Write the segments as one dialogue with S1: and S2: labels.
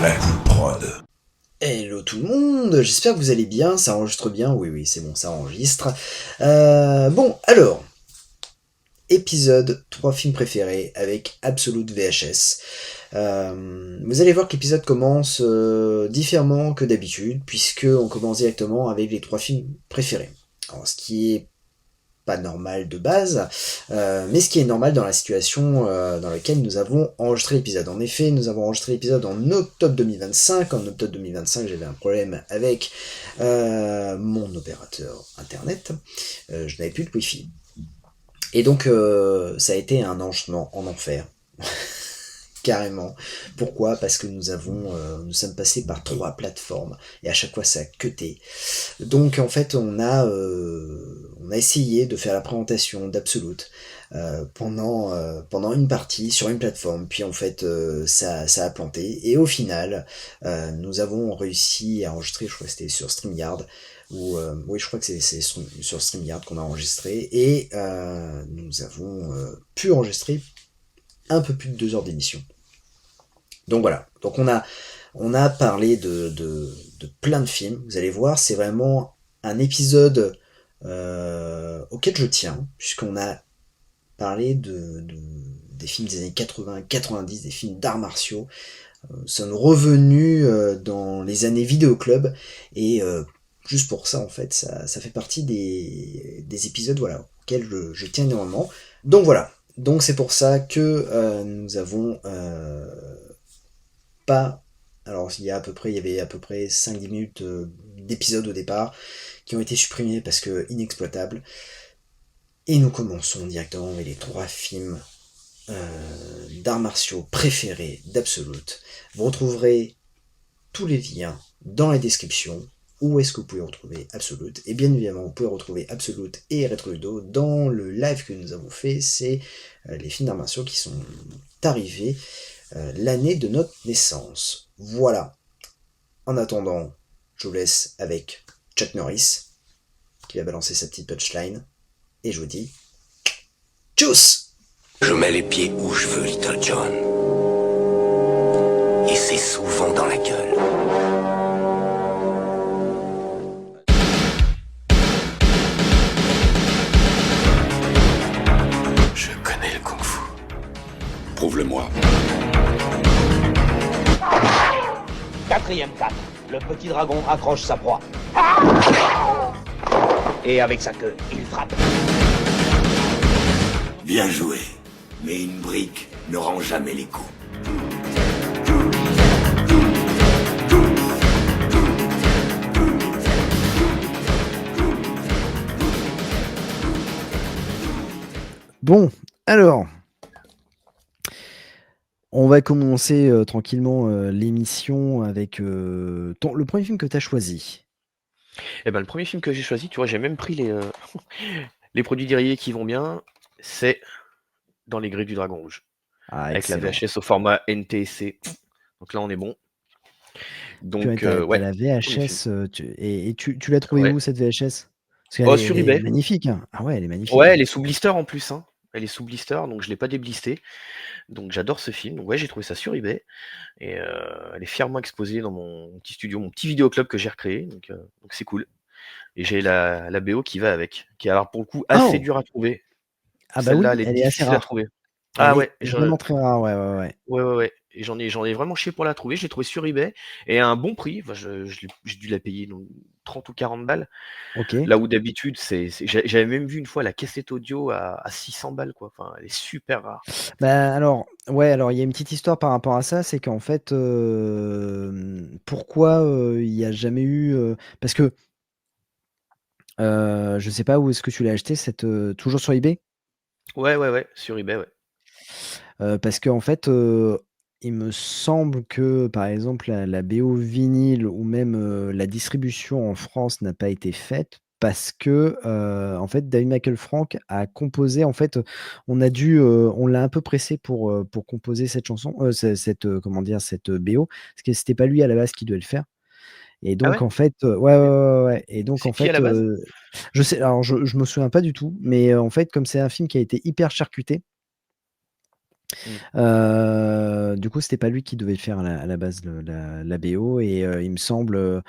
S1: la prod.
S2: Hello tout le monde, j'espère que vous allez bien, ça enregistre bien, oui c'est bon, ça enregistre. Bon, alors, épisode 3 films préférés avec Absolute VHS. Vous allez voir que l'épisode commence différemment que d'habitude, puisque on commence directement avec les 3 films préférés. Alors, ce qui est pas normal de base, mais ce qui est normal dans la situation dans laquelle nous avons enregistré l'épisode. En effet, nous avons enregistré l'épisode en octobre 2025. En octobre 2025, j'avais un problème avec mon opérateur internet. Je n'avais plus de wifi. Et donc, ça a été un enregistrement en enfer. Carrément. Pourquoi ? Parce que nous sommes passés par 3 plateformes et à chaque fois ça a cuté. Donc en fait on a essayé de faire la présentation d'Absolute pendant une partie sur une plateforme, puis en fait ça a planté et au final nous avons réussi à enregistrer, je crois que c'était sur StreamYard, ou oui je crois que c'est sur StreamYard qu'on a enregistré et nous avons pu enregistrer un peu plus de 2 heures d'émission. Donc voilà, donc on a parlé de plein de films, vous allez voir, c'est vraiment un épisode auquel je tiens, puisqu'on a parlé des films des années 80, 90, des films d'arts martiaux, sont revenus dans les années Vidéo Club, et juste pour ça en fait, ça fait partie des épisodes voilà, auxquels je tiens énormément. Donc voilà, donc c'est pour ça que nous avons pas... Alors il y avait à peu près 5-10 minutes d'épisode au départ qui ont été supprimés parce que inexploitables. Et nous commençons directement avec les 3 films d'arts martiaux préférés d'Absolute. Vous retrouverez tous les liens dans la description. Où est-ce que vous pouvez retrouver Absolute ? Et bien évidemment, vous pouvez retrouver Absolute et Retroido dans le live que nous avons fait. C'est les films d'arts martiaux qui sont arrivés l'année de notre naissance. Voilà. En attendant, je vous laisse avec Chuck Norris, qui va balancer sa petite punchline. Et je vous dis... Tchuss !
S3: Je mets les pieds où je veux, Little John. Et c'est souvent dans la gueule. Je connais le kung-fu.
S1: Prouve-le-moi.
S4: 4ème 4. Le petit dragon accroche sa proie. Et avec sa queue, il frappe.
S3: Bien joué. Mais une brique ne rend jamais les coups.
S2: Bon, alors... On va commencer tranquillement l'émission avec le premier film que tu as choisi.
S5: Eh ben, le premier film que j'ai choisi, tu vois, j'ai même pris les, les produits dérivés qui vont bien, c'est Dans les griffes du dragon rouge.
S2: Ah,
S5: Avec la
S2: excellent.
S5: VHS au format NTSC. Donc là, on est bon. Donc,
S2: T'as
S5: ouais.
S2: la
S5: premier
S2: VHS,
S5: film.
S2: tu l'as trouvée
S5: Ouais.
S2: où cette VHS ? Parce qu'elle
S5: Oh,
S2: est,
S5: sur
S2: elle est
S5: eBay.
S2: magnifique. Hein. Ah ouais, elle est magnifique.
S5: Ouais,
S2: Hein.
S5: elle est sous blister en plus. Hein. Elle est sous blister, donc je l'ai pas déblisté. Donc j'adore ce film. Donc ouais, j'ai trouvé ça sur eBay. Et elle est fièrement exposée dans mon petit studio, mon petit vidéoclub que j'ai recréé. Donc c'est cool. Et j'ai la BO qui va avec, qui est alors pour le coup assez
S2: Oh !
S5: dure à trouver.
S2: Ah bah oui,
S5: Celle-là, elle est
S2: elle est assez
S5: difficile à
S2: rare.
S5: trouver.
S2: Elle
S5: Ah ouais,
S2: est vraiment très rare, ouais.
S5: ouais. Et j'en ai vraiment chié pour la trouver. Je l'ai trouvée sur eBay et à un bon prix. Enfin, j'ai dû la payer donc, 30 ou 40 balles.
S2: Ok.
S5: Là où d'habitude, j'avais même vu une fois la cassette audio à 600 balles, quoi. Enfin, elle est super rare.
S2: Bah alors, ouais, alors il y a une petite histoire par rapport à ça, c'est qu'en fait, pourquoi il n'y a jamais eu... parce que, je sais pas où est-ce que tu l'as acheté, toujours sur eBay ?
S5: Ouais, sur eBay, ouais.
S2: Parce qu'en fait, il me semble que, par exemple, la BO vinyle ou même, la distribution en France n'a pas été faite parce que, en fait, David Michael Frank a composé en fait, on l'a un peu pressé pour composer cette chanson, comment dire? Cette BO, parce que c'était pas lui à la base qui devait le faire et
S5: Ah
S2: donc
S5: ouais?
S2: en fait, ouais et donc
S5: C'est
S2: en
S5: qui à
S2: fait,
S5: la base?
S2: je sais alors je me souviens pas du tout, mais, en fait, comme c'est un film qui a été hyper charcuté,
S5: Mmh.
S2: du coup, c'était pas lui qui devait faire à la base la BO et il me semble,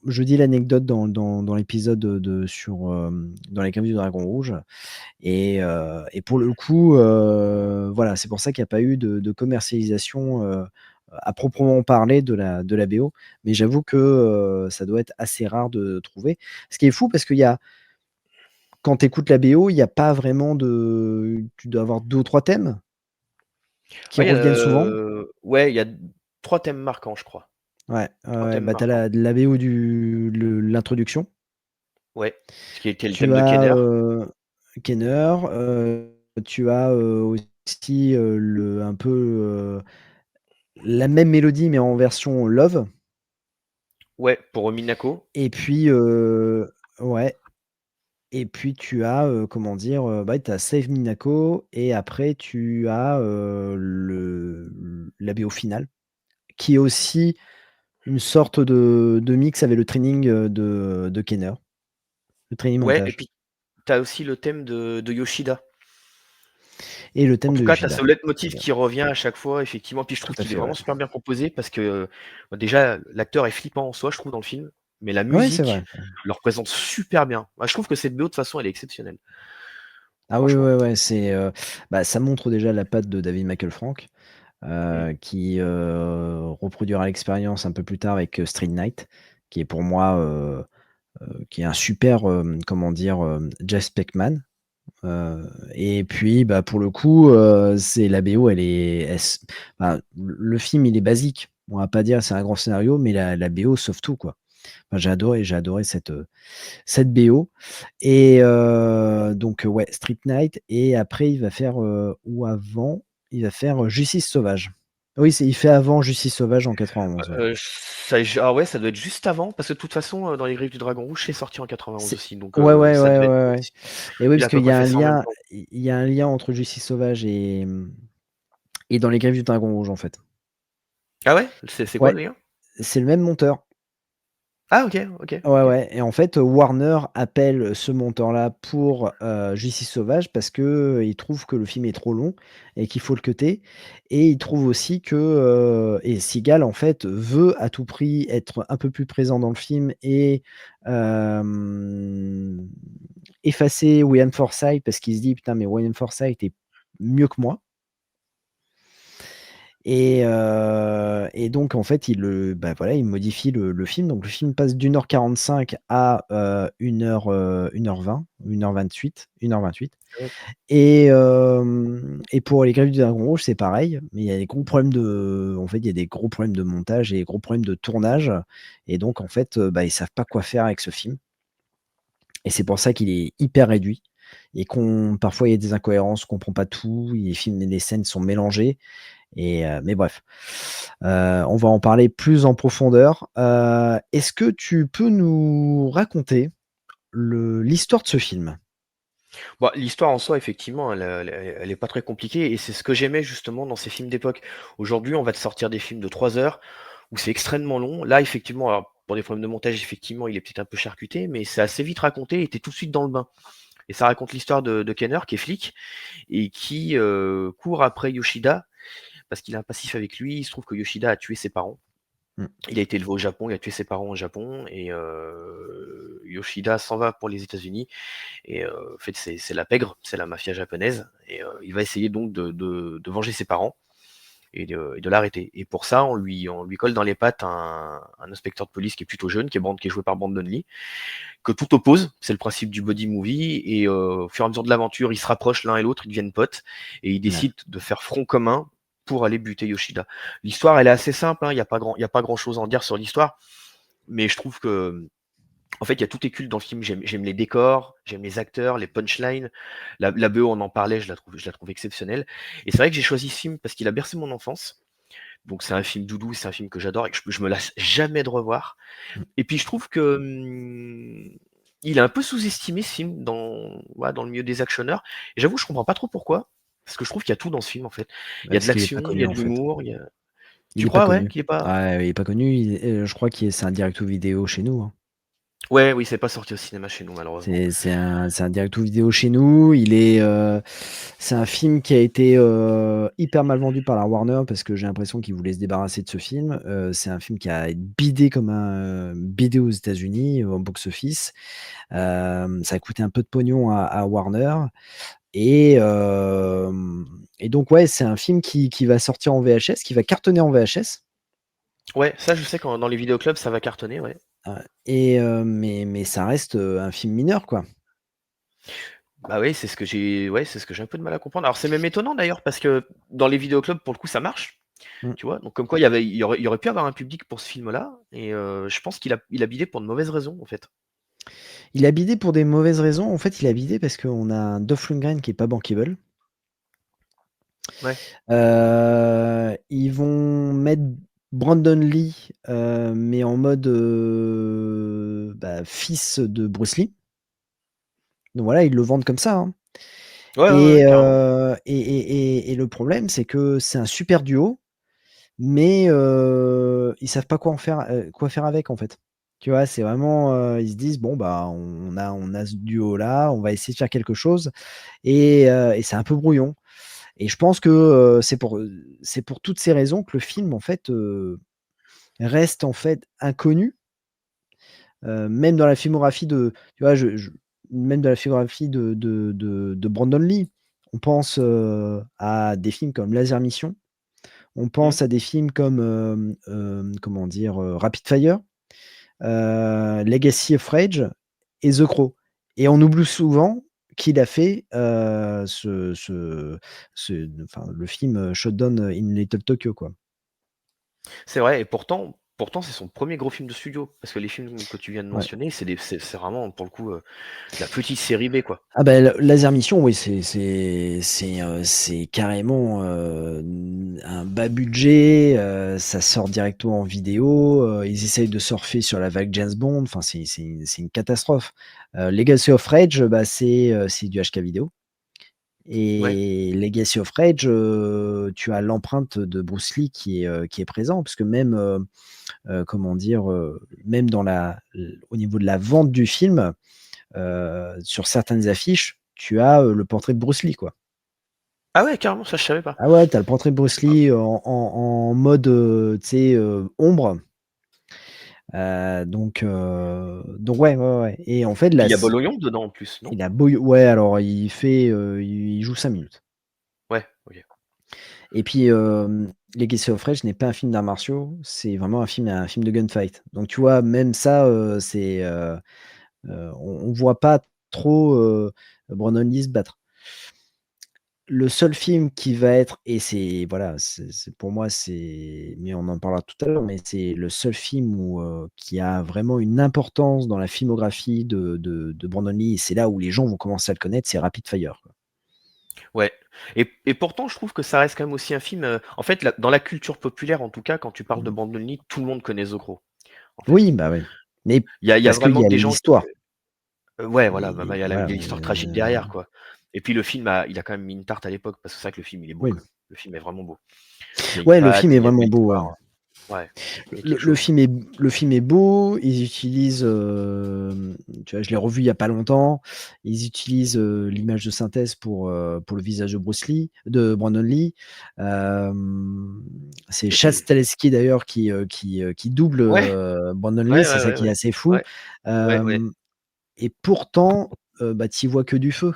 S2: je dis l'anecdote dans l'épisode dans les Griffes du Dragon Rouge et pour le coup, voilà, c'est pour ça qu'il y a pas eu de commercialisation, à proprement parler de la BO. Mais j'avoue que, ça doit être assez rare de trouver. Ce qui est fou parce qu'il y a quand tu écoutes la BO, il y a pas vraiment tu dois avoir 2 ou 3 thèmes qui
S5: Ouais,
S2: reviennent souvent.
S5: ouais, il y a 3 thèmes marquants, je crois.
S2: Ouais,
S5: 3 thèmes
S2: bah, tu as
S5: marquants.
S2: la BO l'introduction.
S5: Ouais, ce qui était le
S2: Tu
S5: thème de
S2: as,
S5: Kenner.
S2: Kenner, tu as, aussi, un peu, la même mélodie mais en version Love
S5: Ouais, pour Minako.
S2: et puis, ouais et puis tu as, comment dire? Bah, tu as Save Minako et après tu as, la BO finale qui est aussi une sorte de mix avec le training, de Kenner, le training
S5: Ouais, et
S2: montage
S5: puis tu as aussi le thème de Yoshida.
S2: et le
S5: En
S2: thème
S5: tout
S2: de
S5: cas, tu as
S2: Yoshida.
S5: ce leitmotiv qui revient à chaque fois, effectivement. Puis je
S2: Tout
S5: trouve
S2: à
S5: qu'il est
S2: fait, ouais.
S5: vraiment super bien composé parce que, bah, déjà, l'acteur est flippant en soi, je trouve, dans le film, mais la
S2: Ouais, c'est vrai.
S5: musique le représente super bien. Bah, je trouve que cette BO, de toute façon, elle est exceptionnelle,
S2: Ah oui,
S5: franchement.
S2: ouais, ouais, bah, ça montre déjà la patte de David Michael Frank,
S5: Mmh.
S2: qui, reproduira l'expérience un peu plus tard avec, Street Knight, qui est pour moi, qui est un super, comment dire? Jeff Speckman, et puis, bah, pour le coup, c'est la BO, elle s enfin, le film, il est basique. On va pas dire c'est un grand scénario, mais la BO sauve tout, quoi. Enfin, j'ai adoré cette BO et donc ouais, Street Knight et après il va faire, ou avant, il va faire, Justice sauvage. Oui, il fait avant Justice sauvage en 91, ouais.
S5: Ah ouais, ça doit être juste avant, parce que de toute façon, dans Les Griffes du Dragon Rouge, c'est sorti en 91
S2: C'est
S5: aussi, donc
S2: Ouais, ouais,
S5: ça
S2: ouais,
S5: devait être
S2: ouais, ouais et oui,
S5: il a
S2: parce
S5: à peu
S2: qu'il y
S5: près
S2: a
S5: fait
S2: un
S5: ça en même
S2: lien
S5: temps.
S2: il y a un lien entre Justice sauvage et dans Les Griffes du Dragon rouge, en fait.
S5: Ah ouais? C'est quoi
S2: Ouais,
S5: le lien?
S2: c'est le même monteur.
S5: Ah OK, OK,
S2: Ouais,
S5: OK.
S2: ouais et en fait, Warner appelle ce monteur-là pour, Justice sauvage parce que, il trouve que le film est trop long et qu'il faut le cutter et il trouve aussi que, et Seagal, en fait, veut à tout prix être un peu plus présent dans le film et hem, effacer William Forsythe parce qu'il se dit: «Putain, mais William Forsythe est mieux que moi». Et donc en fait, bah, voilà, il modifie le film. Donc le film passe d'1h45 à, 1h20, 1h28, 1h28
S5: Ouais.
S2: et pour Les Griffes du Dragon Rouge, c'est pareil, mais il y a des gros problèmes il y a des gros problèmes de montage et des gros problèmes de tournage et donc en fait, bah, ils savent pas quoi faire avec ce film et c'est pour ça qu'il est hyper réduit et qu'on parfois il y a des incohérences, on comprend pas tout, les scènes sont mélangées mais bref, on va en parler plus en profondeur. Est-ce que tu peux nous raconter l'histoire de ce film?
S5: Bah, l'histoire en soi, effectivement, elle est pas très compliquée et c'est ce que j'aimais justement dans ces films d'époque. Aujourd'hui, on va te sortir des films de 3 heures où c'est extrêmement long. Là, effectivement, alors pour des problèmes de montage, effectivement, il est peut-être un peu charcuté, mais c'est assez vite raconté et tu tout de suite dans le bain. Et ça raconte l'histoire de Kenner qui est flic et qui, court après Yoshida parce qu'il a un passif avec lui. Il se trouve que Yoshida a tué ses parents.
S2: Mmh,
S5: Il a été élevé au Japon, il a tué ses parents au Japon et Yoshida s'en va pour les États-Unis et en fait, c'est la pègre, c'est la mafia japonaise et il va essayer donc de venger ses parents et de l'arrêter et pour ça, on lui colle dans les pattes un inspecteur de police qui est plutôt jeune, qui est joué par Brandon Lee, que tout oppose. C'est le principe du buddy movie et au fur et à mesure de l'aventure, ils se rapprochent l'un et l'autre, ils deviennent potes et ils
S2: ouais.
S5: décident de faire front commun pour aller buter Yoshida. L'histoire, elle est assez simple, hein, il y a pas grand-chose à en dire sur l'histoire, mais je trouve que en fait, il y a tout est culte dans le film. J'aime les décors, j'aime les acteurs, les punchlines. La BO, on en parlait, je la trouve exceptionnelle. Et c'est vrai que j'ai choisi ce film parce qu'il a bercé mon enfance. Donc c'est un film doudou, c'est un film que j'adore et que je me lasse jamais de revoir.
S2: Mmh.
S5: Et puis je trouve que il est un peu sous-estimé ce film voilà, dans le milieu des actionneurs. Et j'avoue, je comprends pas trop pourquoi. Parce que je trouve qu'il y a tout dans ce film en fait. Il y a de
S2: Parce qu'il est pas
S5: l'action, il y
S2: connu,
S5: a
S2: en
S5: de
S2: fait.
S5: l'humour,
S2: Il
S5: Tu
S2: est pas
S5: crois, ouais,
S2: connu.
S5: qu'il est pas.
S2: Ouais, il est pas connu, je crois qu'il c'est un direct to vidéo chez nous, hein.
S5: Ouais, oui, c'est pas sorti au cinéma chez nous, malheureusement.
S2: C'est un direct vidéo chez nous. C'est un film qui a été hyper mal vendu par la Warner parce que j'ai l'impression qu'ils voulaient se débarrasser de ce film. C'est un film qui a bidé comme un bidé aux États-Unis au box-office. Ça a coûté un peu de pognon à Warner. Et, euh, et donc, ouais, c'est un film qui va sortir en VHS, qui va cartonner en VHS.
S5: Ouais, ça, je sais qu'en dans les vidéoclubs, ça va cartonner, ouais.
S2: Mais ça reste un film mineur, quoi.
S5: Bah oui, c'est ce que j'ai un peu de mal à comprendre. Alors c'est même étonnant d'ailleurs parce que dans les vidéoclubs, pour le coup, ça marche,
S2: Mm.
S5: tu vois? Donc comme quoi il y aurait pu avoir un public pour ce film-là et je pense qu'il a bidé pour de mauvaises raisons, en fait.
S2: Il a bidé pour des mauvaises raisons. En fait, il a bidé parce qu'on a un Dolph Lundgren qui est pas bankable.
S5: Ouais.
S2: Ils vont mettre Brandon Lee, mais en mode fils de Bruce Lee. Donc voilà, ils le vendent comme ça, hein.
S5: Ouais, ouais, ouais,
S2: Et,
S5: carrément.
S2: et le problème, c'est que c'est un super duo, mais ils savent pas quoi faire avec, en fait. Tu vois, c'est vraiment, ils se disent, bon, bah, on a ce duo-là, on va essayer de faire quelque chose, et c'est un peu brouillon. Et je pense que c'est pour toutes ces raisons que le film, en fait, reste, en fait, inconnu, même dans la filmographie tu vois, même dans la filmographie de Brandon Lee. On pense à des films comme Laser Mission, on
S5: Mmh.
S2: pense à des films comme, comment dire? Rapid Fire, Legacy of Rage et The Crow. Et on oublie souvent qu'il a fait, le film, Shutdown in Little Tokyo, quoi.
S5: C'est vrai et pourtant c'est son premier gros film de studio parce que les films que tu viens de
S2: Ouais.
S5: mentionner, c'est vraiment pour le coup, de la petite série B, quoi.
S2: Ah bah, Laser Mission, oui, c'est carrément, un bas budget, ça sort directement en vidéo, ils essayent de surfer sur la vague James Bond, enfin c'est une catastrophe. Legacy of Rage, bah, c'est du HK vidéo.
S5: Ouais.
S2: Et Legacy of Rage, tu as l'empreinte de Bruce Lee qui est présent, parce que même, comment dire? Même au niveau de la vente du film, sur certaines affiches, tu as, le portrait de Bruce Lee, quoi.
S5: Ah ouais, carrément, ça je savais pas.
S2: Ah ouais, tu as le portrait de Bruce Lee en mode, tu sais, ombre. Donc ouais, ouais, ouais, et en fait,
S5: Puis
S2: la
S5: il y a
S2: s
S5: Bolognon dedans en plus, non?
S2: il a beau ouais, alors il joue 5 minutes.
S5: Ouais, OK.
S2: Et puis, Legacy of Rage n'est pas un film d'arts martiaux, c'est vraiment un film de gunfight. Donc tu vois, même ça, on voit pas trop, Brandon Lee se battre. Le seul film qui va être, et c'est voilà, c'est pour moi, mais on en parlera tout à l'heure, mais c'est le seul film qui a vraiment une importance dans la filmographie de Brandon Lee, et c'est là où les gens vont commencer à le connaître, c'est Rapid Fire, quoi.
S5: Ouais et pourtant je trouve que ça reste quand même aussi un film, en fait, la dans la culture populaire, en tout cas, quand tu parles de
S2: Mmh.
S5: Brandon Lee, tout le monde connaît The Crow, en fait.
S2: Oui, bah, oui, mais
S5: Il y a
S2: parce qu'il
S5: vraiment
S2: y
S5: que
S2: a
S5: des gens qui,
S2: l'histoire.
S5: ouais, voilà, bah,
S2: Et
S5: il y
S2: voilà,
S5: a l'histoire tragique derrière, quoi et puis le film il a quand même mis une tarte à l'époque parce que c'est vrai que le film, il est beau
S2: oui.
S5: quand même. Le film est vraiment beau. Il y a une
S2: Ouais, le film
S5: patte,
S2: est
S5: il y a de
S2: vraiment beau, ouais.
S5: l'histoire. Ouais, il y a
S2: Le
S5: quelque
S2: le
S5: chose.
S2: film est le film est beau, ils utilisent, tu vois, je l'ai revu il y a pas longtemps. Ils utilisent, l'image de synthèse pour le visage de Brandon Lee. Hem, c'est Chad Stahelski d'ailleurs qui double,
S5: Ouais,
S2: Brandon Lee,
S5: ouais,
S2: c'est
S5: ouais,
S2: ça
S5: ouais,
S2: qui est
S5: ouais.
S2: assez fou.
S5: Ouais, ouais, ouais.
S2: Hem et pourtant, bah, tu y vois que du feu.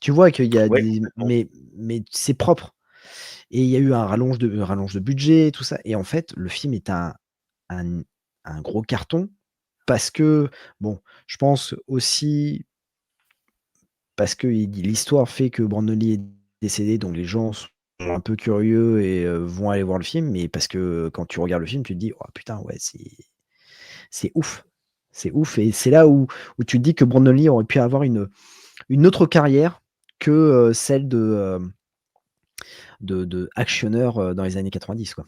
S2: Tu vois qu'il y a
S5: Ouais,
S2: des
S5: complètement.
S2: mais c'est propre, et il y a eu un rallonge de budget, tout ça, et en fait, le film est un un gros carton parce que, bon, je pense aussi parce que l'histoire fait que Brandon Lee est décédé, donc les gens sont un peu curieux et vont aller voir le film, mais parce que quand tu regardes le film, tu te dis: «Oh putain, ouais, c'est ouf». C'est ouf, et c'est là où tu te dis que Brandon Lee aurait pu avoir une autre carrière que, celle de actionneur, dans les années 90, quoi.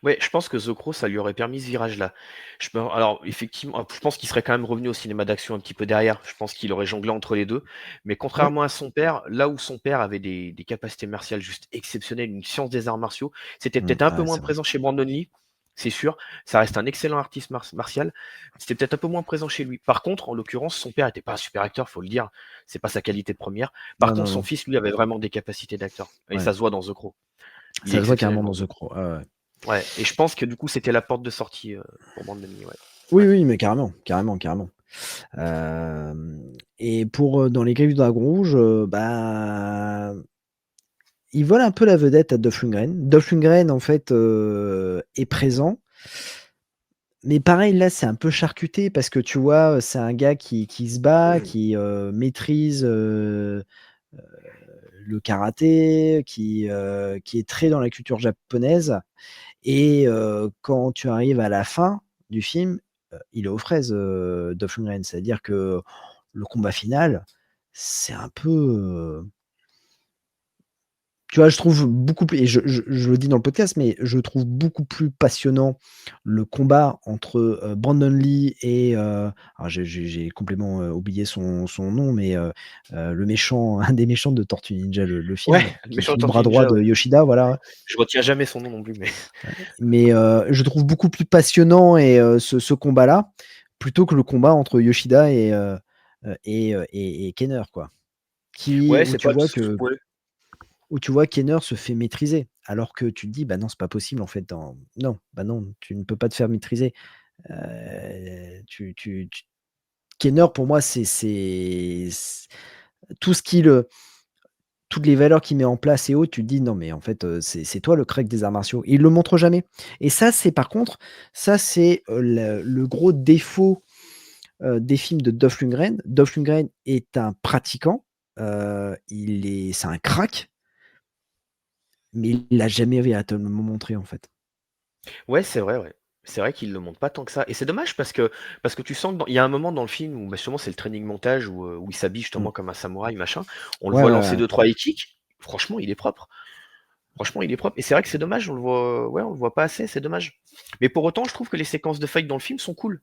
S5: Ouais, je pense que The Crow, ça lui aurait permis ce virage-là. Alors effectivement, je pense qu'il serait quand même revenu au cinéma d'action un petit peu derrière. Je pense qu'il aurait jonglé entre les 2. Mais
S2: Ouais.
S5: contrairement à son père, là où son père avait des capacités martiales juste exceptionnelles, une science des arts martiaux, c'était peut-être un peu
S2: Ouais,
S5: moins
S2: c'est vrai.
S5: présent chez Brandon Lee. c'est sûr. Ça reste un excellent artiste martial. C'était peut-être un peu moins présent chez lui. Par contre, en l'occurrence, son père était pas un super acteur, faut le dire. C'est pas sa qualité première. Par
S2: Non,
S5: contre,
S2: non,
S5: son
S2: non.
S5: fils, lui, avait vraiment des capacités d'acteur. Et
S2: Ouais.
S5: ça se voit dans The Crow. Il est
S2: Ça se voit carrément
S5: exceptionnel
S2: dans
S5: dans The
S2: The
S5: Crow.
S2: Crow. Ouais.
S5: Ouais. Et je pense que du coup, c'était la porte de sortie pour Brandon Lee. Ouais.
S2: Oui, oui, mais carrément. Et pour dans Les Griffes du Dragon Rouge, bah, il vole un peu la vedette à Dolph Lundgren. Dolph Lundgren, en fait, est présent. Mais pareil, là, c'est un peu charcuté parce que tu vois, c'est un gars qui se bat, qui maîtrise le karaté, qui est très dans la culture japonaise. Et quand tu arrives à la fin du film, il est aux fraises, Dolph Lundgren. C'est-à-dire que le combat final, c'est un peu. Tu vois, je trouve beaucoup plus, et je le dis dans le podcast, mais je trouve beaucoup plus passionnant le combat entre Brandon Lee et. Alors j'ai complètement oublié son nom, mais le méchant, un des méchants de Tortue Ninja, le
S5: Ouais,
S2: film,
S5: le
S2: qui
S5: méchant
S2: est
S5: de
S2: le bras
S5: Tortue
S2: droit
S5: Ninja,
S2: de
S5: ouais.
S2: Yoshida, voilà.
S5: Je retiens jamais son nom non plus, mais.
S2: Mais je trouve beaucoup plus passionnant et ce combat-là, plutôt que le combat entre Yoshida et Kenner, quoi.
S5: Ouais,
S2: Où
S5: c'est
S2: tu
S5: pas.
S2: vois que
S5: Ouais.
S2: où tu vois Kenner se fait maîtriser. Alors que tu te dis: «Bah non, c'est pas possible en fait, non, bah non, tu ne peux pas te faire maîtriser». Tu Kenner pour moi, c'est tout ce qu'il, toutes les valeurs qu'il met en place et autres, tu te dis: «Non mais en fait, c'est toi le crack des arts martiaux». Et il le montre jamais. Et ça, c'est par contre, ça c'est, le gros défaut, des films de Dolph Lundgren. Dolph Lundgren est un pratiquant, c'est un crack, mais il l'a jamais à te le montrer en fait.
S5: Ouais, c'est vrai, ouais. C'est vrai qu'il le montre pas tant que ça et c'est dommage parce que tu sens que dans il y a un moment dans le film où, bah, justement, c'est le training montage où il s'habille
S2: Mmh.
S5: justement comme un samouraï, machin. On le
S2: Ouais,
S5: voit
S2: ouais,
S5: lancer
S2: ouais.
S5: 2-3 kicks. Franchement, il est propre. Franchement, il est propre et c'est vrai que c'est dommage, on le voit pas assez, c'est dommage. Mais pour autant, je trouve que les séquences de fight dans le film sont cool.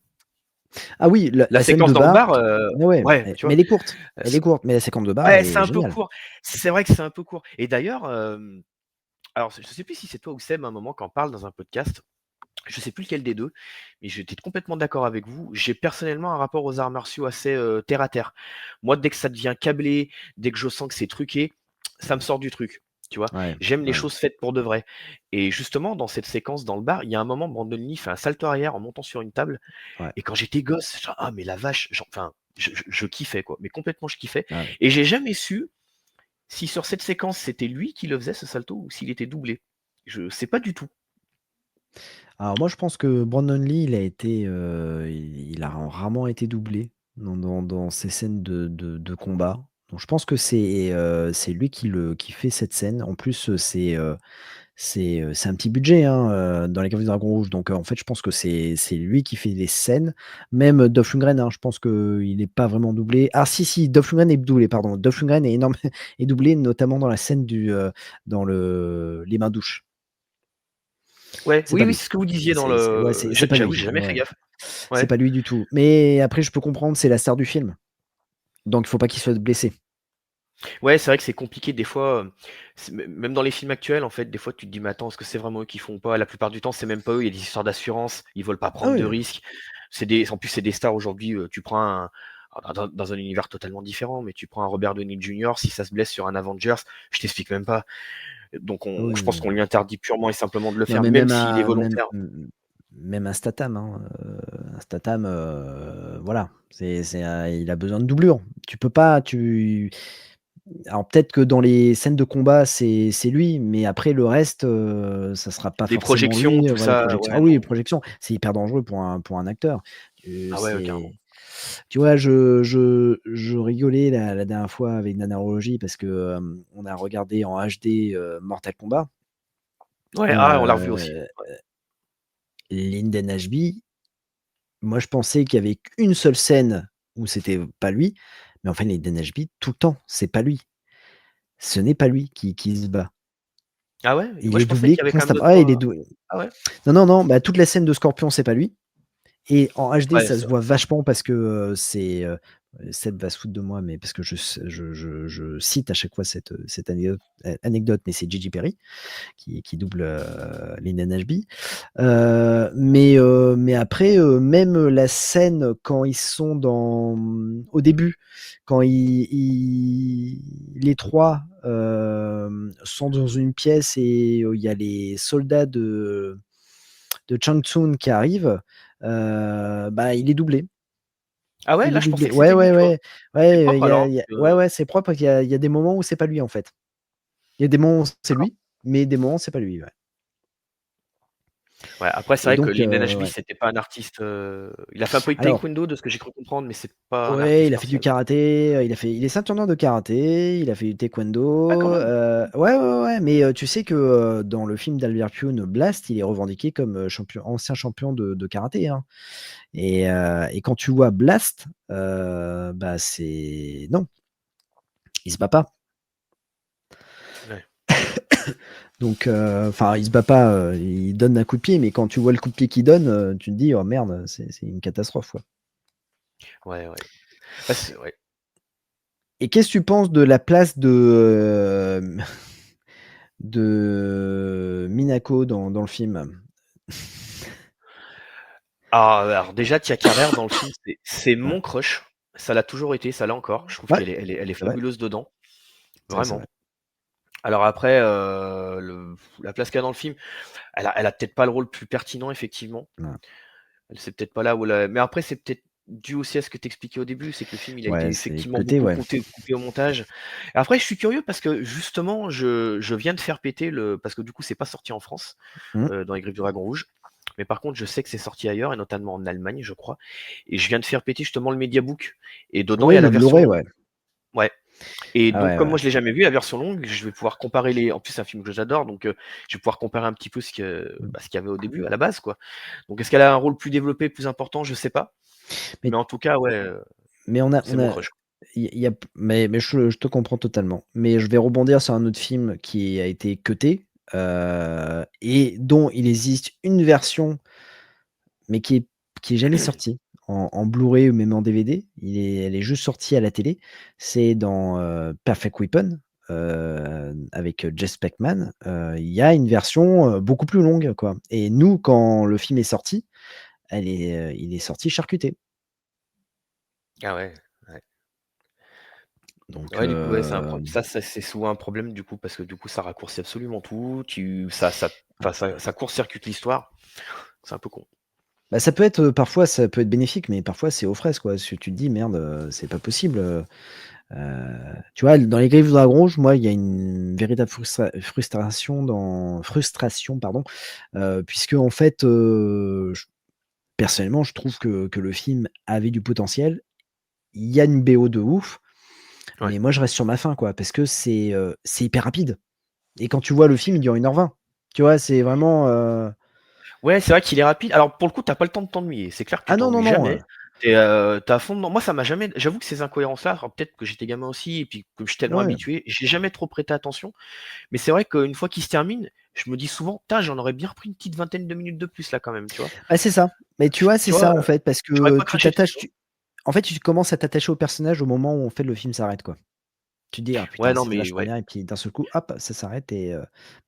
S2: Ah oui, la
S5: La
S2: la scène
S5: séquence
S2: de
S5: dans le
S2: bar,
S5: bar,
S2: ouais,
S5: ouais, tu
S2: mais
S5: vois?
S2: elle est courte. Elle
S5: C
S2: est courte, mais la séquence de bar, elle
S5: Ouais, c'est
S2: est
S5: un peu
S2: géniale.
S5: court. C'est vrai que c'est un peu court et d'ailleurs, alors je sais plus si c'est toi ou Seb à un moment qui en parle dans un podcast. Je sais plus lequel des 2, mais j'étais complètement d'accord avec vous. J'ai personnellement un rapport aux arts martiaux assez, terre à terre. Moi, dès que ça devient câblé, dès que je sens que c'est truqué, ça me sort du truc, tu vois?
S2: Ouais,
S5: J'aime les
S2: ouais,
S5: choses faites pour de vrai et justement, dans cette séquence dans le bar, il y a un moment, Brandon Lee fait un salto arrière en montant sur une table
S2: ouais.
S5: et quand j'étais gosse, genre: «Ah mais la vache!» genre, enfin, je kiffais quoi, mais complètement je kiffais
S2: Ah ouais.
S5: et j'ai jamais su si sur cette séquence, c'était lui qui le faisait ce salto ou s'il était doublé. Je sais pas du tout.
S2: Alors moi, je pense que Brandon Lee, il a rarement été doublé dans ces scènes de combat. Donc je pense que c'est lui qui fait cette scène. En plus, c'est un petit budget, hein, dans Les Griffes du Dragon Rouge. Donc en fait, je pense que c'est lui qui fait les scènes. Même Dolph Lundgren, hein, je pense qu'il est pas vraiment doublé. Ah si, si, Dolph Lundgren est doublé, pardon. Dolph Lundgren est énorme est doublé, notamment dans la scène dans les mains douches.
S5: Ouais,
S2: C'est
S5: oui,
S2: pas
S5: oui,
S2: lui.
S5: c'est ce que vous disiez dans
S2: Ouais,
S5: le
S2: c'est pas
S5: j'avoue,
S2: lui.
S5: j'ai jamais fait
S2: Ouais,
S5: gaffe.
S2: c'est
S5: Ouais.
S2: pas lui du tout. Mais après, je peux comprendre, c'est la star du film. Donc il faut pas qu'il soit blessé.
S5: Ouais, c'est vrai que c'est compliqué des fois, c'est même dans les films actuels, en fait, des fois, tu te dis: «Mais attends, est-ce que c'est vraiment eux qui font ou pas?» La plupart du temps, c'est même pas eux, il y a des histoires d'assurance, ils veulent pas
S2: Ah
S5: prendre de
S2: oui.
S5: risques. En plus, c'est des stars aujourd'hui, tu prends dans un univers totalement différent, mais tu prends un Robert Downey Jr., si ça se blesse sur un Avengers, je t'explique même pas. Donc
S2: Ah oui,
S5: je
S2: oui,
S5: pense qu'on
S2: oui.
S5: lui interdit purement et simplement de le
S2: Non,
S5: faire,
S2: mais
S5: même
S2: même
S5: s'il est
S2: un
S5: volontaire.
S2: même un Statham, hein, un Statham, voilà, il a besoin de doublure. Tu peux pas tu Alors peut-être que dans les scènes de combat, c'est lui, mais après le reste, ça sera pas
S5: Les
S2: forcément
S5: projections,
S2: lui,
S5: tout
S2: voilà, les
S5: ça,
S2: projections.
S5: ouais,
S2: Ah oui,
S5: non.
S2: les projections, c'est hyper dangereux pour un acteur.
S5: Ah ouais, carrément.
S2: C'est Tu vois, je rigolais la dernière fois avec Nanarologie parce que, on a regardé en HD, Mortal Kombat.
S5: Ouais, ah, on l'a revu aussi.
S2: Heu, Linden Ashby, moi je pensais qu'il y avait qu'une seule scène où c'était pas lui, mais en fait Linden Ashby tout le temps, c'est pas lui. Ce n'est pas lui qui se bat.
S5: Ah ouais?
S2: Il
S5: Moi,
S2: est
S5: je pensais qu'il
S2: doublé
S5: y avait quand même
S2: constamment. Ah, il est
S5: d'autres.
S2: doublé.
S5: Ah ouais?
S2: Non, non, non, bah, toute la scène de Scorpion, c'est pas lui. Et en HD,
S5: Ouais,
S2: ça se voit vachement parce que c'est. Seb va se foutre de moi, mais parce que je cite à chaque fois cette anecdote, mais c'est Gigi Perry qui double Lyndon Ashby. Mais après, même la scène quand ils sont au début, quand les trois sont dans une pièce et il y a les soldats de Chang Tsung qui arrivent, bah, il est doublé.
S5: Ah ouais,
S2: Il
S5: là,
S2: est
S5: je pensais
S2: doublé.
S5: que
S2: Ouais,
S5: c'était lui,
S2: ouais,
S5: tu vois?
S2: ouais.
S5: C'est
S2: Ouais,
S5: propre alors,
S2: ouais, ouais, c'est propre. Il y a des moments où c'est pas lui en fait. Il y a des moments où c'est
S5: d'accord.
S2: lui, mais des moments où c'est pas lui. Ouais.
S5: Ouais, après, c'est
S2: Et
S5: vrai que
S2: donc,
S5: Lyndon Ashby,
S2: ouais.
S5: c'était pas un artiste, il a fait un peu de
S2: Alors,
S5: taekwondo de ce que j'ai cru comprendre, mais c'est pas un
S2: ouais,
S5: artiste
S2: il a fait du
S5: martial.
S2: karaté, il est ceinture noire de karaté, il a fait du
S5: Ah quand
S2: taekwondo,
S5: même!
S2: ouais, ouais, ouais, mais tu sais que dans le film d'Albert Pune, Blast, il est revendiqué comme ancien champion de karaté, hein. Et quand tu vois Blast, bah c'est non, il se bat pas.
S5: Ouais.
S2: Donc, enfin, il se bat pas, il donne un coup de pied, mais quand tu vois le coup de pied qu'il donne, tu te dis oh merde, c'est une catastrophe, quoi.
S5: Ouais, ouais. Bah, c'est ouais.
S2: Et qu'est-ce que tu penses de la place de Minako dans le film?
S5: Ah, alors déjà, Tia Carrère dans le film, c'est mon crush. Ça l'a toujours été, ça l'est encore. Je trouve
S2: Ouais,
S5: qu'elle est
S2: c'est vrai,
S5: fabuleuse dedans,
S2: c'est vrai, c'est vrai.
S5: vraiment. Alors après, la place qu'elle a dans le film, elle a peut-être pas le rôle le plus pertinent effectivement.
S2: Ouais,
S5: C'est peut-être pas là où mais après c'est peut-être dû aussi à ce que tu expliquais au début, c'est que le film il a été
S2: ouais, c'est le
S5: effectivement
S2: côté,
S5: beaucoup
S2: ouais.
S5: coupé au montage. Et après je suis curieux parce que justement je viens de faire péter parce que du coup c'est pas sorti en France,
S2: Mmh.
S5: dans Les Griffes du Dragon Rouge. Mais par contre je sais que c'est sorti ailleurs et notamment en Allemagne je crois et je viens de faire péter justement le Mediabook et dedans il y
S2: Ouais,
S5: a
S2: le
S5: la version
S2: Blu-ray,
S5: longue.
S2: ouais.
S5: Ouais. Et
S2: Ah
S5: donc,
S2: ouais,
S5: comme
S2: ouais,
S5: moi je l'ai jamais vu, la version longue, je vais pouvoir comparer en plus, c'est un film que j'adore, donc je vais pouvoir comparer un petit peu
S2: mmh.
S5: ce qu'il y avait au début, à la base, quoi. Donc, est-ce qu'elle a un rôle plus développé, plus important? Je sais pas.
S2: Mais
S5: Mais en tout cas, ouais,
S2: mais
S5: c'est mon crush.
S2: il y a mais je te comprends totalement. Mais je vais rebondir sur un autre film qui a été cuté, et dont il existe une version, mais qui est jamais sortie en Blu-ray ou même en DVD. Elle est juste sortie à la télé. C'est dans, Perfect Weapon, avec, Jess Peckman. Il y a une version, beaucoup plus longue, quoi. Et nous, quand le film est sorti, il est sorti charcuté.
S5: Ah ouais, ouais.
S2: Donc,
S5: Ouais, du coup, ouais, ça, c'est souvent un problème, du coup, parce que du coup, ça raccourcit absolument tout. Enfin, ça court-circuite l'histoire. C'est un peu con.
S2: bah, ça peut être, parfois ça peut être bénéfique, mais parfois c'est aux fraises, quoi. Tu te dis: «Merde, c'est pas possible», tu vois? Dans Les Griffes du Dragon Rouge, moi, il y a une véritable frustration, pardon, puisque en fait, personnellement, je trouve que le film avait du potentiel. Il y a une BO de ouf,
S5: Ouais.
S2: mais moi je reste sur ma faim, quoi, parce que c'est hyper rapide et quand tu vois le film, il dure 1h20. Tu vois? C'est vraiment,
S5: Ouais, c'est vrai qu'il est rapide. Alors pour le coup, tu pas le temps de t'ennuyer. C'est clair que tu
S2: ah non, non,
S5: t'ennuies
S2: non,
S5: jamais. Tu à fond dedans. Moi, ça m'a jamais j'avoue que ces incohérences-là, alors peut-être que j'étais gamin aussi et puis que je suis tellement
S2: ouais.
S5: habitué, j'ai jamais trop prêté attention. Mais c'est vrai qu'une fois qu'il se termine, je me dis souvent: «Putain, j'en aurais bien repris une petite vingtaine de minutes de plus là quand même», tu vois?
S2: Ah, c'est ça. Mais tu vois, c'est
S5: Tu vois?
S2: ça, en fait, parce
S5: J'aurais
S2: que
S5: pas
S2: tu
S5: craché dessus,
S2: t'attaches
S5: tu vois?
S2: en fait, tu commences à t'attacher au personnage au moment où, en fait, le film s'arrête, quoi. Tu te dis: «Ah
S5: Ouais,
S2: putain,
S5: non,
S2: c'était
S5: mais
S2: vachement
S5: ouais.
S2: bien» et puis d'un seul coup, hop, ça s'arrête et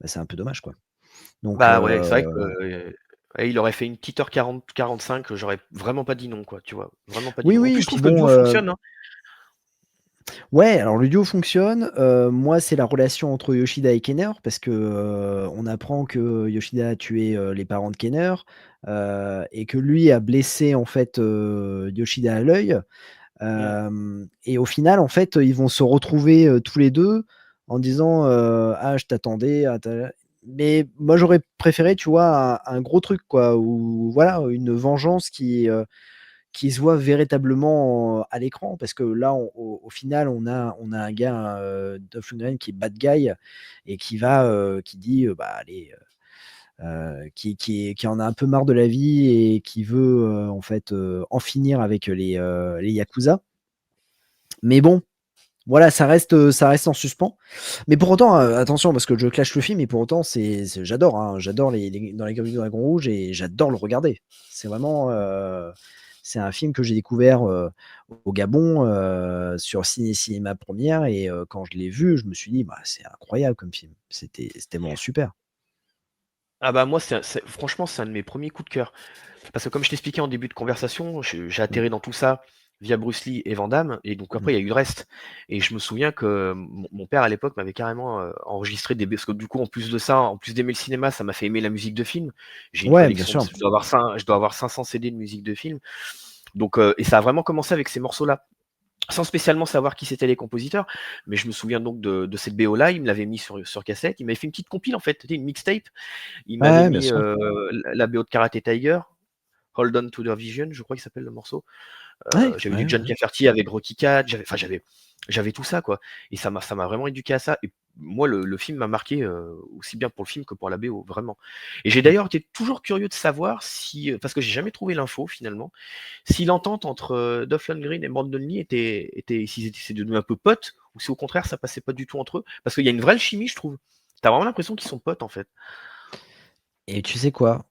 S2: bah, c'est un peu dommage, quoi. Donc
S5: Bah, ouais, c'est vrai que, ouais, il aurait fait une petite heure 40-45, j'aurais vraiment pas dit non, quoi, tu vois? Vraiment pas dit
S2: oui,
S5: non. En
S2: oui,
S5: plus,
S2: et
S5: je
S2: puis
S5: trouve que le
S2: bon,
S5: duo fonctionne, hein.
S2: ouais, alors le duo fonctionne, moi, c'est la relation entre Yoshida et Kenner parce que, on apprend que Yoshida a tué, les parents de Kenner, et que lui a blessé, en fait, Yoshida à l'œil.
S5: Mmh.
S2: Et au final, en fait, ils vont se retrouver, tous les 2 en disant, «Ah, je t'attendais, ah ta» mais moi, j'aurais préféré, tu vois, un gros truc, quoi, ou voilà, une vengeance qui se voit véritablement à l'écran. Parce que là, au final, on a un gars, Dolph Lundgren qui est bad guy et qui dit, bah, allez, qui en a un peu marre de la vie et qui veut, en fait, en finir avec les yakuza. Mais bon, Voilà, ça reste en suspens. Mais pour autant, attention, parce que je clash le film, et pour autant, j'adore, hein, j'adore dans les Griffes du Dragon Rouge, et j'adore le regarder. C'est vraiment, c'est un film que j'ai découvert au Gabon sur Cinéma Première, et quand je l'ai vu, je me suis dit, bah, c'est incroyable comme film. C'était vraiment super.
S5: Ah bah moi, franchement, c'est un de mes premiers coups de cœur. Parce que comme je t'expliquais en début de conversation, j'ai
S2: Mm,
S5: atterri dans tout ça via Bruce Lee et Van Damme, et donc
S2: mm.
S5: après il y a eu le reste. Et je me souviens que mon père à l'époque m'avait carrément enregistré parce que du coup en plus de ça, en plus d'aimer le cinéma, ça m'a fait aimer la musique de film. J'ai une
S2: Ouais, bien
S5: collection
S2: sûr.
S5: je dois avoir 500 CD de musique de film. Donc et ça a vraiment commencé avec ces morceaux-là. Sans spécialement savoir qui c'étaient les compositeurs, mais je me souviens donc de cette BO-là, il me l'avait mis sur cassette, il m'avait fait une petite compile en fait, c'était une mixtape. Il m'avait
S2: Ouais, bien
S5: mis
S2: sûr.
S5: la BO de Karate Tiger, Hold On to the Vision, je crois qu'il s'appelle le morceau.
S2: Ouais,
S5: J'avais
S2: ouais,
S5: du John
S2: ouais.
S5: Cafferty avec Rocky 4, j'avais tout ça quoi. Et ça m'a vraiment éduqué à ça. Et moi, le film m'a marqué aussi bien pour le film que pour la BO, vraiment. Et j'ai
S2: Mm.
S5: d'ailleurs été toujours curieux de savoir si, parce que j'ai jamais trouvé l'info finalement, si l'entente entre Dolph Lundgren et Brandon Lee s'ils étaient c'est devenu un peu potes, ou si au contraire ça passait pas du tout entre eux. Parce qu'il y a une vraie alchimie, je trouve. T'as vraiment l'impression qu'ils sont potes en fait.
S2: Et tu sais quoi?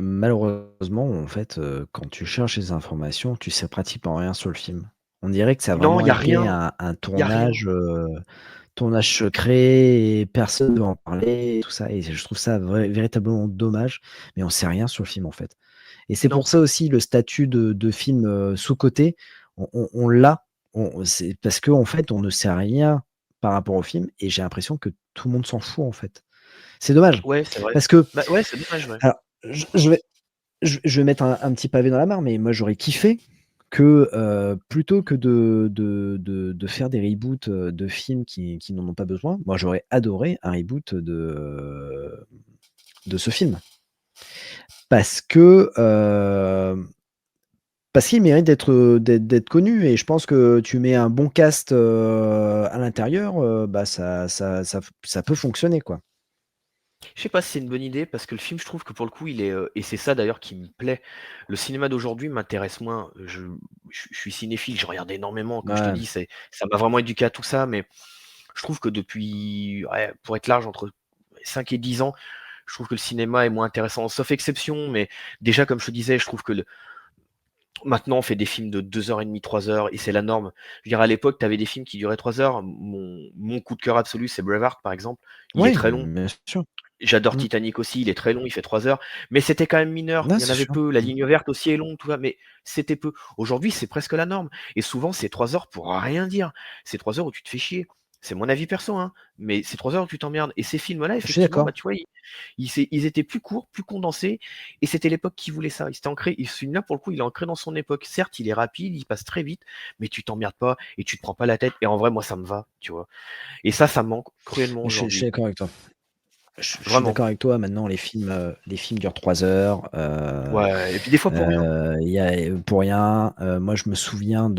S2: Malheureusement, en fait, quand tu cherches les informations, tu sais pratiquement rien sur le film. On dirait que ça a
S5: Non,
S2: vraiment
S5: il y a
S2: été
S5: rien,
S2: un
S5: il y a rien.
S2: tournage secret, et personne ne veut en parler et tout ça, et je trouve ça véritablement dommage, mais on sait rien sur le film, en fait. Et c'est
S5: Non.
S2: pour ça aussi le statut de film, sous-coté, on l'a, c'est parce qu'en fait, on ne sait rien par rapport au film, et j'ai l'impression que tout le monde s'en fout, en fait. C'est dommage,
S5: Ouais, c'est vrai.
S2: parce que
S5: Bah ouais, c'est dommage, ouais.
S2: alors je vais je vais mettre un petit pavé dans la mare, mais moi j'aurais kiffé que, plutôt que de faire des reboots, de films qui n'en ont pas besoin, moi j'aurais adoré un reboot de ce film. Parce que, parce qu'il mérite d'être connu, et je pense que tu mets un bon cast, à l'intérieur, bah, ça peut fonctionner, quoi.
S5: Je sais pas si c'est une bonne idée parce que le film, je trouve que pour le coup, il est, et c'est ça d'ailleurs qui me plaît. Le cinéma d'aujourd'hui m'intéresse moins. Je suis cinéphile, je regarde énormément, comme je te
S2: Ouais.
S5: dis, ça m'a vraiment éduqué à tout ça, mais je trouve que depuis, ouais, pour être large, entre 5 et 10 ans, je trouve que le cinéma est moins intéressant, sauf exception, mais déjà, comme je te disais, je trouve que maintenant, on fait des films de 2h30, 3 heures, et c'est la norme. Je veux dire, à l'époque, tu avais des films qui duraient 3 heures. Mon coup de cœur absolu, c'est Braveheart, par exemple. Il est
S2: Oui,
S5: très long.
S2: bien sûr.
S5: J'adore
S2: Mmh.
S5: Titanic aussi, il est très long, il fait 3 heures, mais c'était quand même mineur,
S2: Ouais,
S5: il y en
S2: c'est
S5: avait
S2: sûr.
S5: peu. La
S2: Mmh.
S5: ligne verte aussi est longue, tout ça, mais c'était peu. Aujourd'hui, c'est presque la norme, et souvent, c'est 3 heures pour rien dire. C'est 3 heures où tu te fais chier. C'est mon avis perso, hein, mais c'est 3 heures où tu t'emmerdes, et ces films-là,
S2: Je suis
S5: effectivement, bah,
S2: d'accord.
S5: tu vois, ils étaient plus courts, plus condensés, et c'était l'époque qui voulait ça. Il s'était ancré, et ce film-là, pour le coup, il est ancré dans son époque. Certes, il est rapide, il passe très vite, mais tu t'emmerdes pas et tu te prends pas la tête, et en vrai, moi, ça me va, tu vois? Et ça me manque cruellement
S2: Je suis
S5: aujourd'hui.
S2: d'accord avec toi. Je suis
S5: Vraiment.
S2: d'accord avec toi. Maintenant, les films durent 3 heures,
S5: Ouais, et puis des fois pour rien.
S2: il y a, pour rien. Moi, je me souviens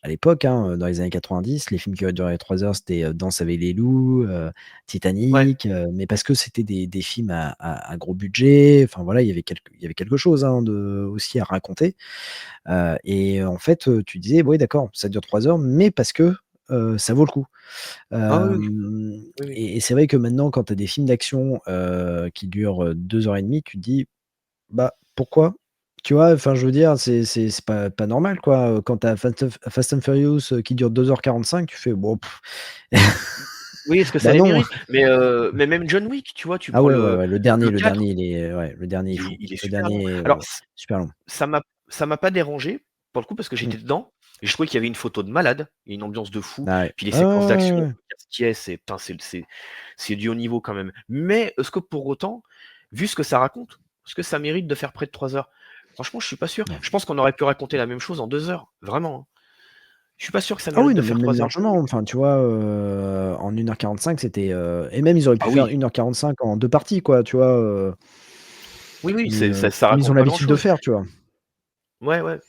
S2: à l'époque, hein, dans les années 90, les films qui duraient 3 heures, c'était, Danse avec les loups,
S5: Ouais.
S2: Titanic, mais parce que c'était des films à gros budget. Enfin voilà, il y avait quelque chose, hein, aussi à raconter. Et en fait, tu disais: «Oui, d'accord, ça dure 3 heures, mais parce que, ça vaut le coup».
S5: Ah oui, oui.
S2: Hem
S5: Oui, oui.
S2: et c'est vrai que maintenant, quand tu as des films d'action, qui durent, 2 heures et demie, tu te dis: «Bah, pourquoi?» Tu vois? Enfin, je veux dire, c'est pas normal, quoi, quand tu as Fast and Furious, qui dure 2h45, tu fais: «Bon,
S5: Oui, est-ce que ça
S2: bah,
S5: les
S2: non».
S5: mérite? Mais même John Wick, tu vois, tu
S2: Ah
S5: prends
S2: ouais, ouais, ouais,
S5: le
S2: le
S5: 4,
S2: dernier, il est ouais, le dernier est fou.
S5: il est
S2: Le
S5: super long.
S2: dernier est,
S5: Alors
S2: super long.
S5: ça m'a pas dérangé, pour le coup, parce que
S2: Mmh.
S5: j'étais dedans et je trouvais qu'il y avait une photo de malade, il y a une ambiance de fou,
S2: Ah ouais.
S5: puis les
S2: Ouais, ouais,
S5: séquences
S2: ouais,
S5: d'action,
S2: ouais.
S5: Castiel, putain, c'est du haut niveau quand même. Mais est-ce que pour autant, vu ce que ça raconte, est-ce que ça mérite de faire près de 3 heures? Franchement, je suis pas sûr.
S2: Non.
S5: Je pense qu'on aurait pu raconter la même chose en 2 heures, vraiment, hein. Je suis pas sûr que ça
S2: Ah
S5: mérite
S2: oui,
S5: de
S2: non, mais
S5: faire
S2: même
S5: 3 heures John
S2: largement,
S5: Wick.
S2: enfin, tu vois, en 1h45, c'était, et même ils auraient pu
S5: Ah
S2: faire
S5: oui,
S2: 1h45 en 2 parties, quoi, tu vois?
S5: Oui, oui,
S2: Mais,
S5: ça
S2: comme ils ont
S5: raconte pas
S2: l'habitude de
S5: grand-chose.
S2: faire, tu vois?
S5: Ouais, ouais.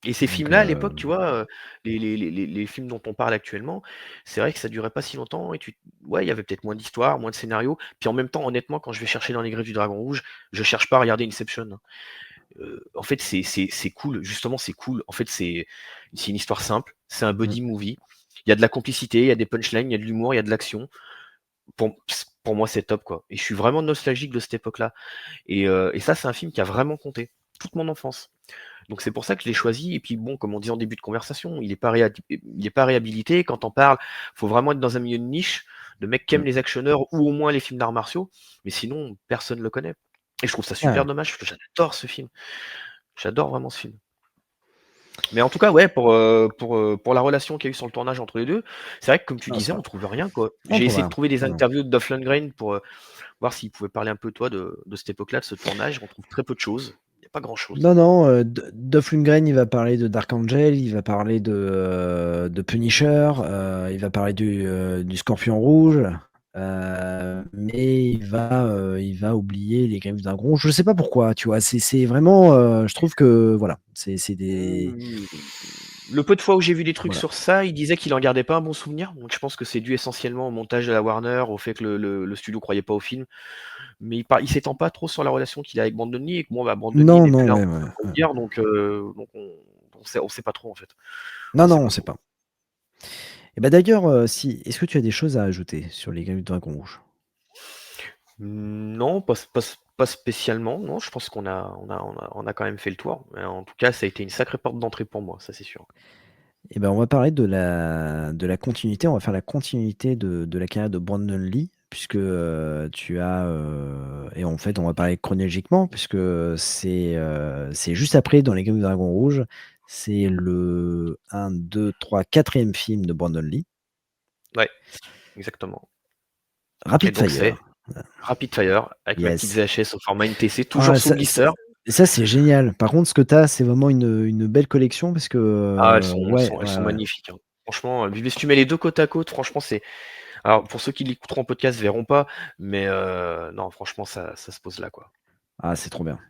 S5: Et ces
S2: Donc,
S5: films-là, à l'époque, tu vois, les films dont on parle actuellement, c'est vrai que ça durait pas si longtemps et ouais, il y avait peut-être moins d'histoire, moins de scénario. Puis en même temps, honnêtement, quand je vais chercher dans les griffes du Dragon Rouge, je cherche pas à regarder Inception, hein. En fait, c'est cool, justement, c'est cool. En fait, c'est une histoire simple, c'est un
S2: mmh,
S5: buddy movie. Il y a de la complicité, il y a des punchlines, il y a de l'humour, il y a de l'action. Pour moi, c'est top, quoi. Et je suis vraiment nostalgique de cette époque-là. Et ça, c'est un film qui a vraiment compté toute mon enfance. Donc c'est pour ça que je l'ai choisi. Et puis bon, comme on dit en début de conversation, il est pas réhabilité. Quand on parle, faut vraiment être dans un milieu de niche, de mecs qui aiment les actionneurs ou au moins les films d'arts martiaux. Mais sinon, personne ne le connaît. Et je trouve ça super
S2: Ouais.
S5: dommage, parce que j'adore ce film. J'adore vraiment ce film. Mais en tout cas, ouais, pour la relation qu'il y a eu sur le tournage entre les deux, c'est vrai que comme tu
S2: Non, c'est
S5: disais, on
S2: vrai.
S5: trouve rien, quoi.
S2: On
S5: J'ai
S2: trouve
S5: essayé de
S2: rien.
S5: trouver des
S2: Non.
S5: interviews de Dolph Lundgren pour voir s'il pouvait parler un peu, toi, de cette époque-là, de ce tournage. On trouve très peu de choses. Il n'y a pas grand-chose.
S2: Non, Dolph Lundgren, il va parler de Dark Angel, il va parler de Punisher, il va parler du Scorpion Rouge, mais il va oublier les Griffes d'un Gron. Je sais pas pourquoi, tu vois. C'est vraiment, je trouve que voilà, c'est des
S5: Le peu de fois où j'ai vu des trucs
S2: voilà.
S5: sur ça, il disait qu'il en gardait pas un bon souvenir. Donc je pense que c'est dû essentiellement au montage de la Warner, au fait que le studio croyait pas au film. Mais il s'étend pas trop sur la relation qu'il a avec Brandon Lee, et que bon, bah, Brandon Lee
S2: Non,
S5: n'est plus
S2: non,
S5: là, on
S2: ouais,
S5: peut
S2: ouais,
S5: pas trop le
S2: ouais.
S5: dire, donc on sait pas trop en fait.
S2: Non,
S5: On sait
S2: non, on
S5: pas
S2: sait
S5: trop.
S2: pas. Et bah d'ailleurs, si, est-ce que tu as des choses à ajouter sur les Griffes du Dragon Rouge?
S5: Non, pas spécialement. Non, je pense qu'on a quand même fait le tour. Mais en tout cas, ça a été une sacrée porte d'entrée pour moi, ça c'est sûr.
S2: Et ben, on va parler de la continuité. On va faire la continuité de la carrière de Brandon Lee, puisque tu as. Et en fait, on va parler chronologiquement, puisque c'est juste après, dans Les Griffes du Dragon Rouge. C'est le 1, 2, 3, quatrième film de Brandon Lee.
S5: Ouais, exactement. Et
S2: Rapid
S5: donc
S2: Fire.
S5: c'est Rapid Fire avec ma petite
S2: Yes.
S5: VHS au format NTC, toujours
S2: Ah,
S5: sous blister.
S2: ça, c'est génial. Par contre, ce que tu as, c'est vraiment une belle collection, parce que.
S5: Ah,
S2: Ouais,
S5: elles
S2: ouais,
S5: sont
S2: ouais.
S5: magnifiques, hein. Franchement, si tu mets les deux côte à côte, franchement, c'est. Alors, pour ceux qui l'écouteront en podcast, verront pas, mais non, franchement, ça se pose là, quoi.
S2: Ah, c'est trop bien.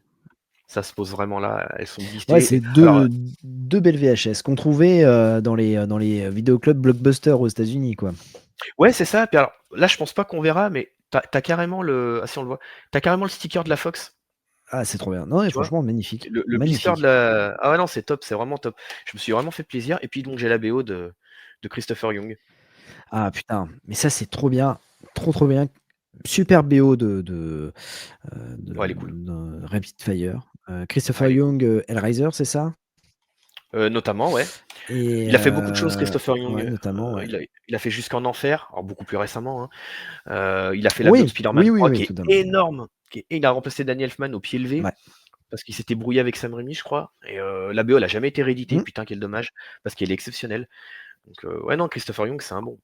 S5: Ça se pose vraiment là. Elles sont
S2: Ouais,
S5: blistées.
S2: c'est
S5: Alors,
S2: deux belles VHS qu'on trouvait dans les vidéoclubs Blockbuster aux États-Unis, quoi.
S5: ouais, c'est ça. Puis alors, là, je pense pas qu'on verra, mais t'as carrément le. Ah, si on le voit. T'as carrément le sticker de la Fox,
S2: Ah, c'est trop bien. Non, et
S5: tu vois.
S2: franchement, magnifique.
S5: Le blister de
S2: Magnifique.
S5: la. Ah ouais, non, c'est top, c'est vraiment top. Je me suis vraiment fait plaisir. Et puis, donc, j'ai la BO de Christopher Young.
S2: Ah, putain, mais ça, c'est trop bien. Trop, trop bien. Super BO
S5: Ouais, elle est cool.
S2: de Rapid Fire.
S5: Ouais,
S2: Christopher
S5: elle est cool.
S2: Young, Hellraiser, c'est ça?
S5: Notamment, ouais.
S2: Et
S5: Il a fait beaucoup de choses, Christopher Young.
S2: ouais, notamment, ouais.
S5: Il a fait Jusqu'en Enfer, alors beaucoup plus récemment, hein. Il a fait la BO de
S2: Oui,
S5: Spider-Man
S2: oui, oui,
S5: 3
S2: oui,
S5: qui est
S2: totalement.
S5: énorme. Et il a remplacé Danny Elfman au pied levé
S2: Ouais.
S5: parce qu'il s'était brouillé avec Sam Raimi, je crois. Et la BO, elle a jamais été rééditée.
S2: Mm.
S5: Putain, quel dommage, parce qu'elle est exceptionnelle. Donc, ouais, non, Christopher Young, c'est un bon.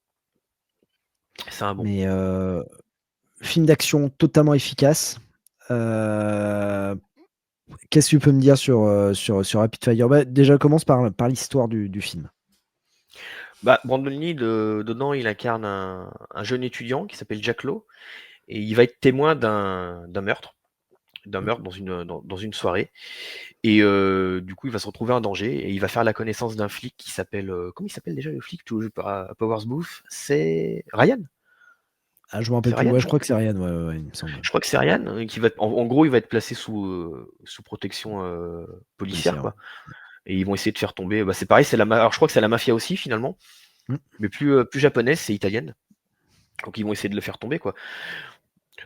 S5: C'est un bon.
S2: Mais film d'action totalement efficace. Qu'est-ce que tu peux me dire sur Rapid Fire? Bah, déjà, commence par l'histoire du film.
S5: Bah, Brandon Lee, dedans, il incarne un jeune étudiant qui s'appelle Jack Lowe. Et il va être témoin d'un meurtre. D'un
S2: Mm.
S5: meurtre dans une soirée. Et du coup, il va se retrouver en danger et il va faire la connaissance d'un flic qui s'appelle. Comment il s'appelle déjà le flic joué par Powers Booth? C'est Ryan?
S2: Ah, je me rappelle
S5: C'est
S2: plus.
S5: Ryan,
S2: Ouais, je
S5: non?
S2: crois que c'est Ryan, ouais, ouais, ouais, il me semble.
S5: Je crois que c'est Ryan, qui va en gros, il va être placé sous protection policière,
S2: Policier, ouais.
S5: quoi. Et ils vont essayer de faire tomber. Bah, c'est pareil, alors je crois que c'est la mafia aussi finalement,
S2: Mm.
S5: mais plus japonaise, c'est italienne. Donc ils vont essayer de le faire tomber, quoi.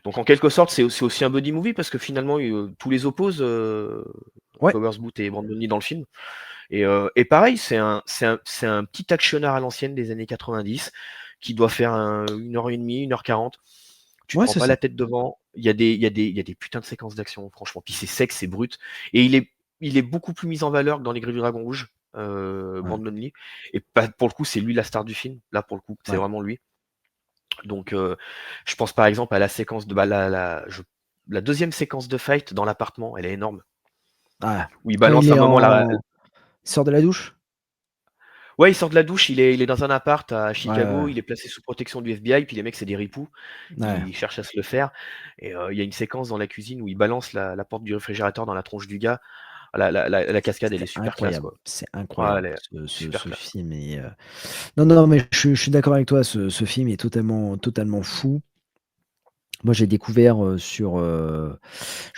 S5: Donc en quelque sorte, c'est aussi un buddy movie parce que finalement, tous les opposent,
S2: Ouais,
S5: Powers Booth et Brandon Lee dans le film. Et pareil, c'est un petit actionneur à l'ancienne des années 90 qui doit faire 1h30, 1h40. Tu te
S2: ouais,
S5: prends
S2: c'est
S5: pas
S2: ça.
S5: la tête devant. Il y a des putains de séquences d'action, franchement. Puis c'est sec, c'est brut. Et il est beaucoup plus mis en valeur que dans Les Griffes du Dragon Rouge,
S2: Ouais,
S5: Brandon Lee. Et pour le coup, c'est lui la star du film. Là, pour le coup, c'est
S2: ouais.
S5: vraiment lui. Donc, je pense par exemple à la séquence de la deuxième séquence de fight dans l'appartement. Elle est énorme.
S2: Ah,
S5: Où il
S2: quand il
S5: balance
S2: est
S5: un moment là.
S2: il sort de la douche?
S5: Ouais, il sort de la douche, il est dans un appart à
S2: Ouais, ouais,
S5: Chicago,
S2: ouais.
S5: il est placé sous protection du FBI, puis les mecs, c'est des ripoux,
S2: Ouais.
S5: ils cherchent à se le faire. Et il y a une séquence dans la cuisine où il balance la porte du réfrigérateur dans la tronche du gars. La cascade, elle est
S2: C'est
S5: super classe,
S2: incroyable,
S5: quoi.
S2: c'est
S5: Ouais,
S2: incroyable.
S5: elle est super
S2: Ce
S5: classe.
S2: film est. Non, non, mais je suis d'accord avec toi. Ce film est totalement fou. Moi, j'ai découvert je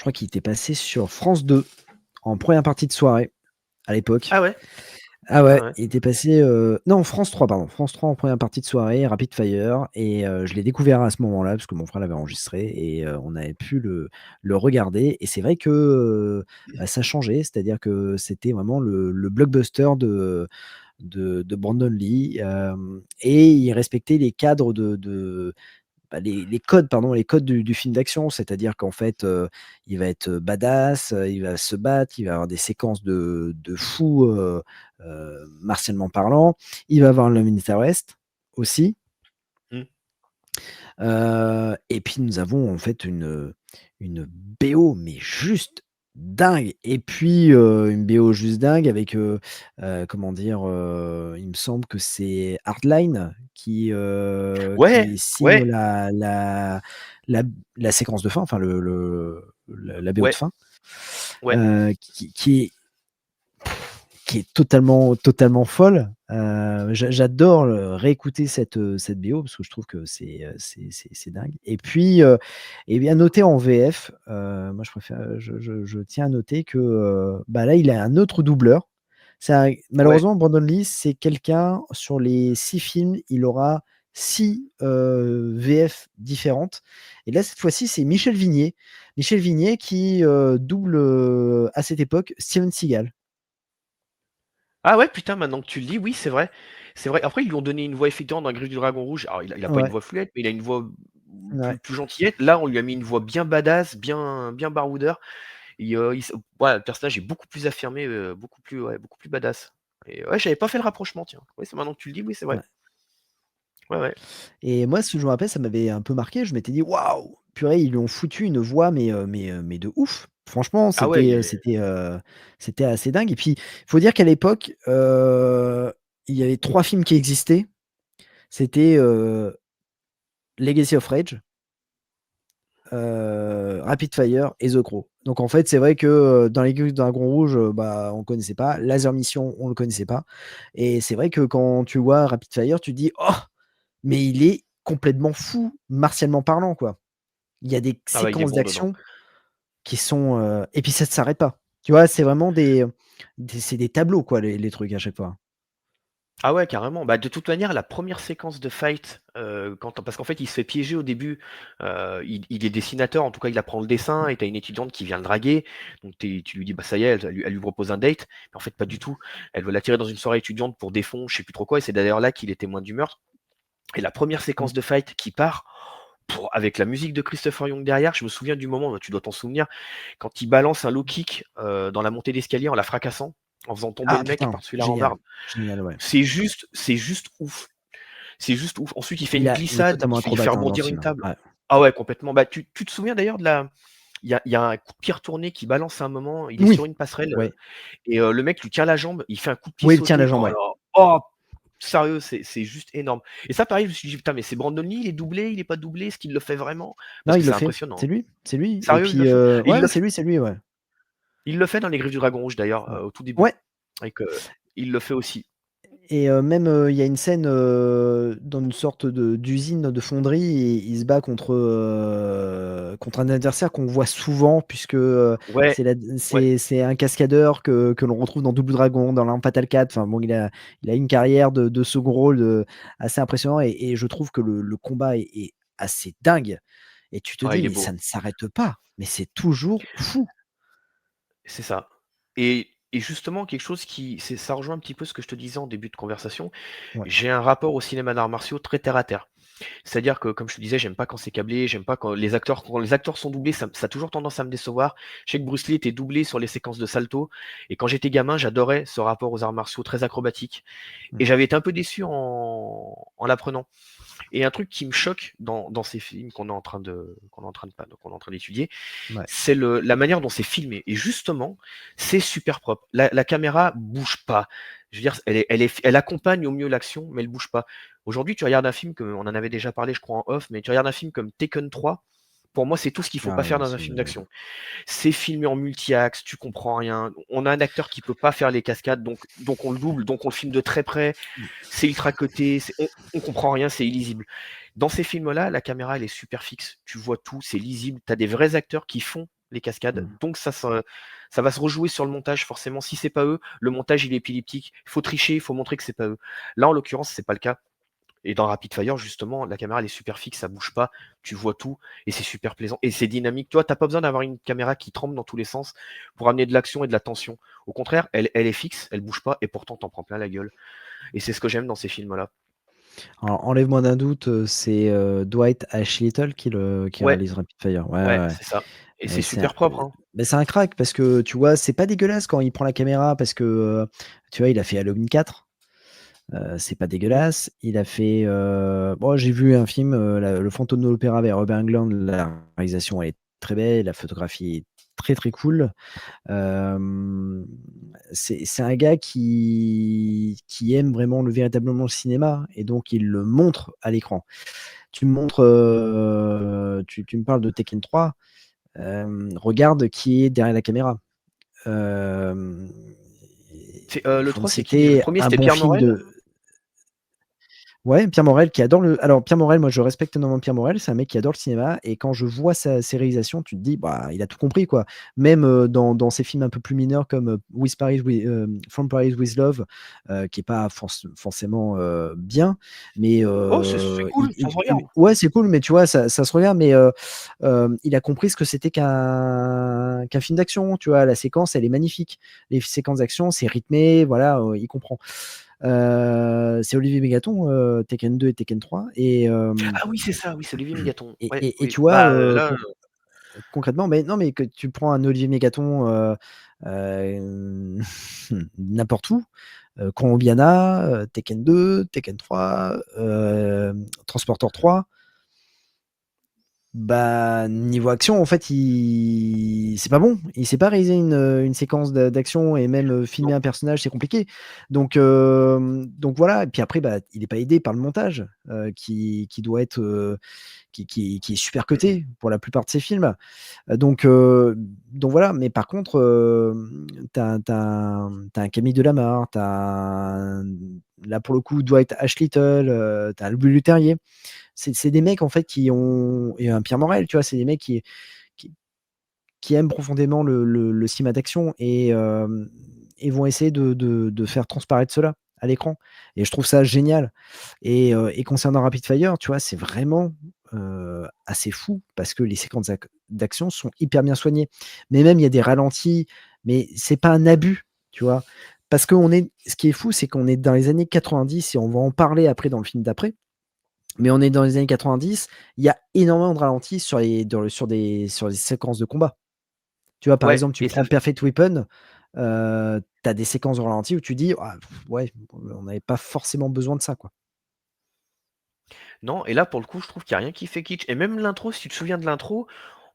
S2: crois qu'il était passé sur France 2 en première partie de soirée à l'époque.
S5: Ah ouais?
S2: Ah
S5: Ouais,
S2: ouais,
S5: ouais.
S2: il était passé, non, France 3, pardon. France 3 en première partie de soirée, Rapid Fire et je l'ai découvert à ce moment-là parce que mon frère l'avait enregistré et on avait pu le regarder et c'est vrai que, bah, ça changeait. C'est-à-dire que c'était vraiment le blockbuster de Brandon Lee, et il respectait les cadres de bah, les codes, pardon, les codes du film d'action. C'est-à-dire qu'en fait, il va être badass, il va se battre, il va avoir des séquences de fou, martialement parlant. Il va avoir le Interest aussi.
S5: Mmh.
S2: Et puis nous avons en fait une BO, mais juste dingue. Et puis, une BO juste dingue avec, comment dire? Il me semble que c'est Hardline
S5: Ouais,
S2: qui signe
S5: ouais,
S2: la la séquence de fin, enfin la BO de
S5: ouais,
S2: fin,
S5: ouais.
S2: qui est totalement folle. J'adore réécouter cette BO parce que je trouve que c'est dingue. Et puis, et bien noter en VF, moi je préfère, je tiens à noter que, bah, là, il a un autre doubleur.
S5: Ouais.
S2: Malheureusement, Brandon Lee, c'est quelqu'un sur les 6 films, il aura 6 VF différentes. Et là, cette fois-ci, c'est Michel Vignier. Michel Vignier qui, double, à cette époque, Steven Seagal.
S5: Ah ouais, putain, maintenant que tu le dis, oui, c'est vrai. C'est vrai. Après, ils lui ont donné une voix effectivement dans La Griffe du Dragon Rouge. Alors, il a pas une
S2: Ouais,
S5: voix fluette, mais il a une voix
S2: ouais.
S5: plus gentillette. Là, on lui a mis une voix bien badass, bien baroudeur. Et ouais, le personnage est beaucoup plus affirmé, beaucoup plus badass. Et ouais, j'avais pas fait le rapprochement, tiens. Oui, c'est maintenant que tu le dis, oui, c'est vrai.
S2: Ouais.
S5: Ouais, ouais.
S2: Et moi, ce que je me rappelle, ça m'avait un peu marqué. Je m'étais dit: «Waouh! Purée, ils lui ont foutu une voix, mais de ouf!» Franchement,
S5: Ah ouais, il est
S2: c'était assez dingue. Et puis, il faut dire qu'à l'époque, il y avait 3 films qui existaient. C'était, Legacy of Rage, Rapid Fire et The Crow. Donc en fait, c'est vrai que, dans les Gueux Dragons Rouges, bah, on connaissait pas. Laser Mission, on le connaissait pas. Et c'est vrai que quand tu vois Rapid Fire, tu te dis: «Oh! Mais il est complètement fou, martialement parlant, quoi». Il y a des
S5: ah ouais, il est
S2: séquences
S5: bon dedans.
S2: d'action qui sont, et puis ça ne s'arrête pas. Tu vois? C'est vraiment c'est des tableaux, quoi, les trucs à chaque fois.
S5: Ah ouais, carrément. Bah, de toute manière, la première séquence de fight, parce qu'en fait, il se fait piéger au début, il est dessinateur, en tout cas, il apprend le dessin et tu as une étudiante qui vient le draguer. Donc tu lui dis: «Bah, ça y est», elle lui propose un date, mais en fait, pas du tout. Elle veut l'attirer dans une soirée étudiante pour des fonds, je sais plus trop quoi, et c'est d'ailleurs là qu'il est témoin du meurtre. Et la première
S2: Mmh.
S5: séquence de fight qui part, avec la musique de Christopher Young derrière, je me souviens du moment, tu dois t'en souvenir, quand il balance un low kick, dans la montée d'escalier en la fracassant, en faisant tomber
S2: Ah
S5: le mec
S2: putain,
S5: par-dessus la
S2: génial,
S5: rambarde.
S2: génial, ouais.
S5: C'est juste ouf. C'est juste ouf. Ensuite, il fait une
S2: Il est
S5: glissade,
S2: totalement
S5: il fait
S2: acrobate, hein, dans ce
S5: rebondir une
S2: film, hein.
S5: table.
S2: Ouais.
S5: Ah ouais, complètement. Bah, tu te souviens d'ailleurs de la il y a un coup de pied retourné qui balance à un moment, il est sur
S2: Oui,
S5: une passerelle,
S2: ouais.
S5: et le mec lui tient la jambe, il fait un coup de pied
S2: Oui, il tient la
S5: sauté.
S2: jambe,
S5: Oh
S2: ouais.
S5: là! Oh! Sérieux, c'est juste énorme. Et ça, pareil, je me suis dit: «Putain, mais c'est Brandon Lee, il est doublé, il est pas doublé? Est-ce qu'il le fait vraiment?»
S2: Non,
S5: Parce que
S2: il le
S5: c'est
S2: fait.
S5: impressionnant,
S2: C'est
S5: hein.
S2: lui, c'est lui. Et
S5: Sérieux, il le
S2: puis,
S5: fait?
S2: ouais, ouais, c'est lui, ouais.
S5: Il le fait dans Les Griffes du Dragon Rouge d'ailleurs,
S2: Ouais.
S5: au tout début,
S2: Ouais.
S5: avec, il le fait aussi.
S2: Et même, il y a une scène, dans une sorte d'usine de fonderie et il se bat contre un adversaire qu'on voit souvent puisque,
S5: Ouais, ouais.
S2: c'est un cascadeur que l'on retrouve dans Double Dragon, dans l'Arme Fatale 4. Enfin bon, il a une carrière de second rôle, assez impressionnant et je trouve que le combat est assez dingue et tu te
S5: Ouais,
S2: dis:
S5: il est
S2: «Mais
S5: beau.
S2: ça ne s'arrête pas, mais c'est toujours fou!»
S5: C'est ça. Et justement quelque chose ça rejoint un petit peu ce que je te disais en début de conversation.
S2: Ouais.
S5: J'ai un rapport au cinéma d'arts martiaux très terre à terre. C'est-à-dire que, comme je te disais, j'aime pas quand c'est câblé, j'aime pas quand les acteurs sont doublés, ça a toujours tendance à me décevoir. Je sais que Bruce Lee était doublé sur les séquences de salto, et quand j'étais gamin, j'adorais ce rapport aux arts martiaux très acrobatiques.
S2: Mmh.
S5: Et j'avais été un peu déçu en l'apprenant. Et un truc qui me choque dans ces films qu'on est en train d'étudier,
S2: Ouais.
S5: c'est la manière dont c'est filmé. Et justement, c'est super propre. La caméra bouge pas. Je veux dire, elle accompagne au mieux l'action, mais elle bouge pas. Aujourd'hui, tu regardes un film, on en avait déjà parlé, je crois, en off, mais tu regardes un film comme Taken 3. Pour moi, c'est tout ce qu'il faut
S2: Ah
S5: pas faire
S2: ouais,
S5: dans un film d'action. C'est filmé en multi-axe, tu comprends rien. On a un acteur qui peut pas faire les cascades, donc on le double, donc on le filme de très près.
S2: mmh,
S5: C'est ultra coté, on comprend rien, c'est illisible. Dans ces films-là, la caméra, elle est super fixe. Tu vois tout, c'est lisible. Tu as des vrais acteurs qui font les cascades.
S2: Mm.
S5: Donc ça va se rejouer sur le montage, forcément. Si c'est pas eux, le montage il est épileptique. Il faut tricher, il faut montrer que c'est pas eux. Là, en l'occurrence, c'est pas le cas. Et dans Rapid Fire, justement, la caméra elle est super fixe, ça bouge pas, tu vois tout, et c'est super plaisant. Et c'est dynamique. Toi, t'as pas besoin d'avoir une caméra qui tremble dans tous les sens pour amener de l'action et de la tension. Au contraire, elle est fixe, elle bouge pas, et pourtant t'en prends plein la gueule. Et c'est ce que j'aime dans ces films-là.
S6: Alors, enlève-moi d'un doute, c'est Dwight H. Little qui
S5: Ouais,
S6: réalise Rapid Fire. Ouais,
S5: ouais,
S6: ouais.
S5: c'est ça. Et c'est
S6: Et
S5: super propre, hein.
S6: mais c'est un crack parce que tu vois, c'est pas dégueulasse quand il prend la caméra parce que tu vois, il a fait Halloween 4. C'est pas dégueulasse. Il a fait. Bon, j'ai vu un film, Le Fantôme de l'Opéra avec Robert Englund. La réalisation elle est très belle, la photographie est très très cool. C'est un gars qui aime vraiment véritablement le cinéma et donc il le montre à l'écran. Tu me montres, tu me parles de Tekken 3, regarde qui est derrière la caméra.
S5: Le 3, c'est qui? Le
S6: C'était
S5: premier,
S6: un
S5: c'était
S6: bon
S5: Pierre
S6: film
S5: Morel?
S6: de. Ouais, Pierre Morel qui adore le. Alors, Pierre Morel, moi je respecte énormément Pierre Morel, c'est un mec qui adore le cinéma, et quand je vois ses réalisations, tu te dis, bah, il a tout compris, quoi. Même dans ses films un peu plus mineurs comme From Paris with Love, qui est pas forcément bien, mais
S5: Oh, c'est cool, ça se regarde.
S6: ouais, c'est cool, mais tu vois, ça se regarde, mais il a compris ce que c'était qu'un film d'action, tu vois. La séquence, elle est magnifique. Les séquences d'action, c'est rythmé, voilà, il comprend. C'est Olivier Mégaton, Tekken 2 et Tekken 3.
S5: Ah oui, c'est ça, oui, c'est Olivier Mégaton. Ouais,
S6: Et
S5: oui.
S6: tu vois,
S5: Bah, là,
S6: concrètement, mais non, mais que tu prends un Olivier Mégaton euh, n'importe où, Colombiana, Tekken 2, Tekken 3, Transporter 3. Bah, niveau action, en fait, c'est pas bon. Il sait pas réaliser une séquence d'action, et même filmer
S5: non.
S6: un personnage, c'est compliqué. Donc voilà. Et puis après, bah, il est pas aidé par le montage, qui doit être, qui est super coté pour la plupart de ses films. Donc voilà. Mais par contre, t'as un Camille Delamarre, là pour le coup Dwight H. Little, t'as Louis Leterrier. C'est des mecs en fait qui ont, et un Pierre Morel, tu vois, c'est des mecs qui, qui aiment profondément le cinéma d'action, et vont essayer de faire transparaître cela à l'écran. Et je trouve ça génial. Et concernant Rapid Fire, tu vois, c'est vraiment assez fou parce que les séquences d'action sont hyper bien soignées. Mais même il y a des ralentis, mais c'est pas un abus, tu vois. Parce que ce qui est fou, c'est qu'on est dans les années 90, et on va en parler après dans le film d'après. Mais on est dans les années 90, il y a énormément de ralentis sur des séquences de combat. Tu vois, par
S5: Ouais,
S6: exemple, tu
S5: et ça
S6: prends Perfect Weapon, tu as des séquences de ralenti où tu dis: «Ah ouais, on n'avait pas forcément besoin de ça, quoi».
S5: non, et là, pour le coup, je trouve qu'il y a rien qui fait kitsch. Et même l'intro, si tu te souviens de l'intro,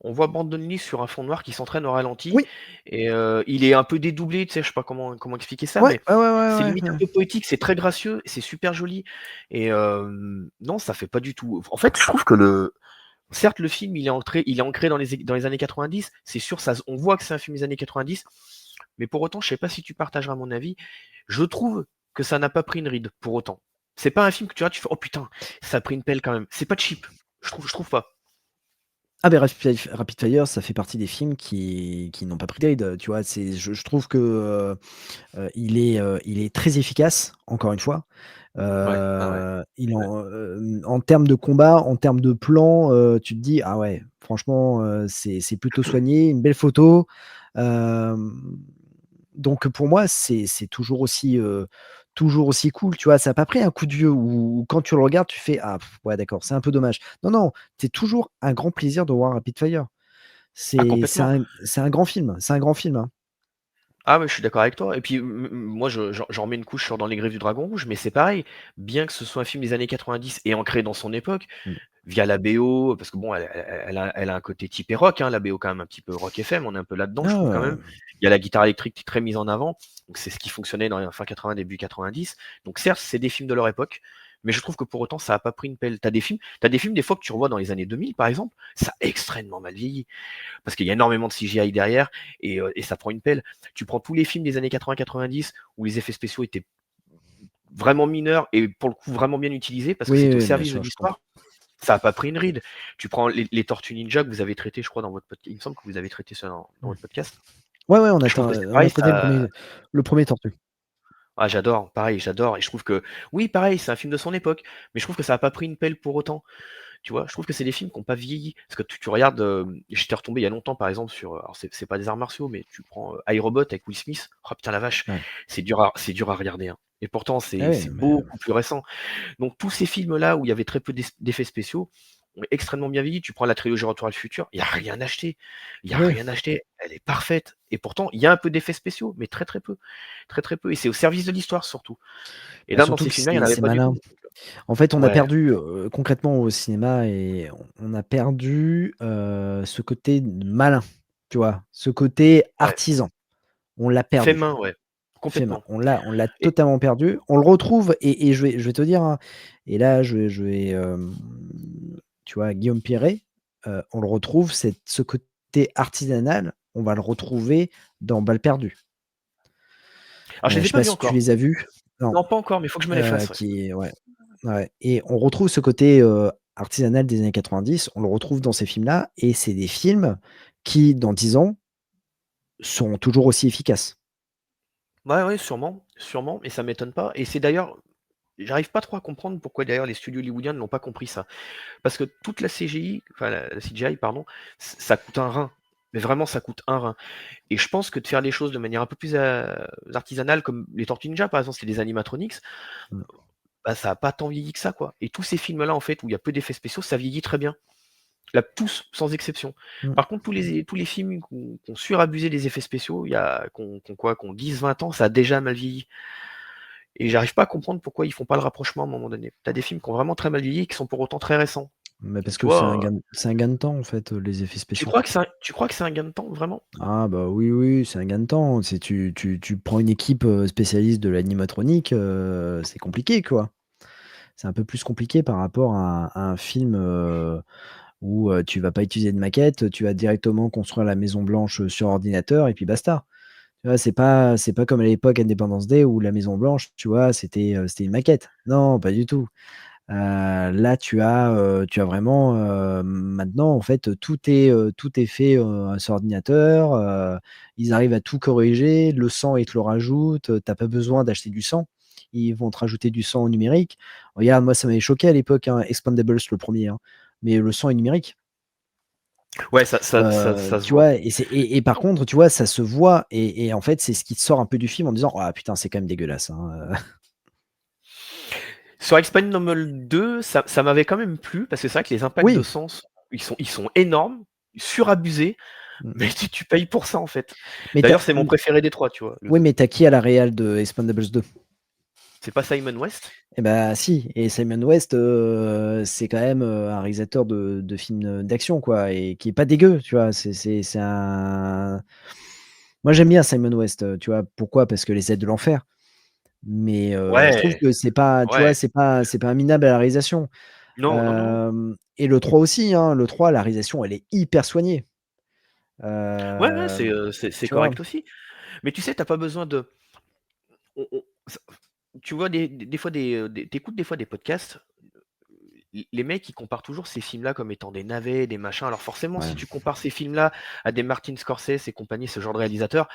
S5: on voit Brandon Lee sur un fond noir qui s'entraîne au ralenti,
S6: Oui,
S5: et il est un peu dédoublé, tu sais, je sais pas comment expliquer ça,
S6: ouais,
S5: mais
S6: ouais, ouais, ouais,
S5: c'est
S6: ouais,
S5: limite un
S6: ouais.
S5: peu poétique, c'est très gracieux, c'est super joli. Et non, ça fait pas du tout. En fait, je trouve que certes, le film, il est ancré dans les années 90, c'est sûr, on voit que c'est un film des années 90, mais pour autant, je sais pas si tu partageras mon avis, je trouve que ça n'a pas pris une ride, pour autant. C'est pas un film que tu vois, tu fais, oh putain, ça a pris une pelle quand même. C'est pas cheap. Je trouve pas.
S6: Ah ben Rapid Fire, ça fait partie des films qui n'ont pas pris de ride, tu vois? Je trouve que, il est très efficace, encore une fois.
S5: Ouais, ah ouais.
S6: En termes de combat, en termes de plan, tu te dis: «Ah ouais, franchement, c'est plutôt soigné, une belle photo». Hem, donc pour moi, c'est toujours aussi cool, tu vois? Ça a pas pris un coup de vieux où quand tu le regardes, tu fais: «Ah ouais, d'accord, c'est un peu dommage». Non, non, c'est toujours un grand plaisir de voir Rapid Fire.
S5: Ah
S6: C'est
S5: complètement.
S6: un grand film, c'est un grand film, hein.
S5: Ah ouais, je suis d'accord avec toi. Et puis moi, j'en remets une couche sur Dans les Griffes du Dragon Rouge, mais c'est pareil. Bien que ce soit un film des années 90 et ancré dans son époque,
S6: Mmh.
S5: via la BO, parce que bon, elle a un côté typé rock, hein, la BO quand même un petit peu rock FM, on est un peu là-dedans, je trouve quand même.
S6: Ah!
S5: Il y a la guitare électrique qui est très mise en avant, donc c'est ce qui fonctionnait dans les fin 80, début 90. Donc certes, c'est des films de leur époque, mais je trouve que pour autant, ça a pas pris une pelle. T'as des films des fois que tu revois dans les années 2000, par exemple, ça a extrêmement mal vieilli, parce qu'il y a énormément de CGI derrière, et ça prend une pelle. Tu prends tous les films des années 80-90 où les effets spéciaux étaient vraiment mineurs et pour le coup vraiment bien utilisés parce que
S6: Oui,
S5: c'était au
S6: oui, bien
S5: service de
S6: sûr, je comprends.
S5: l'histoire. Ça a pas pris une ride. Tu prends les Tortues Ninja que vous avez traité, je crois, dans votre podcast. Il me semble que vous avez traité ça dans votre podcast.
S6: Ouais, on
S5: Je trouve que c'est
S6: a
S5: pareil,
S6: traité
S5: ça.
S6: le premier Tortue.
S5: Ah, j'adore, pareil, j'adore. Et je trouve que, oui, pareil, c'est un film de son époque, mais je trouve que ça a pas pris une pelle pour autant. Tu vois, je trouve que c'est des films qui n'ont pas vieilli. Parce que tu regardes, j'étais retombé il y a longtemps, par exemple, sur. Alors, c'est pas des arts martiaux, mais tu prends iRobot avec Will Smith. Oh putain, la vache,
S6: Ouais.
S5: c'est dur à regarder, hein. Et pourtant,
S6: Ah
S5: c'est
S6: ouais,
S5: c'est
S6: mais
S5: beaucoup plus récent. Donc, tous ces films-là où il y avait très peu d'effets spéciaux ont extrêmement bien vieilli. Tu prends la trilogie Retour à le futur, il n'y a rien acheté. Il n'y a
S6: ouais.
S5: rien acheté. Elle est parfaite. Et pourtant, il y a un peu d'effets spéciaux, mais très très peu. Très très peu. Et c'est au service de l'histoire surtout. Et
S6: Bah,
S5: là, dans
S6: surtout
S5: ces
S6: que
S5: films-là, il n'y en avait
S6: c'est
S5: pas du
S6: malin.
S5: tout.
S6: En fait, on a
S5: Ouais,
S6: perdu concrètement au cinéma et on a perdu ce côté malin, tu vois, ce côté
S5: ouais.
S6: artisan. On l'a
S5: Fait
S6: perdu.
S5: main, ouais.
S6: Fait main.
S5: Complètement.
S6: On l'a
S5: Et
S6: totalement perdu. On le retrouve et je vais te dire, hein, et là, je vais, tu vois, Guillaume Perret, on le retrouve, ce côté artisanal, on va le retrouver dans Balles perdues.
S5: alors, je
S6: Je
S5: les ai
S6: sais
S5: pas
S6: pas
S5: vus
S6: si tu
S5: encore.
S6: les as vus? Non,
S5: Non, pas encore, mais il faut que je me les fasse, ouais.
S6: qui est ouais, ouais et on retrouve ce côté, artisanal des années 90, on le retrouve dans ces films-là et c'est des films qui, dans 10 ans, sont toujours aussi efficaces.
S5: Ouais, ouais, sûrement, sûrement, et ça m'étonne pas. Et c'est d'ailleurs, j'arrive pas trop à comprendre pourquoi d'ailleurs les studios hollywoodiens ne l'ont pas compris ça. Parce que toute la CGI, enfin la CGI, pardon, ça coûte un rein. Mais vraiment, ça coûte un rein. Et je pense que de faire les choses de manière un peu plus artisanale, comme les Tortues Ninja, par exemple, c'est des animatronics,
S6: Mmh.
S5: bah, ça a pas tant vieilli que ça, quoi. Et tous ces films-là, en fait, où il y a peu d'effets spéciaux, ça vieillit très bien. Là, tous, sans exception.
S6: Mmh.
S5: Par contre, tous les films qui ont surabusé des effets spéciaux, qui ont 10, 20 ans, ça a déjà mal vieilli. Et j'arrive pas à comprendre pourquoi ils font pas le rapprochement à un moment donné. T'as des films qui ont vraiment très mal vieilli et qui sont pour autant très récents.
S6: Mais parce
S5: Tu
S6: que
S5: vois,
S6: c'est un gain de temps, en fait, les effets
S5: tu
S6: spéciaux.
S5: crois que c'est un gain de temps, vraiment?
S6: Ah bah, oui, oui, c'est un gain de temps. C'est tu prends une équipe, spécialiste de l'animatronique, c'est compliqué, quoi. C'est un peu plus compliqué par rapport à un film, où, tu vas pas utiliser de maquette, tu vas directement construire la maison blanche, sur ordinateur et puis basta. Tu vois? C'est pas comme à l'époque Independence Day où la maison blanche, tu vois, c'était une maquette. Non, pas du tout. Là, tu as vraiment, maintenant, en fait, tout est fait, sur ordinateur, ils arrivent à tout corriger. Le sang, ils te le rajoutent, tu pas besoin d'acheter du sang. Ils vont te rajouter du sang numérique. Regarde, moi, ça m'avait choqué à l'époque, hein, Expendables, le premier, hein, mais le sang est numérique.
S5: Ouais, ça se
S6: Tu
S5: voit.
S6: vois? Et par contre, tu vois, ça se voit et en fait, c'est ce qui te sort un peu du film en disant: «Ah putain, c'est quand même dégueulasse, hein»,
S5: Sur Expendables 2, ça m'avait quand même plu, parce que c'est vrai que les impacts de
S6: Oui,
S5: sens, ils sont énormes, surabusés,
S6: mmh,
S5: mais tu payes pour ça, en fait.
S6: mais tu
S5: D'ailleurs, c'est mon préféré des 3, tu vois, le
S6: oui,
S5: 2.
S6: mais tu as qui à la réal de Expendables 2?
S5: C'est pas Simon West?
S6: Eh bah, si et Simon West, c'est quand même, un réalisateur de films, d'action quoi et qui est pas dégueu, tu vois? C'est un moi j'aime bien Simon West, tu vois? Pourquoi? Parce que Les Ailes de l'enfer, mais je trouve
S5: Ouais,
S6: que c'est pas tu vois?
S5: ouais.
S6: C'est pas un minable à la réalisation.
S5: Non, non, non.
S6: Et le 3 aussi, hein, le 3 la réalisation elle est hyper soignée.
S5: Ouais, ouais,
S6: Hem,
S5: c'est
S6: tu vois?
S5: correct aussi. Mais tu sais, tu pas besoin de ça, tu vois des fois tu des fois des podcasts, les mecs, ils comparent toujours ces films-là comme étant des navets, des machins. Alors forcément, si
S6: Ouais,
S5: tu compares ces films-là à des Martin Scorsese et compagnie, ce genre de réalisateurs,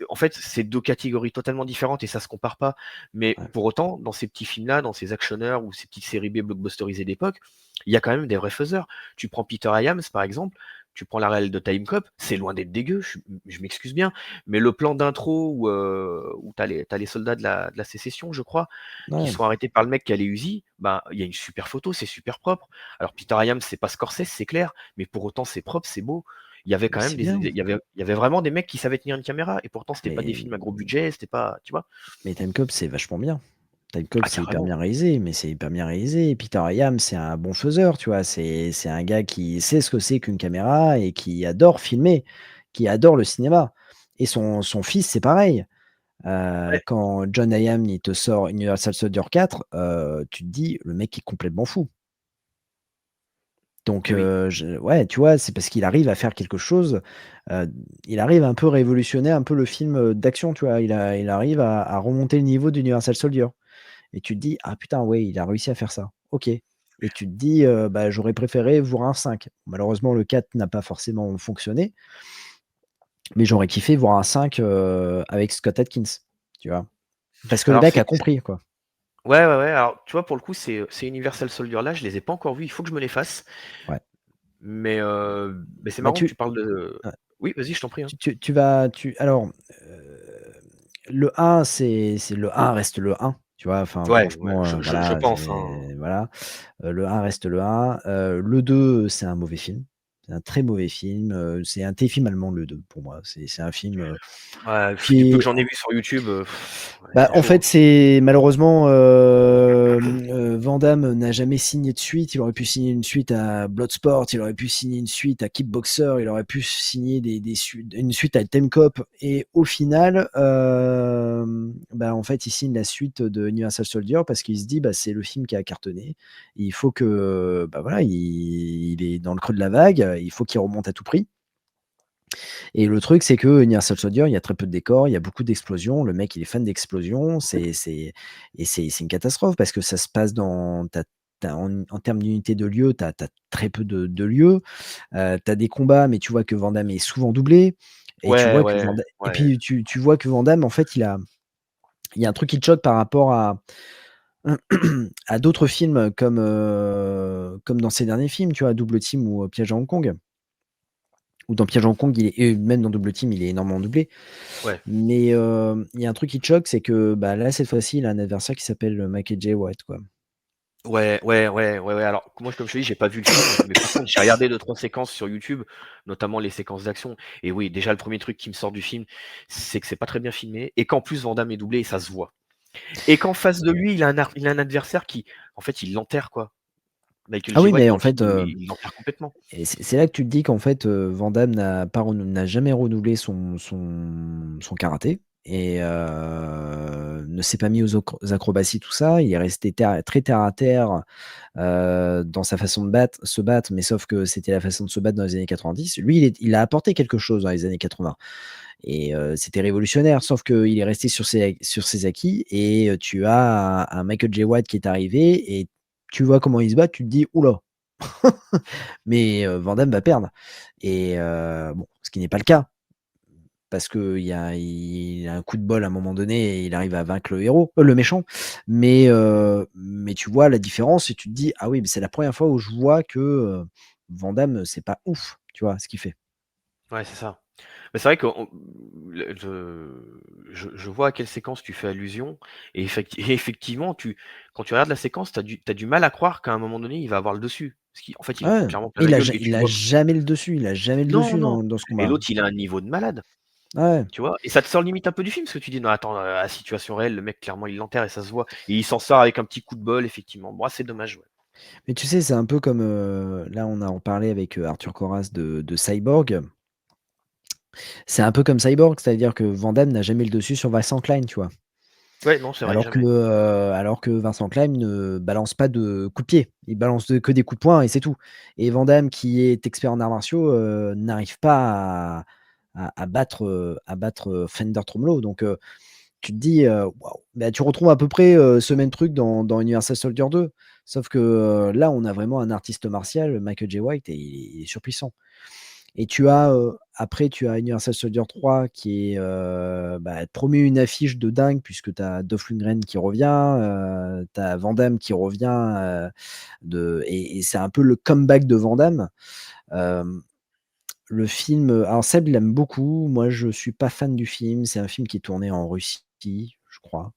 S5: en fait, c'est 2 catégories totalement différentes et ça se compare pas. Mais
S6: ouais,
S5: pour autant, dans ces petits films-là, dans ces actionneurs ou ces petites séries B blockbusterisées d'époque, il y a quand même des vrais faiseurs. Tu prends Peter Hyams, par exemple, tu prends la réal de Time Cop, c'est loin d'être dégueu, je m'excuse bien, mais le plan d'intro où tu les soldats de la sécession, je crois, qui
S6: ouais,
S5: sont arrêtés par le mec qui a les Uzi, bah, il y a une super photo, c'est super propre. Alors Peter Hyams, c'est pas Scorsese, c'est clair, mais pour autant c'est propre, c'est beau. Il y avait
S6: mais
S5: quand même
S6: c'est bien.
S5: il y avait vraiment des mecs qui savaient tenir une caméra et pourtant c'était pas des
S6: Mais
S5: films à gros budget, c'était pas, tu vois?
S6: mais Time Cop, c'est vachement bien. Time Cop,
S5: Ah
S6: c'est hyper
S5: carrément.
S6: bien réalisé, mais c'est hyper bien réalisé. Peter Hyams, c'est un bon faiseur, tu vois. C'est un gars qui sait ce que c'est qu'une caméra et qui adore filmer, qui adore le cinéma. Et son fils, c'est pareil.
S5: Ouais,
S6: Quand John Hyams, il te sort Universal Soldier 4, tu te dis: «Le mec est complètement fou». Donc
S5: et oui.
S6: ouais, tu vois, c'est parce qu'il arrive à faire quelque chose, il arrive un peu révolutionner un peu le film, d'action, tu vois? Il arrive à remonter le niveau d'Universal Soldier et tu te dis: «Ah putain, ouais, il a réussi à faire ça. OK». et tu te dis, bah, j'aurais préféré voir un 5. Malheureusement, le 4 n'a pas forcément fonctionné, mais j'aurais kiffé voir un 5 avec Scott Adkins, tu vois? Parce que le
S5: Alors
S6: mec a
S5: c'est
S6: compris, quoi.
S5: ouais, ouais, ouais, alors tu vois, pour le coup, ces Universal Soldier là, je les ai pas encore vus, il faut que je me les fasse.
S6: Ouais.
S5: Mais c'est
S6: Bah,
S5: marrant que tu
S6: tu
S5: parles de
S6: ouais,
S5: oui, vas-y, je t'en prie, hein.
S6: tu vas alors, le 1, c'est le 1 reste le 1, tu vois? Enfin,
S5: Ouais, ouais,
S6: franchement,
S5: je
S6: voilà,
S5: pense, hein.
S6: voilà. Le 1 reste le 1. Le 2, c'est un mauvais film. C'est un très mauvais film, c'est un téléfilm allemand, le 2 pour moi. C'est un film,
S5: Ouais,
S6: qui
S5: du peu que
S6: est
S5: j'en ai vu sur YouTube, ouais,
S6: bah,
S5: c'est
S6: en
S5: chaud, hein.
S6: fait, c'est malheureusement, Van Damme n'a jamais signé de suite. Il aurait pu signer une suite à Bloodsport, il aurait pu signer une suite à Kickboxer, il aurait pu signer une suite à Time Cop et au final, bah, en fait, il signe la suite de Universal Soldier parce qu'il se dit: «Bah, c'est le film qui a cartonné. Il faut que, bah, voilà, il est dans le creux de la vague, il faut qu'il remonte à tout prix». Et le truc, c'est que Universal Soldier, il y a très peu de décors, il y a beaucoup d'explosions. Le mec, il est fan d'explosions. C'est une catastrophe parce que ça se passe dans. En termes d'unité de lieu, tu as très peu de lieux. Tu as des combats, mais tu vois que Van Damme est souvent doublé. Et tu
S5: Ouais,
S6: vois que
S5: ouais,
S6: et
S5: ouais.
S6: puis tu vois que Van Damme, en fait, il y a un truc qui te choque par rapport à d'autres films comme dans ses derniers films, tu vois, Double Team ou Piège à Hong Kong. Ou dans Piège à Hong Kong, même dans Double Team, il est énormément doublé.
S5: Ouais.
S6: Mais il y a un truc qui te choque, c'est que bah, là, cette fois-ci, il a un adversaire qui s'appelle Michael J. White, quoi.
S5: Ouais, ouais, ouais, ouais, ouais. Alors, moi, comme je te dis, j'ai pas vu le film, mais par contre, j'ai regardé 2-3 séquences sur YouTube, notamment les séquences d'action. Et oui, déjà, le premier truc qui me sort du film, c'est que c'est pas très bien filmé et qu'en plus, Van Damme est doublé et ça se voit. Et qu'en face de lui, il a un adversaire qui, en fait, il l'enterre, quoi. Michael
S6: Ah
S5: J.
S6: oui,
S5: White,
S6: mais
S5: dans
S6: en
S5: le film,
S6: fait,
S5: il l'enterre complètement.
S6: et c'est là que tu te dis qu'en fait, Van Damme n'a jamais renouvelé son karaté et ne s'est pas mis aux acrobaties, tout ça. Il est resté très terre à terre dans sa façon se battre, mais sauf que c'était la façon de se battre dans les années 90. Lui, il a apporté quelque chose dans les années 80 et c'était révolutionnaire, sauf qu'il est resté sur ses acquis et tu as un Michael J. White qui est arrivé et tu vois comment il se bat, tu te dis: «Ouh mais Van Damme va perdre et bon, ce qui n'est pas le cas parce qu'il a un coup de bol à un moment donné et il arrive à vaincre le héros, le méchant. Mais tu vois la différence et tu te dis: «Ah oui, mais c'est la première fois où je vois que, Van Damme, c'est pas ouf», tu vois, ce qu'il fait.
S5: Ouais, c'est ça. Mais c'est vrai que je vois à quelle séquence tu fais allusion et effectivement, quand tu regardes la séquence, tu as du mal à croire qu'à un moment donné, il va avoir le dessus. Parce qu'en fait, il en
S6: Ouais,
S5: prend clairement plein la gueule et tu vois
S6: il a jamais le
S5: non,
S6: dessus
S5: non
S6: dans ce
S5: et
S6: combat.
S5: l'autre, il a un niveau de malade,
S6: Ouais.
S5: tu vois? Et ça te sort limite un peu du film, parce que tu dis: «Non, attends, à situation réelle, le mec, clairement, il l'enterre et ça se voit» et il s'en sort avec un petit coup de bol, effectivement. Bon, c'est dommage, ouais.
S6: Mais tu sais, c'est un peu comme, là, on a en parlé avec, Arthur Corras de Cyborg. C'est un peu comme Cyborg, c'est-à-dire que Van Damme n'a jamais le dessus sur Vincent Klein, tu vois?
S5: Ouais, non, c'est vrai, jamais.
S6: Alors que Vincent Klein ne balance pas de coups de pied. Il balance que des coups de poing et c'est tout. Et Van Damme, qui est expert en arts martiaux, n'arrive pas à battre, Fender Tromolo. Donc, tu te dis, waouh! Bah, tu retrouves à peu près, ce même truc dans Universal Soldier 2. Sauf que, là, on a vraiment un artiste martial, Michael J. White, et il est surpuissant. Et après tu as Universal Soldier 3 qui est, bah, promet une affiche de dingue puisque tu as Dolph Lundgren qui revient, tu as Van Damme qui revient, et c'est un peu le comeback de Van Damme. Hem, le film, alors Seb, il aime beaucoup. Moi, je suis pas fan du film. C'est un film qui est tourné en Russie, je crois.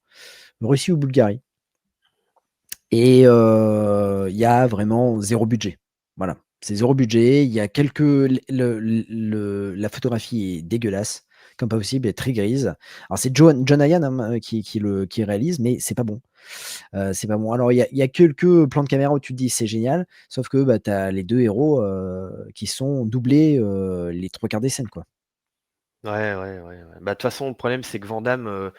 S6: Russie ou Bulgarie et il y a vraiment zéro budget. Voilà, c'est zéro budget. Il y a quelques la photographie est dégueulasse, comme pas possible, elle est très grise. Alors c'est John Hyan, hein, qui réalise, mais c'est pas bon. C'est pas bon. Alors il y a quelques plans de caméra où tu te dis: «C'est génial», sauf que, bah, tu as les 2 héros, qui sont doublés, les 3 quarts des scènes, quoi.
S5: Ouais, ouais, ouais, ouais. Bah, de toute façon, le problème, c'est que Van Damme,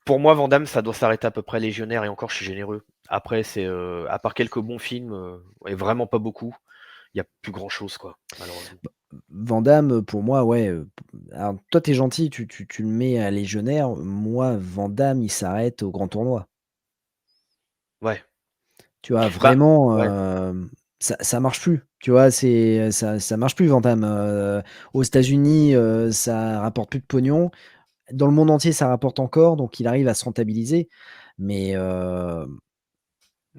S5: pour moi, Van Damme, ça doit s'arrêter à peu près Légionnaire et encore, je suis généreux. Après, à part quelques bons films, et vraiment pas beaucoup, il y a plus grand chose, quoi, malheureusement.
S6: Van Damme, pour moi, ouais, alors toi, tu es gentil, tu le mets à légionnaire. Moi, Van Damme, il s'arrête au grand tournoi.
S5: Ouais,
S6: Tu vois,
S5: Bah,
S6: vraiment,
S5: ouais.
S6: ça marche plus. Tu vois, ça marche plus, Van Damme. Aux États-Unis, ça rapporte plus de pognon. Dans le monde entier, ça rapporte encore, donc il arrive à se rentabiliser. Mais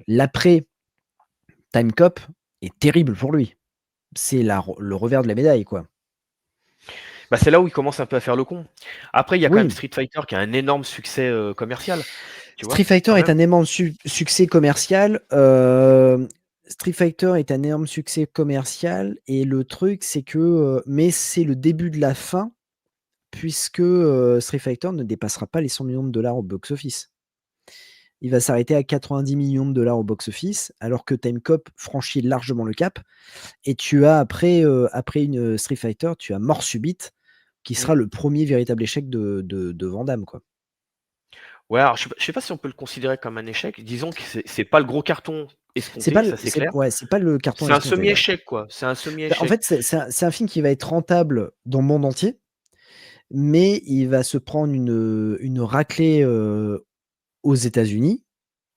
S6: l'après Time Cop est terrible pour lui. C'est le revers de la médaille, quoi.
S5: Bah, c'est là où il commence un peu à faire le con. Après, il y a quand même
S6: Oui,
S5: Street Fighter qui a un énorme succès commercial, tu
S6: Street
S5: vois,
S6: Fighter
S5: quand
S6: est
S5: même.
S6: un énorme succès commercial. Street Fighter est un énorme succès commercial. Et le truc, c'est que. Mais c'est le début de la fin, puisque Street Fighter ne dépassera pas les 100 millions de dollars au box-office. Il va s'arrêter à 90 millions de dollars au box-office, alors que Time Cop franchit largement le cap. Et tu as, après une Street Fighter, tu as Mort Subite, qui
S5: Mm.
S6: sera le premier véritable échec de Van Damme, quoi.
S5: Ouais, alors je sais pas si on peut le considérer comme un échec. Disons que c'est pas le gros carton
S6: C'est pas,
S5: escompté, ça c'est
S6: c'est,
S5: clair.
S6: ouais, c'est pas le carton
S5: C'est un
S6: escompté, ouais.
S5: semi-échec, quoi. C'est un
S6: En
S5: semi-échec.
S6: fait, c'est un film qui va être rentable dans le monde entier, mais il va se prendre une raclée aux États-Unis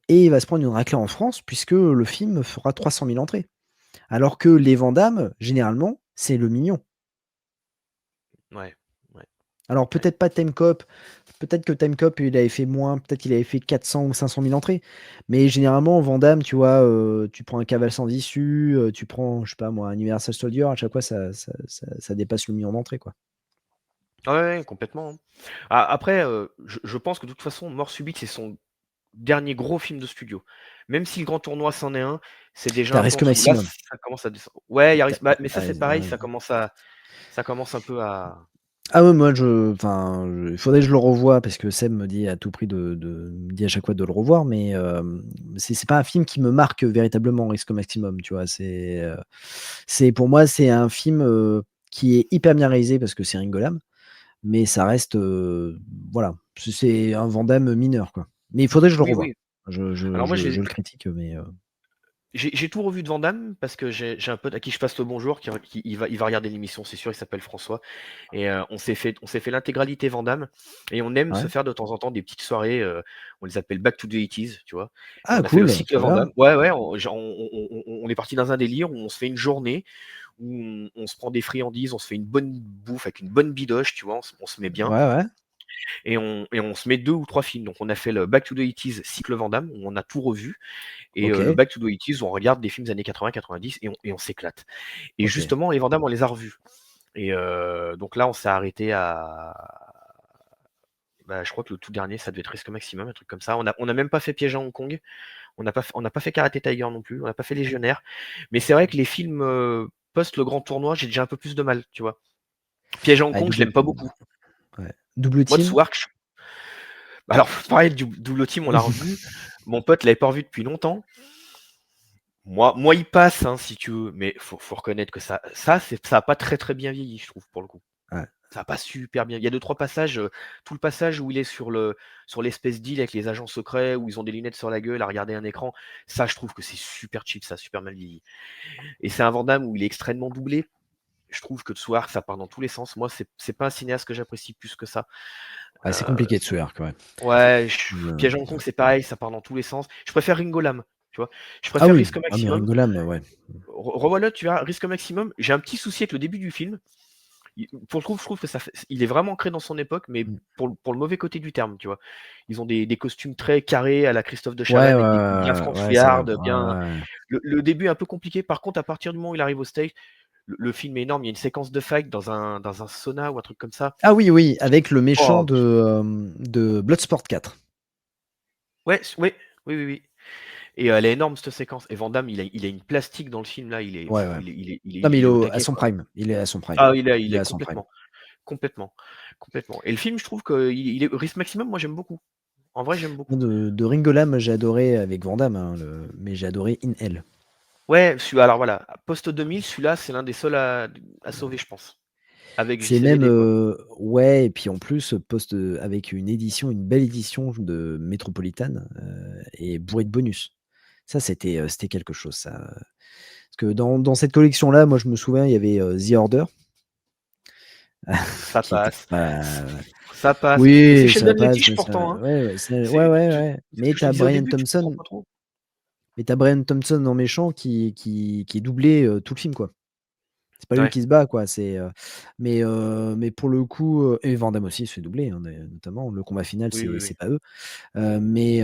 S6: et il va se prendre une raclée en France, puisque le film fera 300 000 entrées. Alors que les Van Damme, généralement, c'est le million.
S5: Ouais, ouais,
S6: Alors
S5: ouais.
S6: peut-être pas Time Cop, peut-être que Time Cop il avait fait moins, peut-être qu'il avait fait 400 ou 500 000 entrées. Mais généralement, Van Damme, tu vois, tu prends un Cavale sans issue, tu prends, je sais pas moi, un Universal Soldier, à chaque fois ça dépasse le million d'entrées, quoi.
S5: Ouais, ouais, complètement, hein. Après, je pense que de toute façon, Mort Subite, c'est son dernier gros film de studio. Même si Le Grand Tournoi c'en est un, c'est déjà
S6: T'as
S5: un peu en
S6: Risque
S5: dessous. Là,
S6: Maximum.
S5: ça commence à descendre. Ouais, il y a
S6: T'as-
S5: bah, mais ça, c'est pareil,
S6: ouais.
S5: ça commence un peu à.
S6: Ah ouais, moi, il faudrait que je le revoie parce que Seb me dit à tout prix me dit à chaque fois de le revoir, mais c'est pas un film qui me marque véritablement, Risque Maximum, tu vois. Pour moi, c'est un film qui est hyper bien réalisé parce que c'est Ringolam, mais ça reste, voilà, c'est un Van Damme mineur, quoi. Mais il faudrait que je le
S5: Oui,
S6: revoie.
S5: oui. Alors moi,
S6: Je le critique, mais
S5: j'ai tout revu de Van Damme parce que j'ai un pote à qui je passe le bonjour, il va regarder l'émission, c'est sûr, il s'appelle François. Et on s'est fait l'intégralité Van Damme. Et on aime se
S6: ouais.
S5: faire de temps en temps des petites soirées, on les appelle Back to the 80s, tu vois. Et
S6: Ah
S5: on a fait le
S6: cool,
S5: cycle
S6: trop
S5: Van
S6: bien.
S5: Damme. Ouais, ouais, on est parti dans un délire où on se fait une journée, où on se prend des friandises, on se fait une bonne bouffe avec une bonne bidoche, tu vois, on se met bien.
S6: Ouais, ouais.
S5: Et on se met 2 ou 3 films. Donc on a fait le Back to the 80s cycle Van Damme, où on a tout revu. Et le
S6: Ok,
S5: Back to the 80s, on regarde des films des années 80-90 et on s'éclate. Et
S6: ok.
S5: justement, les Van Damme, on les a revus. Et donc là, on s'est arrêté à. Bah, je crois que le tout dernier, ça devait être Risque Maximum, un truc comme ça. On a même pas fait Piège à Hong Kong. On n'a pas fait Karate Tiger non plus. On n'a pas fait Légionnaire. Mais c'est vrai que les films post le grand tournoi, j'ai déjà un peu plus de mal, tu vois. Piège à Hong
S6: Ouais,
S5: Kong, je l'aime pas beaucoup.
S6: ouais. Double
S5: Moi, de
S6: Team.
S5: Swark, alors pareil, Double Team, on l'a revu. Mon pote l'avait pas revu depuis longtemps. Moi, il passe, hein, si tu veux, mais faut reconnaître que ça a pas très très bien vieilli, je trouve, pour le coup.
S6: Ouais.
S5: Ça a pas super bien. Il y a 2-3 passages, tout le passage où il est sur l'espèce d'île avec les agents secrets, où ils ont des lunettes sur la gueule à regarder un écran, ça, je trouve que c'est super cheap, ça a super mal vieilli. Et c'est un Van Damme où il est extrêmement doublé. Je trouve que de soir, ça part dans tous les sens. Moi, c'est pas un cinéaste que j'apprécie plus que ça.
S6: Ouais, c'est
S5: Euh,
S6: compliqué de suivre, quand même.
S5: ouais,
S6: Ouais.
S5: Piège à Hong Kong, c'est pareil, ça part dans tous les sens. Je préfère Ringo Lam, tu vois. Je
S6: Ah
S5: préfère
S6: oui,
S5: Risque
S6: ah mais
S5: Maximum.
S6: Ringolam, ouais.
S5: Revois-le, tu vois, Risque Maximum. J'ai un petit souci avec le début du film. Pour le coup, je trouve que il est vraiment ancré dans son époque, mais pour le mauvais côté du terme, tu vois. Ils ont des costumes très carrés à la Christophe de
S6: Ouais,
S5: Chavannes, avec des coups bien
S6: ouais, c'est vrai.
S5: franchouillardes, bien.
S6: Ouais.
S5: Le début est un peu compliqué. Par contre, à partir du moment où il arrive au stage, le film est énorme. Il y a une séquence de fight dans un sauna ou un truc comme ça.
S6: Ah oui, oui, avec le méchant
S5: Oh,
S6: de Bloodsport 4.
S5: ouais, oui, oui, oui, oui. Et elle est énorme cette séquence. Et Van Damme, il a une plastique dans le film là. Il est,
S6: Ouais,
S5: pff,
S6: ouais.
S5: il est, il est, il
S6: Non,
S5: est,
S6: mais il
S5: il
S6: est
S5: est au
S6: à
S5: taquet,
S6: son
S5: quoi.
S6: prime. Il est à son prime.
S5: Ah, il
S6: Il est
S5: est
S6: à son prime.
S5: complètement. Et le film, je trouve que il est Risque Maximum. Moi, j'aime beaucoup. En vrai, j'aime beaucoup.
S6: De Ringolam, j'ai adoré avec Van Damme, hein, mais j'ai adoré In Hell.
S5: Ouais, alors voilà, post 2000, celui-là, c'est l'un des seuls à sauver, je pense. Avec
S6: C'est
S5: JCVD,
S6: même,
S5: quoi.
S6: ouais, et puis en plus, avec une belle édition de Metropolitan et bourré de bonus. Ça, c'était quelque chose, ça. Parce que dans cette collection-là, moi, je me souviens, il y avait The Order,
S5: Ça
S6: qui était
S5: passe.
S6: pas.
S5: Ça passe. Mais c'est
S6: Oui, ça
S5: Sheldon
S6: passe,
S5: Lettich
S6: mais ça.
S5: pourtant, hein.
S6: Ouais, ouais,
S5: C'est
S6: ouais.
S5: ce
S6: Mais
S5: que je te
S6: t'as
S5: disais au
S6: Brian
S5: début, tu comprends
S6: Thompson.
S5: pas trop.
S6: Mais t'as Brian Thompson en méchant qui est doublé tout le film, quoi. C'est pas lui
S5: Ouais.
S6: qui se bat, quoi. Mais pour le coup, et Van Damme aussi se fait doubler, hein, notamment. Le combat final,
S5: Oui, oui,
S6: c'est
S5: oui.
S6: pas eux. Mais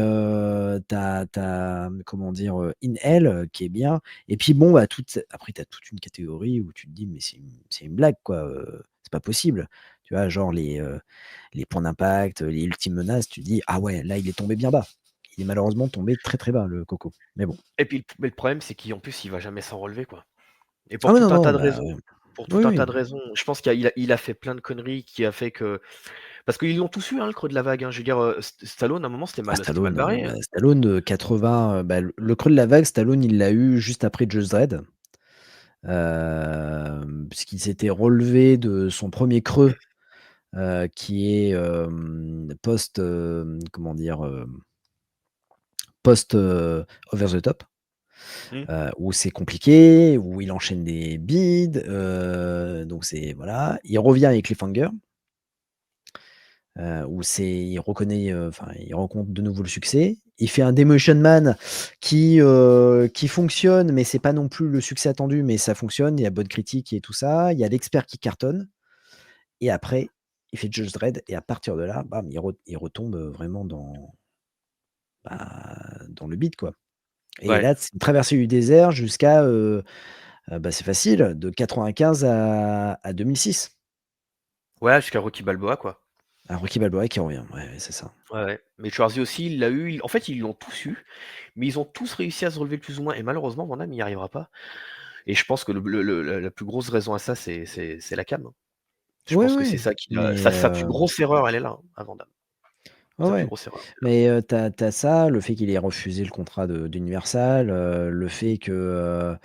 S6: t'as, comment dire, In Hell qui est bien. Et puis bon, bah, après, t'as toute une catégorie où tu te dis, mais c'est une blague, quoi. C'est pas possible. Tu vois, genre les points d'impact, les ultimes menaces, tu te dis, ah ouais, là, il est tombé bien bas. Il est malheureusement tombé très très bas, le Coco. Mais bon.
S5: Et puis, mais le problème, c'est qu'en plus, il va jamais s'en relever, quoi. Et
S6: Ah
S5: pour
S6: ouais,
S5: tout
S6: non,
S5: un
S6: non,
S5: tas de
S6: bah,
S5: raisons. Pour tout
S6: oui,
S5: un
S6: oui.
S5: tas de raisons. Je pense qu'il a fait plein de conneries qui a fait que. Parce qu'ils l'ont tous eu, hein, le creux de la vague. Hein. Je veux dire, Stallone, à un moment, c'était mal barré. Hein.
S6: Stallone 80, bah, le creux de la vague, Stallone, il l'a eu juste après Judge Dredd. Puisqu'il s'était relevé de son premier creux, qui est post, comment dire, post Over the Top,
S5: Hmm.
S6: où c'est compliqué, où il enchaîne des bides, donc c'est voilà. Il revient avec Cliffhanger, où il reconnaît, enfin il rencontre de nouveau le succès. Il fait un Demolition Man qui fonctionne, mais c'est pas non plus le succès attendu, mais ça fonctionne. Il y a bonne critique et tout ça. Il y a l'expert qui cartonne. Et après, il fait Judge Dredd et à partir de là, bam, il retombe, vraiment dans le beat, quoi. Et
S5: Ouais.
S6: là, c'est une traversée du désert jusqu'à, bah, c'est facile, de 95 à 2006.
S5: Ouais, jusqu'à Rocky Balboa, quoi.
S6: Ah, Rocky Balboa qui revient, ouais, ouais, c'est ça.
S5: Ouais, ouais. Mais Schwarzy aussi, il l'a eu. En fait, ils l'ont tous eu, mais ils ont tous réussi à se relever plus ou moins. Et malheureusement, Van Damme, il n'y arrivera pas. Et je pense que la plus grosse raison à ça, c'est la cam. Hein. Je
S6: Oui,
S5: pense que c'est
S6: oui,
S5: ça qui l'a.
S6: mais
S5: Sa plus grosse erreur, elle est là, hein, à Van Damme.
S6: ouais,
S5: Sa plus
S6: ouais.
S5: grosse erreur.
S6: Mais tu ça, le fait qu'il ait refusé le contrat d'Universal, le fait que,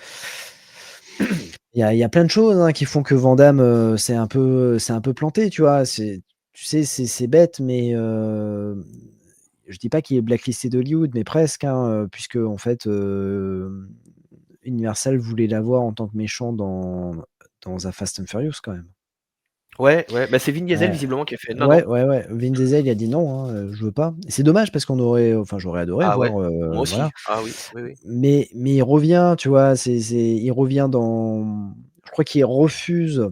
S6: il y a plein de choses, hein, qui font que Van Damme, c'est un peu planté, tu vois? Tu sais, c'est bête, mais je dis pas qu'il est blacklisté d'Hollywood, mais presque, hein, puisque en fait, Universal voulait l'avoir en tant que méchant dans A Fast and Furious quand même.
S5: Ouais, ouais. Bah, c'est Vin Diesel,
S6: Ouais,
S5: visiblement, qui a fait non,
S6: ouais,
S5: non.
S6: ouais, ouais. Vin Diesel, il a dit: «Non, hein, je veux pas» et c'est dommage parce j'aurais adoré
S5: Ah ouais.
S6: voir,
S5: Moi aussi.
S6: voilà.
S5: Ah oui, oui, oui.
S6: Mais il revient, tu vois? Il revient je crois qu'il refuse,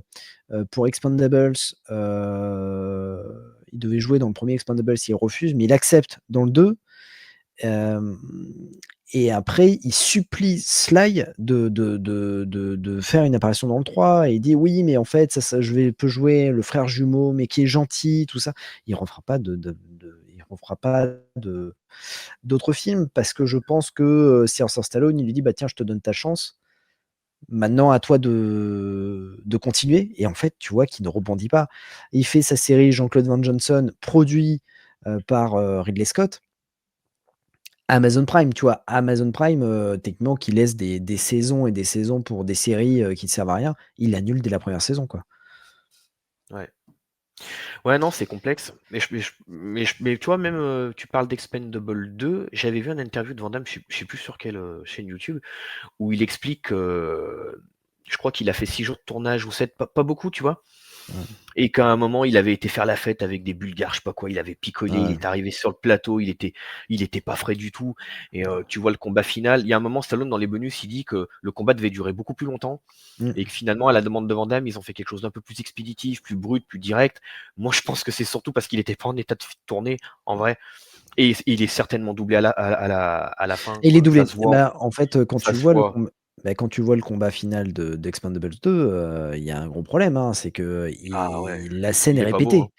S6: pour Expendables, il devait jouer dans le premier Expendables, il refuse, mais il accepte dans le 2, hem et après il supplie Sly de faire une apparition dans le 3 et il dit: «Oui, mais en fait, ça peux jouer le frère jumeau, mais qui est gentil», tout ça. Il refera pas d'autres films parce que je pense que, Sylvester Stallone, il lui dit: «Bah, tiens, je te donne ta chance. Maintenant à toi de continuer» et en fait, tu vois qu'il ne rebondit pas. Il fait sa série Jean-Claude Van Johnson, produit, par, Ridley Scott. Amazon Prime, tu vois? Amazon Prime, techniquement qui laisse des saisons et des saisons pour des séries, qui ne servent à rien, il annule dès la première saison, quoi.
S5: Ouais. Ouais, non, c'est complexe. Mais tu vois, même, tu parles d'Expendable 2, j'avais vu un interview de Van Damme, je sais plus sur quelle chaîne YouTube, où il explique, je crois qu'il a fait 6 jours de tournage ou 7, pas beaucoup, tu vois.
S6: Ouais,
S5: Et qu'à un moment, il avait été faire la fête avec des Bulgares, je sais pas quoi, il avait picolé, il
S6: ouais.
S5: est arrivé sur le plateau, il était pas frais du tout. Et tu vois le combat final. Il y a un moment, Stallone, dans les bonus, il dit que le combat devait durer beaucoup plus longtemps
S6: Mmh.
S5: et que finalement, à la demande de Van Damme, ils ont fait quelque chose d'un peu plus expéditif, plus brut, plus direct. Moi, je pense que c'est surtout parce qu'il était pas en état de tourner, en vrai. Et il est certainement doublé à la fin,
S6: Et il est
S5: quoi. Ça
S6: doublé.
S5: se voit,
S6: Bah, en fait,
S5: ça se voit.
S6: quand tu vois le combat final d'Expendables 2, il y a un gros problème, hein, c'est que
S5: Ah ouais,
S6: la scène
S5: il
S6: est
S5: est pas beau, hein.
S6: répétée.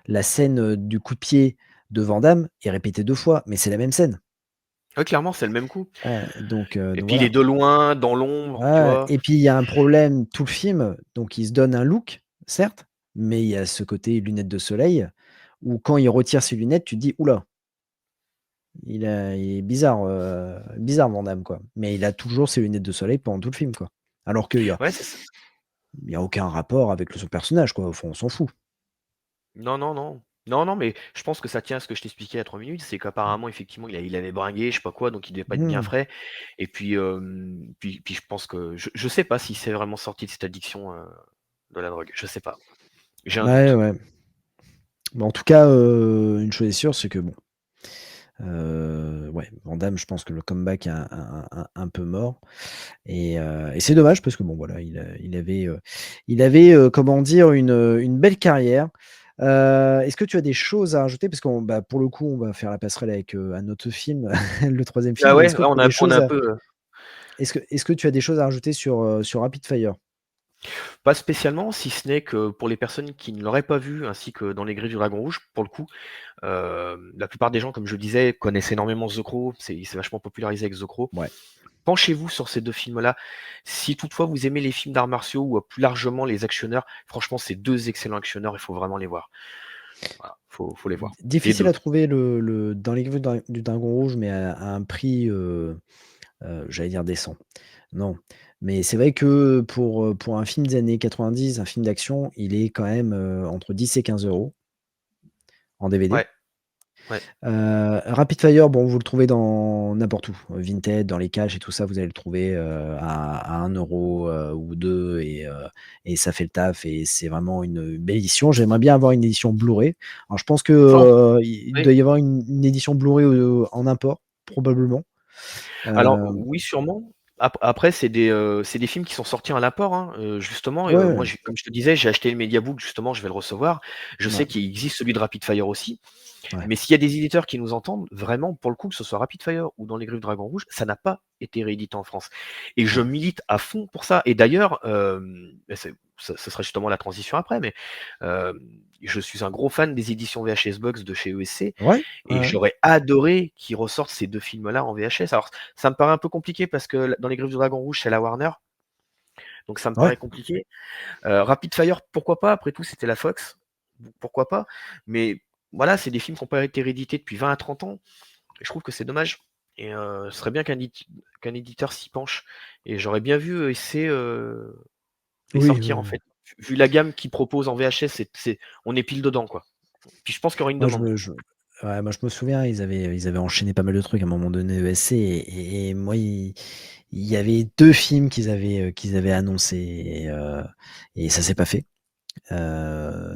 S6: La scène, du coup de pied de Van Damme est répétée 2 fois, mais c'est la même scène.
S5: Ouais, clairement, c'est le même coup. Et
S6: Donc
S5: puis il est
S6: voilà.
S5: de loin, dans l'ombre, tu
S6: Ouais
S5: vois.
S6: et puis il y a un problème tout le film, donc il se donne un look, certes, mais il y a ce côté lunettes de soleil où quand il retire ses lunettes, tu te dis: «Ouh là, il est bizarre Van Damme, quoi». Mais il a toujours ses lunettes de soleil pendant tout le film, quoi. Alors qu'il y a
S5: Ouais, c'est ça.
S6: il y a aucun rapport avec son personnage, quoi, au fond, on s'en fout.
S5: Non, non, non. Non, non, mais je pense que ça tient à ce que je t'expliquais il y a 3 minutes, c'est qu'apparemment, effectivement, il avait bringué, je sais pas quoi, donc il devait pas être bien
S6: Mmh.
S5: frais. Et puis, puis je pense que je sais pas s'il s'est vraiment sorti de cette addiction, de la drogue. Je sais pas. J'ai un
S6: Ouais,
S5: doute.
S6: ouais. Bah, en tout cas, une chose est sûre, c'est que bon, Ouais, Van Damme, je pense que le comeback est un peu mort. Et c'est dommage parce que bon, voilà, il avait comment dire, une belle carrière. Est-ce que tu as des choses à rajouter? Parce qu'on, bah, pour le coup, on va faire la passerelle avec un autre film, le troisième
S5: Ah
S6: film. Mais
S5: ouais,
S6: est-ce que tu as des
S5: on a
S6: choses
S5: un
S6: à,
S5: peu.
S6: est-ce que tu as des choses à rajouter sur Rapid Fire?
S5: Pas spécialement, si ce n'est que pour les personnes qui ne l'auraient pas vu, ainsi que dans Les Griffes du Dragon Rouge, pour le coup, la plupart des gens, comme je le disais, connaissent énormément The Crow, c'est vachement popularisé avec The Crow.
S6: Ouais.
S5: Penchez-vous sur ces 2 films-là. Si toutefois vous aimez les films d'arts martiaux ou plus largement les actionneurs, franchement, c'est 2 excellents actionneurs, il faut vraiment les voir. Voilà, faut les voir. Les
S6: Difficile
S5: 2.
S6: à trouver dans les Griffes du Dragon Rouge, mais à un prix, j'allais dire décent. Non, mais c'est vrai que pour un film des années 90, un film d'action, il est quand même, entre 10 et 15 € en DVD.
S5: Ouais, ouais.
S6: Rapid Fire, bon, vous le trouvez dans n'importe où, Vinted, dans les caches et tout ça, vous allez le trouver, à 1 € ou 2 et ça fait le taf et c'est vraiment une belle édition. J'aimerais bien avoir une édition Blu-ray. Alors je pense que,
S5: Fort,
S6: il
S5: oui.
S6: doit y avoir une édition Blu-ray, en import, probablement.
S5: Alors
S6: Hem,
S5: oui, sûrement. Après, c'est des films qui sont sortis à l'apport, hein, justement,
S6: ouais,
S5: moi,
S6: ouais,
S5: comme je te disais, j'ai acheté le Mediabook, justement, je vais le recevoir. Je sais
S6: ouais,
S5: qu'il existe celui de Rapid Fire aussi,
S6: ouais,
S5: mais s'il y a des éditeurs qui nous entendent, vraiment, pour le coup, que ce soit Rapid Fire ou dans Les Griffes Dragon Rouge, ça n'a pas été réédité en France et je
S6: ouais,
S5: milite à fond pour ça et d'ailleurs, bah, ce sera justement la transition après, mais je suis un gros fan des éditions VHS Box de chez ESC
S6: ouais,
S5: et
S6: ouais,
S5: j'aurais adoré qu'ils ressortent ces 2 films-là en VHS. Alors ça me paraît un peu compliqué parce que dans Les Griffes du Dragon Rouge, c'est la Warner, donc ça me
S6: ouais,
S5: paraît compliqué. Rapid Fire, pourquoi pas? Après tout, c'était la Fox, donc pourquoi pas? Mais voilà, c'est des films qui ont pas été réédités depuis 20 à 30 ans et je trouve que c'est dommage et ce serait bien qu'un éditeur s'y penche et j'aurais bien vu essayer, les
S6: oui,
S5: sortir, en
S6: oui.
S5: fait. Vu la gamme qu'ils proposent en VHS, on est pile dedans, quoi. Puis je pense qu'il y aura une
S6: Moi,
S5: demande.
S6: moi, je me souviens, ils avaient enchaîné pas mal de trucs à un moment donné, ESC, et moi, il y avait 2 films qu'ils avaient annoncés, et ça s'est pas fait.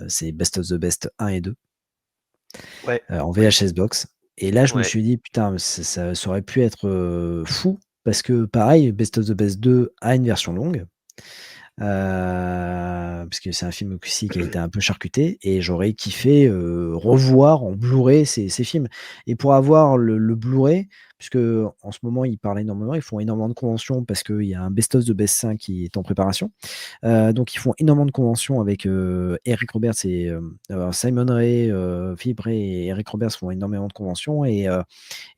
S6: C'est Best of the Best 1 et 2,
S5: Ouais,
S6: en
S5: ouais,
S6: VHS box. Et là, je me
S5: ouais.
S6: suis dit: «Putain, ça aurait pu être, fou», parce que pareil, Best of the Best 2 a une version longue. Parce que c'est un film aussi qui a été un peu charcuté et j'aurais kiffé, revoir en Blu-ray ces films. Et pour avoir le Blu-ray, puisque en ce moment ils parlent énormément, ils font énormément de conventions parce qu'il y a un Best of the Best 5 qui est en préparation. Donc ils font énormément de conventions avec, Eric Roberts et Simon Ray, Philippe Ray et Eric Roberts font énormément de conventions. Et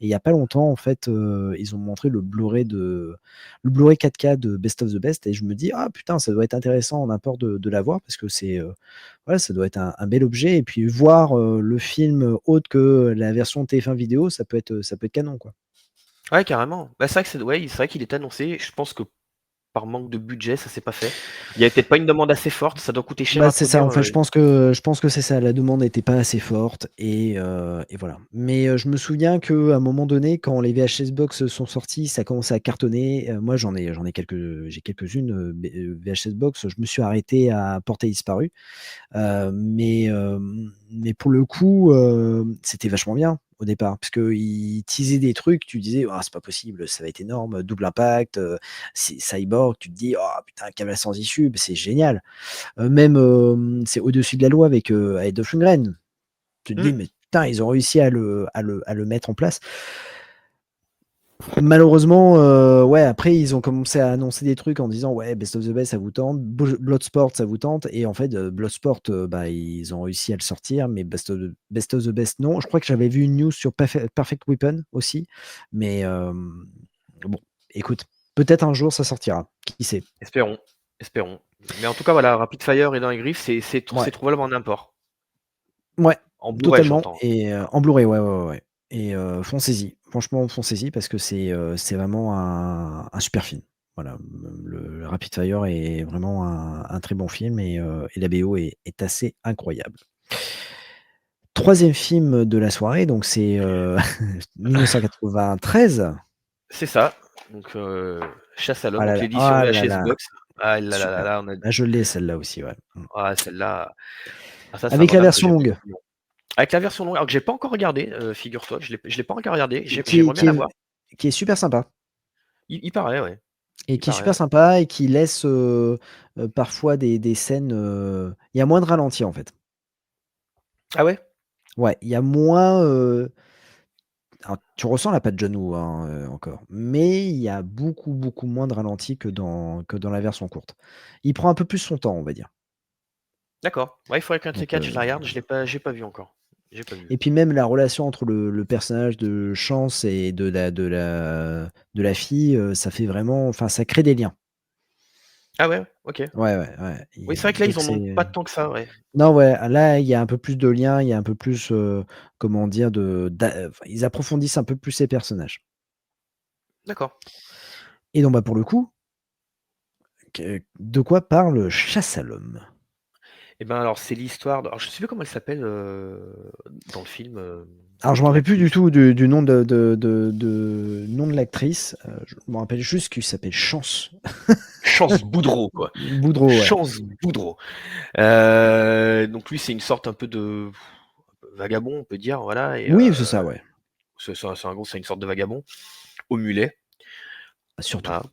S6: il y a pas longtemps, en fait, ils ont montré le Blu-ray 4K de Best of the Best et je me dis: «Ah putain, ça doit être intéressant en import de l'avoir parce que c'est, voilà, ça doit être un bel objet» et puis voir, le film autre que la version TF1 vidéo, ça peut être canon, quoi.
S5: Ouais, carrément. Bah, c'est vrai que c'est vrai qu'il est annoncé. Je pense que par manque de budget, ça s'est pas fait. Il y avait peut-être pas une demande assez forte, ça doit coûter cher
S6: Bah,
S5: à
S6: c'est ça,
S5: produire,
S6: en fait, je pense que c'est ça, la demande n'était pas assez forte et voilà. Mais, je me souviens qu'à un moment donné, quand les VHS box sont sortis, ça commençait à cartonner. Moi, j'ai quelques-unes, VHS box. Je me suis arrêté à Portée disparue. Mais pour le coup, c'était vachement bien au départ, parce qu'ils teasaient des trucs, tu disais: «Ah c'est pas possible, ça va être énorme, Double Impact, c'est Cyborg», tu te dis: «Oh putain, Cavale sans issue, c'est génial». Même, c'est Au-dessus de la loi avec Dolph Lundgren. Tu te dis:
S5: Mmh.
S6: «Mais putain, ils ont réussi à le mettre en place». Malheureusement, ouais, après ils ont commencé à annoncer des trucs en disant: «Ouais, Best of the Best, ça vous tente, Bloodsport, ça vous tente» et en fait, Bloodsport, bah, ils ont réussi à le sortir, mais Best of the Best, non. Je crois que j'avais vu une news sur Perfect Weapon aussi, mais bon, écoute, peut-être un jour ça sortira, qui sait?
S5: Espérons, espérons. Mais en tout cas, voilà, Rapid Fire et Dans les Griffes, c'est
S6: Ouais,
S5: trouvable en import.
S6: ouais,
S5: En Blu-ray,
S6: totalement
S5: j'entends.
S6: et en Blu-ray, ouais, ouais, ouais, ouais et foncez-y. Franchement, foncez-y parce que c'est vraiment un super film. Voilà, le Rapid Fire est vraiment un très bon film et la BO est assez incroyable. Troisième film de la soirée, donc c'est, 1993.
S5: C'est ça. Donc Chasse à l'homme,
S6: Ah là
S5: donc
S6: là,
S5: l'édition
S6: ah là
S5: VHS
S6: là,
S5: Box. Ah là là là
S6: super.
S5: là, on a
S6: Ah, je l'ai celle-là aussi, ouais.
S5: ah celle-là, ah ça
S6: Avec
S5: vaut
S6: la
S5: même que
S6: version
S5: j'ai payé
S6: longue.
S5: 1 million. Avec la version longue, alors que j'ai pas encore regardé, figure-toi, je l'ai pas encore regardé,
S6: qui,
S5: j'aimerais bien
S6: qui
S5: la
S6: est,
S5: voir.
S6: qui est super sympa.
S5: Il paraît, ouais.
S6: Et
S5: Il
S6: qui est
S5: paraît.
S6: super sympa et qui laisse parfois des scènes. Il y a moins de ralenti en fait.
S5: Ah ouais?
S6: Ouais, il y a moins. Alors, tu ressens la patte John Woo hein, encore, mais il y a beaucoup, beaucoup moins de ralenti que dans la version courte. Il prend un peu plus son temps, on va dire.
S5: D'accord. Ouais, il faudrait qu'un de ces
S6: Donc,
S5: 4, je la regarde, j'ai pas vu encore. J'ai pas vu.
S6: et puis même la relation entre le personnage de Chance et de la fille, ça fait vraiment. Enfin, ça crée des liens.
S5: Ah ouais? OK.
S6: Ouais, ouais, ouais.
S5: Oui, c'est vrai que là,
S6: Donc
S5: ils en ont
S6: c'est.
S5: pas tant que ça, ouais.
S6: Non, ouais, là, il y a un peu plus de liens, il y a un peu plus, comment dire, enfin, ils approfondissent un peu plus ces personnages.
S5: D'accord.
S6: Et donc, bah, pour le coup, de quoi parle Chasse à l'homme?
S5: Et ben, alors, c'est l'histoire alors, je sais plus comment elle s'appelle, dans le film,
S6: Alors, je me rappelle plus du
S5: l'actrice.
S6: tout du nom nom de l'actrice. Je me rappelle juste qu'il s'appelle Chance
S5: Chance Boudreau, quoi.
S6: Boudreau, ouais.
S5: Chance Boudreau. Donc lui, c'est une sorte un peu de vagabond, on peut dire, voilà et
S6: Oui, c'est ça, ouais.
S5: c'est une sorte de vagabond au mulet,
S6: Surtout.
S5: voilà,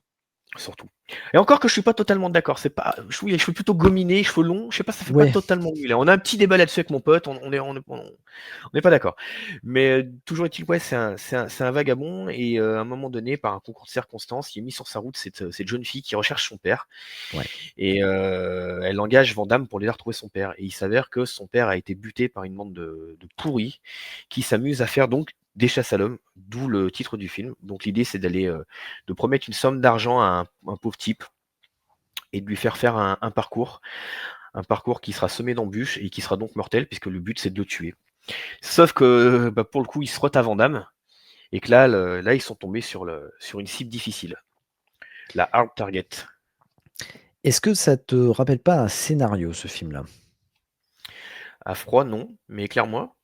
S5: surtout. Et encore que je suis pas totalement d'accord, c'est pas oui, les cheveux plutôt gominés, cheveux longs, je sais pas, ça fait pas
S6: Ouais.
S5: totalement mulet. On a un petit débat là-dessus avec mon pote, on n'est pas d'accord. Mais toujours est-il, ouais, c'est un vagabond et à un moment donné, par un concours de circonstances, il est mis sur sa route cette jeune fille qui recherche son père
S6: Ouais.
S5: et elle engage Van Damme pour l'aider à retrouver son père. Et il s'avère que son père a été buté par une bande de pourris qui s'amusent à faire donc des chasses à l'homme, d'où le titre du film. Donc l'idée, c'est de promettre une somme d'argent à un pauvre type et de lui faire un parcours qui sera semé d'embûches et qui sera donc mortel puisque le but c'est de le tuer. Sauf que bah, pour le coup, il se frotte à Van Damme et que là ils sont tombés sur une cible difficile, la hard target.
S6: Est-ce que ça te rappelle pas un scénario, ce film-là?
S5: À froid, non, mais éclaire-moi.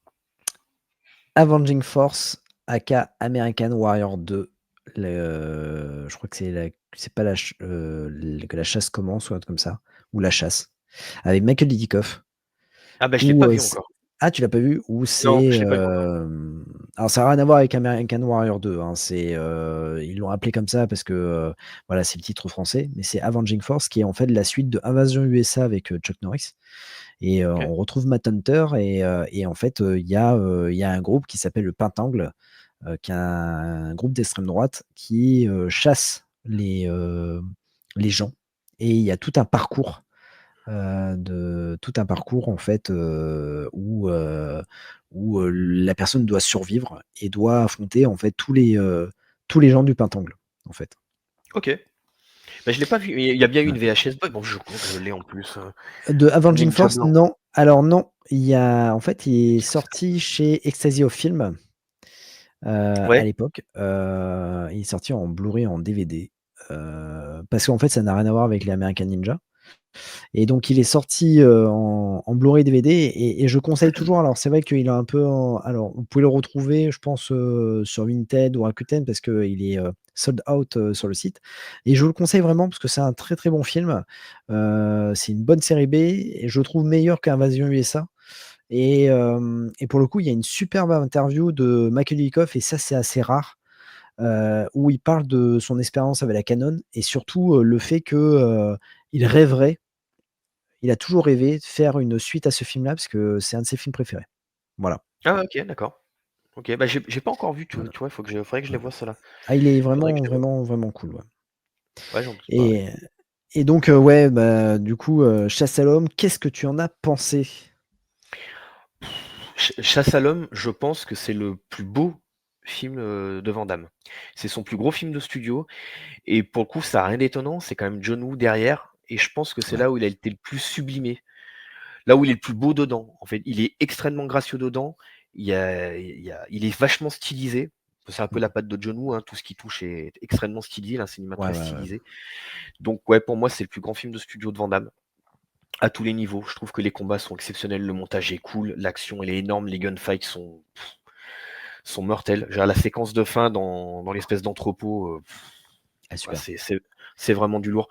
S6: Avenging Force, aka American Warrior 2. Je crois que c'est pas que la chasse commence ou un truc comme ça, ou la chasse, avec Michael Dudikoff.
S5: Ah bah je l'ai
S6: Où,
S5: pas vu encore.
S6: ah, tu l'as pas vu? Où
S5: Non,
S6: c'est,
S5: je l'ai pas vu encore.
S6: alors ça a rien à voir avec American Warrior 2, hein, ils l'ont appelé comme ça parce que, voilà, c'est le titre français, mais c'est Avenging Force qui est en fait la suite de Invasion USA avec, Chuck Norris et
S5: Ok.
S6: on retrouve Matt Hunter et en fait, il y a un groupe qui s'appelle le Pentangle, qui est un groupe d'extrême droite qui, chasse les gens et il y a tout un parcours en fait où la personne doit survivre et doit affronter en fait tous les gens du Pentangle en fait.
S5: Ok. Bah, je l'ai pas vu. Il y a bien eu une VHS. Bon, je crois que je l'ai en plus.
S6: De Avenging
S5: Ninja
S6: Force,
S5: Blanc.
S6: non. Alors non, il est sorti chez Ecstasy of Film à
S5: Ouais.
S6: l'époque. Il est sorti en Blu-ray, en DVD. Parce qu'en fait, ça n'a rien à voir avec les American Ninja. Et donc, il est sorti en Blu-ray DVD et je conseille toujours. Alors, c'est vrai qu'il est un peu. Alors, vous pouvez le retrouver, je pense, sur Vinted ou Rakuten parce qu'il est sold out sur le site. Et je vous le conseille vraiment parce que c'est un très très bon film. C'est une bonne série B et je le trouve meilleur qu'Invasion USA. Et pour le coup, il y a une superbe interview de Michael Dudikoff et ça, c'est assez rare. Où il parle de son expérience avec la Canon et surtout le fait que il rêverait il a toujours rêvé de faire une suite à ce film-là parce que c'est un de ses films préférés. Voilà,
S5: Ah ouais, ok, d'accord. Ok, bah j'ai pas encore vu,
S6: voilà,
S5: tu vois, faudrait que je les
S6: voilà.
S5: vois ceux-là.
S6: Ah, il est
S5: Faudrait que
S6: vraiment,
S5: je les vois.
S6: vraiment, vraiment cool, ouais.
S5: Ouais, j'en doute pas, ouais.
S6: Et et donc ouais, bah, du coup, Chasse à l'homme, qu'est-ce que tu en as pensé?
S5: Chasse à l'homme, je pense que c'est le plus beau film de Van Damme. C'est son plus gros film de studio et pour le coup, ça a rien d'étonnant, c'est quand même John Woo derrière et je pense que c'est
S6: Ouais,
S5: là où il a été le plus sublimé. Là où il est le plus beau dedans, en fait. Il est extrêmement gracieux dedans. Il est vachement stylisé. C'est un peu
S6: mmh,
S5: la patte de John Woo, hein. Tout ce qui touche est extrêmement stylisé, un cinéma
S6: ouais,
S5: très
S6: ouais, ouais.
S5: stylisé. Donc ouais, pour moi, c'est le plus grand film de studio de Van Damme. À tous les niveaux. Je trouve que les combats sont exceptionnels, le montage est cool, l'action elle est énorme, les gunfights sont mortels. Genre, la séquence de fin dans l'espèce d'entrepôt,
S6: Ah
S5: ouais,
S6: super.
S5: c'est vraiment du lourd.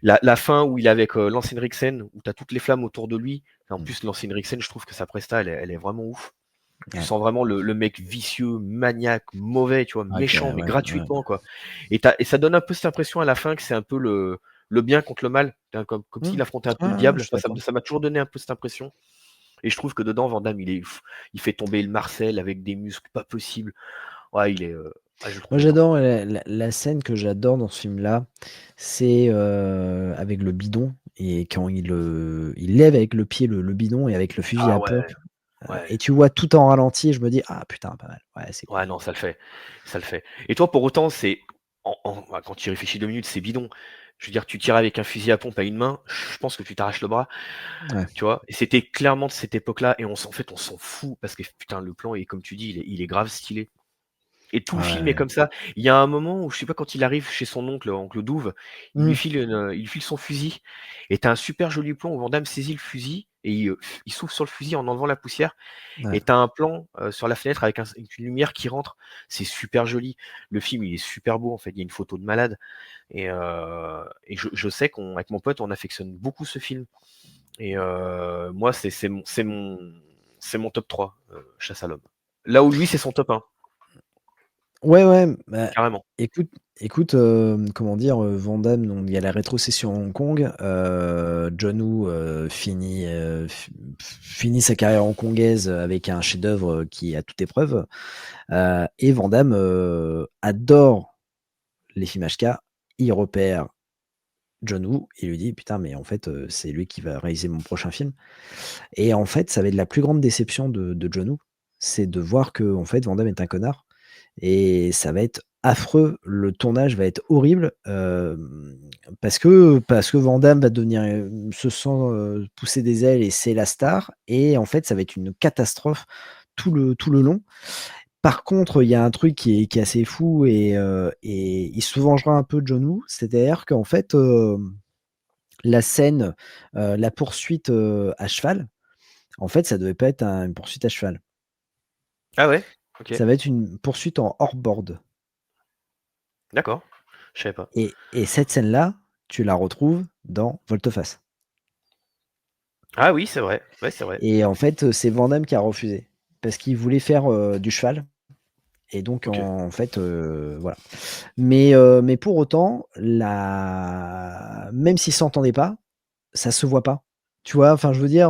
S5: La fin où il est avec Lance Henriksen, où tu as toutes les flammes autour de lui, Et en
S6: Mm.
S5: plus, Lance Henriksen, je trouve que sa presta, elle est vraiment ouf. Tu
S6: Ouais.
S5: sens vraiment le mec vicieux, maniaque, mauvais, tu vois,
S6: Ok,
S5: méchant, mais
S6: ouais, ouais.
S5: gratuitement, quoi. Et ça donne un peu cette impression à la fin que c'est un peu le bien contre le mal, comme
S6: Mm.
S5: s'il affrontait un peu le
S6: Ouais, ouais, je
S5: diable.
S6: suis
S5: Enfin,
S6: d'accord.
S5: ça m'a toujours donné un peu cette impression. Et je trouve que dedans, Van Damme, il fait tomber le Marcel avec des muscles pas possibles. Ouais, je le trouve
S6: Moi,
S5: bien.
S6: j'adore la scène que j'adore dans ce film-là, c'est avec le bidon et quand il lève avec le pied le bidon et avec le fusil
S5: Ah
S6: à
S5: ouais,
S6: pompe
S5: ouais.
S6: et tu vois tout en ralenti et je me dis ah putain pas mal, ouais c'est
S5: Ouais,
S6: cool.
S5: non, ça le fait. Ça le fait. Et toi, pour autant, ouais, quand tu y réfléchis 2 minutes, c'est bidon. Je veux dire, tu tires avec un fusil à pompe à une main, je pense que tu t'arraches le bras.
S6: Ouais.
S5: Tu vois? Et c'était clairement de cette époque-là et en fait, on s'en fout parce que putain, le plan est comme tu dis, il est grave stylé. Et tout le film est
S6: Ouais.
S5: comme ça. Il y a un moment où je sais pas quand il arrive chez son oncle Douve,
S6: Mmh.
S5: il lui file son fusil et tu as un super joli plan où Van Damme saisit le fusil et il souffle sur le fusil en enlevant la poussière
S6: Ouais.
S5: et tu as un plan, sur la fenêtre avec une lumière qui rentre. C'est super joli. Le film, il est super beau en fait, il y a une photo de malade et je sais qu'avec mon pote, on affectionne beaucoup ce film. Et moi, c'est mon top 3, Chasse à l'homme. Là où lui, c'est son top 1,
S6: Ouais, ouais, bah,
S5: carrément.
S6: écoute écoute, comment dire? Van Damme, donc il y a la rétrocession à Hong Kong, John Woo, finit sa carrière hongkongaise avec un chef-d'œuvre qui est à toute épreuve, et Van Damme, adore les films HK. Il repère John Woo, il lui dit: «Putain, mais en fait, c'est lui qui va réaliser mon prochain film» et en fait, ça va être la plus grande déception de John Woo, c'est de voir qu'en fait, Van Damme est un connard et ça va être affreux. Le tournage va être horrible, parce que Van Damme va devenir, se sent, pousser des ailes et c'est la star et en fait, ça va être une catastrophe tout le long. Par contre, il y a un truc qui est assez fou et il se vengera un peu de John Woo, c'est-à-dire qu'en fait, la scène, la poursuite, à cheval, en fait, ça devait pas être une poursuite à cheval.
S5: Ah ouais? OK,
S6: Ça va être une poursuite en hors-board
S5: d'accord, je savais pas.
S6: et cette scène-là, tu la retrouves dans Volte-Face
S5: Ah oui, c'est vrai, ouais, c'est vrai.
S6: et en fait, c'est Van Damme qui a refusé parce qu'il voulait faire, du cheval et donc
S5: OK.
S6: en fait, voilà. Mais pour autant, même s'ils s'entendaient pas, ça se voit pas. Tu vois? Enfin, je veux dire,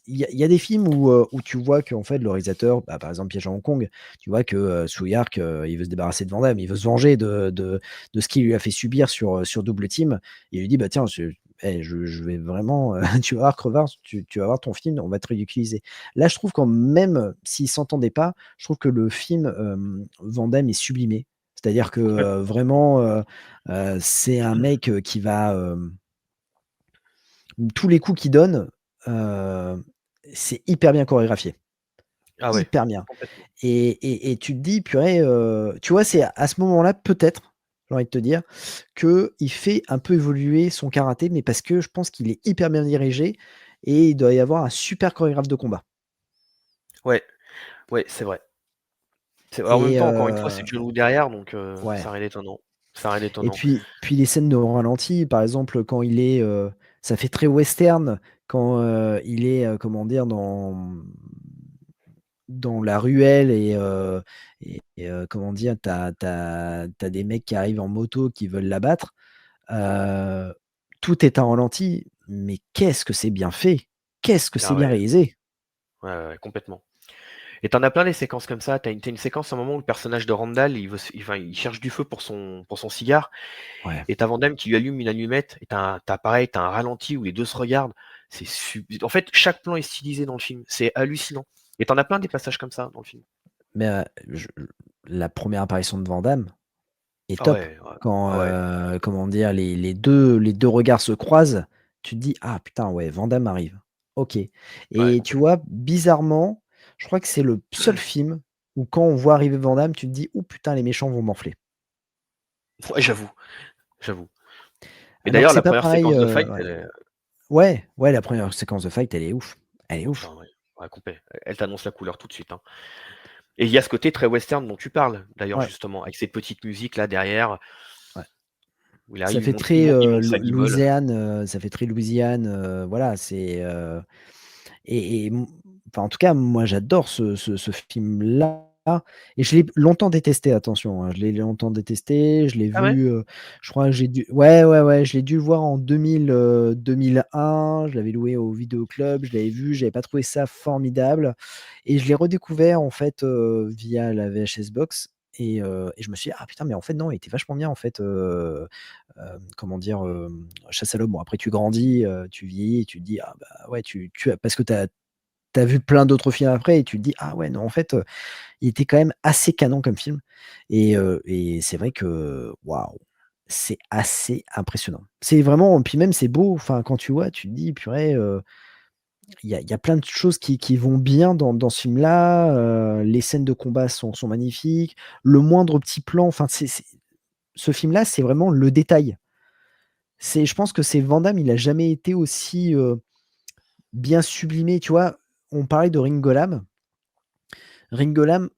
S6: il y a des films où tu vois qu'en fait le réalisateur, bah, par exemple Piège à Hong Kong, tu vois que, Tsuyark, il veut se débarrasser de Van Damme, il veut se venger de ce qu'il lui a fait subir sur Double Team. Il lui dit: «Bah, tiens, je vais vraiment, tu vas voir Crevard, tu vas voir ton film, on va te ridiculiser». Là, je trouve quand même s'ils s'entendaient pas, je trouve que le film, Van Damme est sublimé. C'est-à-dire que, vraiment, c'est un mec, qui va, tous les coups qu'il donne, heu, c'est hyper bien chorégraphié,
S5: Ah ouais,
S6: hyper bien
S5: complètement.
S6: et tu te dis: «Purée», tu vois, c'est à ce moment-là, peut-être, j'ai envie de te dire, qu'il fait un peu évoluer son karaté, mais parce que je pense qu'il est hyper bien dirigé et il doit y avoir un super chorégraphe de combat
S5: Ouais, ouais, c'est vrai. En même
S6: et
S5: temps, encore une fois, c'est John Woo derrière, donc
S6: ouais
S5: ça rien d'étonnant. Ça rien
S6: et
S5: d'étonnant.
S6: puis les scènes de ralenti, par exemple, quand il est, ça fait très western quand, il est, comment dire, dans la ruelle et comment dire, tu as des mecs qui arrivent en moto qui veulent l'abattre. Heu, Tout est en ralenti, mais qu'est-ce que c'est bien fait! Qu'est-ce que c'est
S5: Ah
S6: bien
S5: ouais,
S6: réalisé!
S5: ouais, ouais, complètement. Et tu en as plein des séquences comme ça. Tu une séquence à un moment où le personnage de Randall, il cherche du feu pour son cigare
S6: Ouais.
S5: et tu as Van Damme qui lui allume une allumette et tu as un ralenti où les 2 se regardent. En fait, chaque plan est stylisé dans le film, c'est hallucinant et tu en as plein des passages comme ça dans le film.
S6: Mais, je la première apparition de Van Damme est
S5: Ah
S6: top.
S5: ouais, ouais.
S6: Quand,
S5: Ah ouais.
S6: comment dire, les deux regards se croisent, tu te dis: «Ah putain, ouais, Van Damme arrive. OK»
S5: Ouais,
S6: et tu
S5: complètement.
S6: vois, bizarrement, je crois que c'est le seul film où quand on voit arriver Van Damme, tu te dis: «Ouh putain, les méchants vont m'enfler».
S5: Ouais, j'avoue. Et
S6: Alors que
S5: d'ailleurs,
S6: c'est
S5: la
S6: pas
S5: première
S6: pareil,
S5: séquence de fight,
S6: ouais.
S5: elle est
S6: Ouais, ouais, la première séquence de fight, elle est ouf. Elle est ouf.
S5: ah ouais, ouais, complet. Elle t'annonce la couleur tout de suite, hein. Et il y a ce côté très western dont tu parles, d'ailleurs,
S6: Ouais,
S5: justement, avec cette petite musique là derrière,
S6: ouais.
S5: où il
S6: Ça
S5: arrive,
S6: fait très,
S5: il monte sa guibole.
S6: Louisiane, ça fait très Louisiane, voilà, c'est, Enfin, en tout cas, moi, j'adore ce film-là. Et je l'ai longtemps détesté, attention, hein. Je l'ai longtemps détesté. Je l'ai
S5: Ah ouais?
S6: vu, je crois que j'ai dû. Ouais, ouais, ouais, je l'ai dû le voir en 2001. Je l'avais loué au vidéoclub. Je l'avais vu. J'avais pas trouvé ça formidable. Et je l'ai redécouvert, en fait, via la VHS Box. Et je me suis dit, ah putain, mais en fait, non, il était vachement bien, en fait. Comment dire, Chasse à l'homme. Bon, après, tu grandis, tu vieillis, et tu te dis, ah bah ouais, parce que t'as vu plein d'autres films après, et tu te dis, ah ouais, non, en fait, il était quand même assez canon comme film. Et c'est vrai que, waouh, c'est assez impressionnant. C'est vraiment, puis même, c'est beau. Enfin, quand tu vois, tu te dis, purée, il y a plein de choses qui vont bien dans ce film-là. Les scènes de combat sont magnifiques. Le moindre petit plan, enfin, ce film-là, c'est vraiment le détail. Je pense que c'est Van Damme, il a jamais été aussi bien sublimé, tu vois. On parlait de Ringo Lam. Ringo Lam,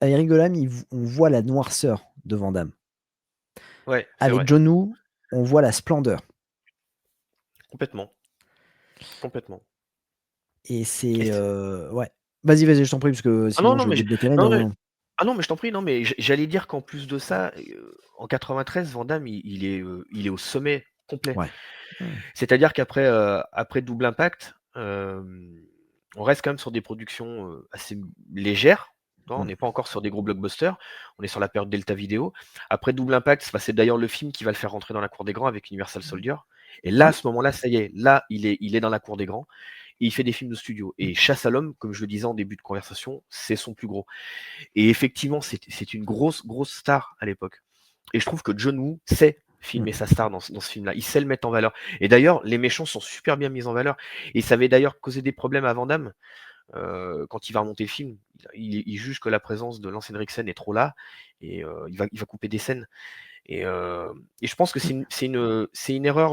S6: avec Ringo Lam, on voit la noirceur de Van Damme.
S5: Ouais, c'est
S6: Avec
S5: vrai.
S6: John Woo, on voit la splendeur.
S5: Complètement. Complètement.
S6: Et
S5: Et
S6: c'est
S5: c'est
S6: ouais. Vas-y, je t'en prie, parce que
S5: ah non,
S6: sinon
S5: non,
S6: je vais
S5: mais
S6: déblatérer, mais
S5: non, mais
S6: non.
S5: ah non, mais je t'en prie, non, mais j'allais dire qu'en plus de ça, en 93, Van Damme, il est au sommet complet.
S6: Ouais. Mmh.
S5: C'est-à-dire qu'après, après Double Impact, on reste quand même sur des productions, assez légères. Tu vois? On
S6: Mmh.
S5: n'est pas encore sur des gros blockbusters. On est sur la période Delta Video. Après Double Impact, c'est d'ailleurs le film qui va le faire rentrer dans la cour des grands avec Universal Soldier. Et là, à
S6: Mmh.
S5: ce moment-là, ça y est, là, il est dans la cour des grands et il fait des films de studio. Et Chasse à l'homme, comme je le disais en début de conversation, c'est son plus gros. Et effectivement, c'est une grosse, grosse star à l'époque. Et je trouve que John Woo sait
S6: Mmh.
S5: filmer sa star dans ce film-là. Il sait le mettre en valeur. Et d'ailleurs, les méchants sont super bien mis en valeur. Et ça avait d'ailleurs causé des problèmes à Van Damme quand il va remonter le film. Il juge que la présence de Lance Henriksen est trop là et il va couper des scènes. Et, euh, et je pense que c'est une erreur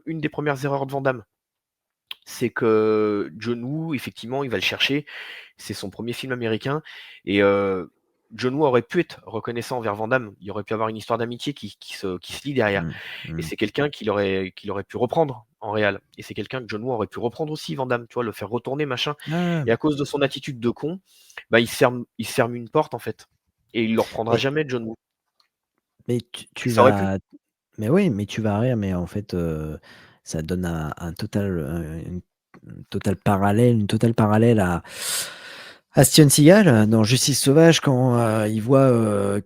S5: une des premières erreurs de Van Damme. C'est que John Woo, effectivement, il va le chercher. C'est son premier film américain. Et John Woo aurait pu être reconnaissant envers Van Damme. Il aurait pu avoir une histoire d'amitié qui se lie derrière.
S6: Mmh.
S5: Et
S6: Mmh.
S5: c'est quelqu'un qu'il aurait pu reprendre en réal. Et c'est quelqu'un que John Woo aurait pu reprendre aussi, Van Damme, tu vois, le faire retourner, machin.
S6: Ah,
S5: Et à cause de son attitude de con, bah, il se ferme une porte, en fait. Et il le reprendra
S6: mais
S5: jamais, John Woo.
S6: mais
S5: Et
S6: tu
S5: ça aurait pu.
S6: vas mais oui, mais tu vas rire, mais en fait, ça donne une totale parallèle à Steven Seagal, dans Justice sauvage, quand, il voit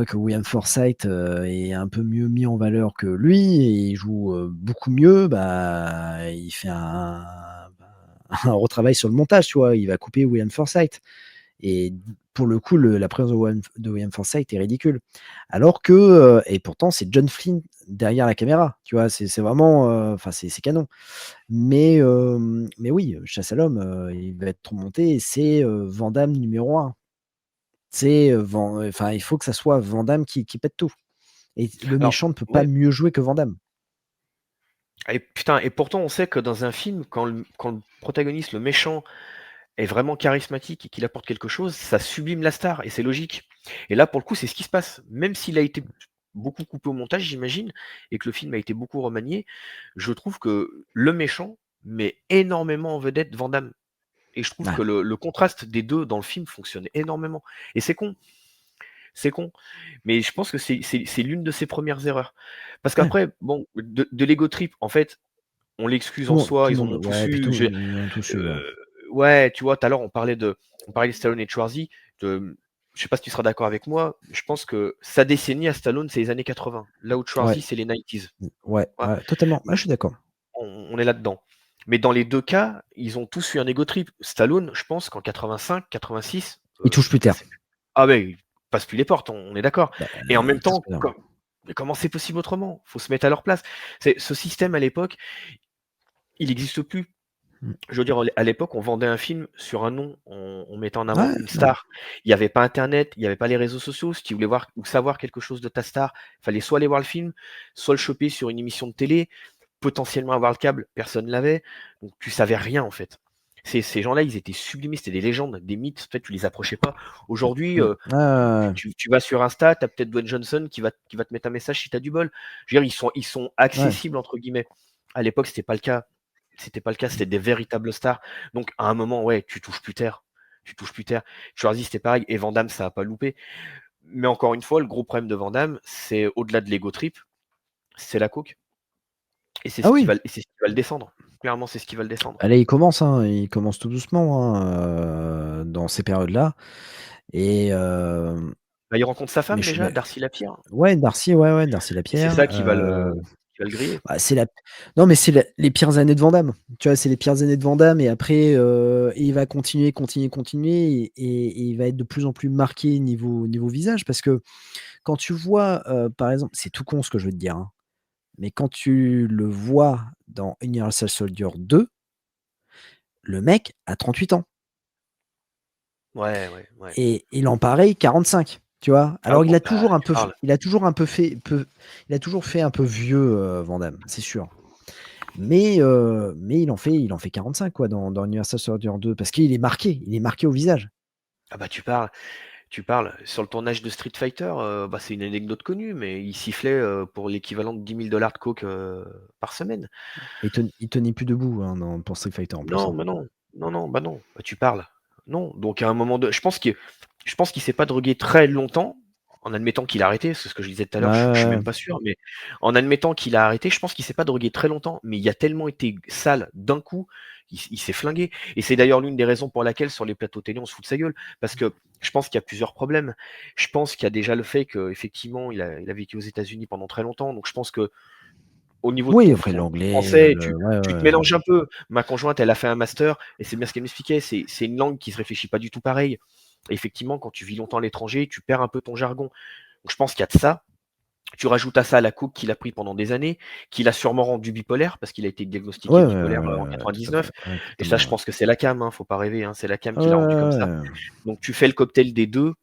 S6: que William Forsythe, est un peu mieux mis en valeur que lui, et il joue, beaucoup mieux, bah, il fait un retravail sur le montage, tu vois? Il va couper William Forsythe. Et pour le coup, la présence de William Forsythe est ridicule. Alors que, et pourtant, c'est John Flynn derrière la caméra, tu vois? C'est vraiment, enfin, c'est canon. Mais oui, Chasse à l'homme, il va être remonté, et c'est, Van Damme numéro 1. C'est, enfin, il faut que ça soit Van Damme qui pète tout. Et le
S5: Alors,
S6: méchant ne peut pas
S5: ouais.
S6: mieux jouer que Van Damme.
S5: Et putain, et pourtant, on sait que dans un film, quand le protagoniste, le méchant, est vraiment charismatique et qu'il apporte quelque chose, ça sublime la star et c'est logique. Et là, pour le coup, c'est ce qui se passe. Même s'il a été beaucoup coupé au montage, j'imagine, et que le film a été beaucoup remanié, je trouve que le méchant met énormément en vedette Van Damme. Et je trouve
S6: Ouais.
S5: que le contraste des deux dans le film fonctionne énormément. Et c'est con. Mais je pense que c'est l'une de ses premières erreurs. Parce
S6: Ouais.
S5: qu'après, bon, de l'ego trip, en fait, on l'excuse
S6: Tout
S5: en
S6: le monde
S5: soi,
S6: tout le
S5: ils en
S6: monde
S5: ont tous
S6: ouais, puis
S5: eu.
S6: ils ont tous eu, ouais.
S5: Ouais, tu vois, tout à l'heure, on parlait de Stallone et de Schwarzy. Je sais pas si tu seras d'accord avec moi. Je pense que sa décennie à Stallone, c'est les années 80. Là où
S6: Ouais.
S5: Schwarzy, c'est les 90s.
S6: Ouais,
S5: Voilà.
S6: ouais, totalement. Ah, je suis d'accord.
S5: On est là-dedans. Mais dans les deux cas, ils ont tous eu un ego trip. Stallone, je pense qu'en 85, 86,
S6: Il touche plus terre.
S5: ah ouais, il passe plus les portes, on est d'accord.
S6: Bah,
S5: Et en même
S6: il touche
S5: temps,
S6: plus terre.
S5: mais comment c'est possible autrement? Faut se mettre à leur place. Ce système à l'époque, il n'existe plus.
S6: Mmh.
S5: Je veux dire, à l'époque, on vendait un film sur un nom, on mettait en avant
S6: Ouais,
S5: une
S6: non.
S5: star. Il n'y avait pas internet, il n'y avait pas les réseaux sociaux. Si tu voulais voir ou savoir quelque chose de ta star, il fallait soit aller voir le film, soit le choper sur une émission de télé, potentiellement avoir le câble, personne l'avait. Donc tu savais rien en fait. Ces gens-là, ils étaient sublimés, c'était des légendes, des mythes, en fait, tu les approchais pas. Aujourd'hui,
S6: Mmh. Ah,
S5: tu vas sur Insta, tu as peut-être Dwayne Johnson qui va te mettre un message si tu as du bol. Je veux dire, ils sont
S6: ouais.
S5: accessibles entre guillemets. À l'époque, c'était pas le cas. C'était pas le cas, c'était des véritables stars. Donc à un moment, ouais, tu touches plus terre. Tu touches plus terre. Schwarzy, c'était pareil, et Van Damme, ça a pas loupé. Mais encore une fois, le gros problème de Van Damme, c'est au-delà de l'ego trip, c'est la coke. Et c'est
S6: Ah
S5: ce qui
S6: oui,
S5: va, et c'est ce qui va le descendre. Clairement, c'est ce qui va le descendre.
S6: là il commence tout doucement hein, dans ces périodes-là. Et
S5: Bah, il rencontre sa femme
S6: mais,
S5: déjà, Darcy Lapierre.
S6: ouais, Darcy
S5: Et c'est
S6: Lapierre.
S5: ça qui va le griller.
S6: Bah, non, mais c'est les pires années de Van Damme. Tu vois, c'est les pires années de Van Damme, et après, il va continuer, et il va être de plus en plus marqué niveau visage, parce que quand tu vois, par exemple, c'est tout con ce que je veux te dire, hein, mais quand tu le vois dans Universal Soldier 2, le mec a 38 ans
S5: Ouais.
S6: et il en paraît 45, tu vois?
S5: Ah
S6: Alors
S5: bon, bah, tu parles.
S6: il a toujours fait un peu vieux, Van Damme, c'est sûr. Mais il en fait 45 quoi dans Universal Soldier 2, parce qu'il est marqué au visage.
S5: Ah bah, tu parles. Sur le tournage de Street Fighter, bah, c'est une anecdote connue, mais il sifflait pour l'équivalent de 10 000 $ de coke par semaine.
S6: Et il tenait plus debout hein, pour Street Fighter en plus.
S5: Non,
S6: Hein.
S5: bah non, non, bah non, bah tu parles. Non, donc à un moment de, je pense qu'il s'est pas drogué très longtemps, en admettant qu'il a arrêté, c'est ce que je disais tout à l'heure, je suis
S6: Ouais,
S5: même pas sûr, mais en admettant qu'il a arrêté, je pense qu'il s'est pas drogué très longtemps, mais il a tellement été sale d'un coup, il s'est flingué. Et c'est d'ailleurs l'une des raisons pour laquelle sur les plateaux télé on se fout de sa gueule, parce que je pense qu'il y a plusieurs problèmes. Je pense qu'il y a déjà le fait qu'effectivement il a vécu aux États-Unis pendant très longtemps, donc je pense que au niveau de
S6: oui,
S5: ton
S6: après l'anglais,
S5: français,
S6: ouais,
S5: tu te
S6: ouais.
S5: mélanges un peu. Ma conjointe, elle a fait un master et c'est bien ce qu'elle m'expliquait. C'est une langue qui se réfléchit pas du tout pareil. Et effectivement, quand tu vis longtemps à l'étranger, tu perds un peu ton jargon. Donc je pense qu'il y a de ça. Tu rajoutes à ça la coke qu'il a pris pendant des années, qu'il a sûrement rendu bipolaire parce qu'il a été diagnostiqué
S6: Ouais,
S5: bipolaire en
S6: tout à fait.
S5: 99.
S6: Ouais,
S5: Et ça,
S6: exactement,
S5: je
S6: ouais.
S5: pense que c'est la cam, hein, faut pas rêver, hein, c'est la cam
S6: Ouais,
S5: qui l'a rendu comme ça.
S6: ouais.
S5: Donc tu fais le cocktail des deux.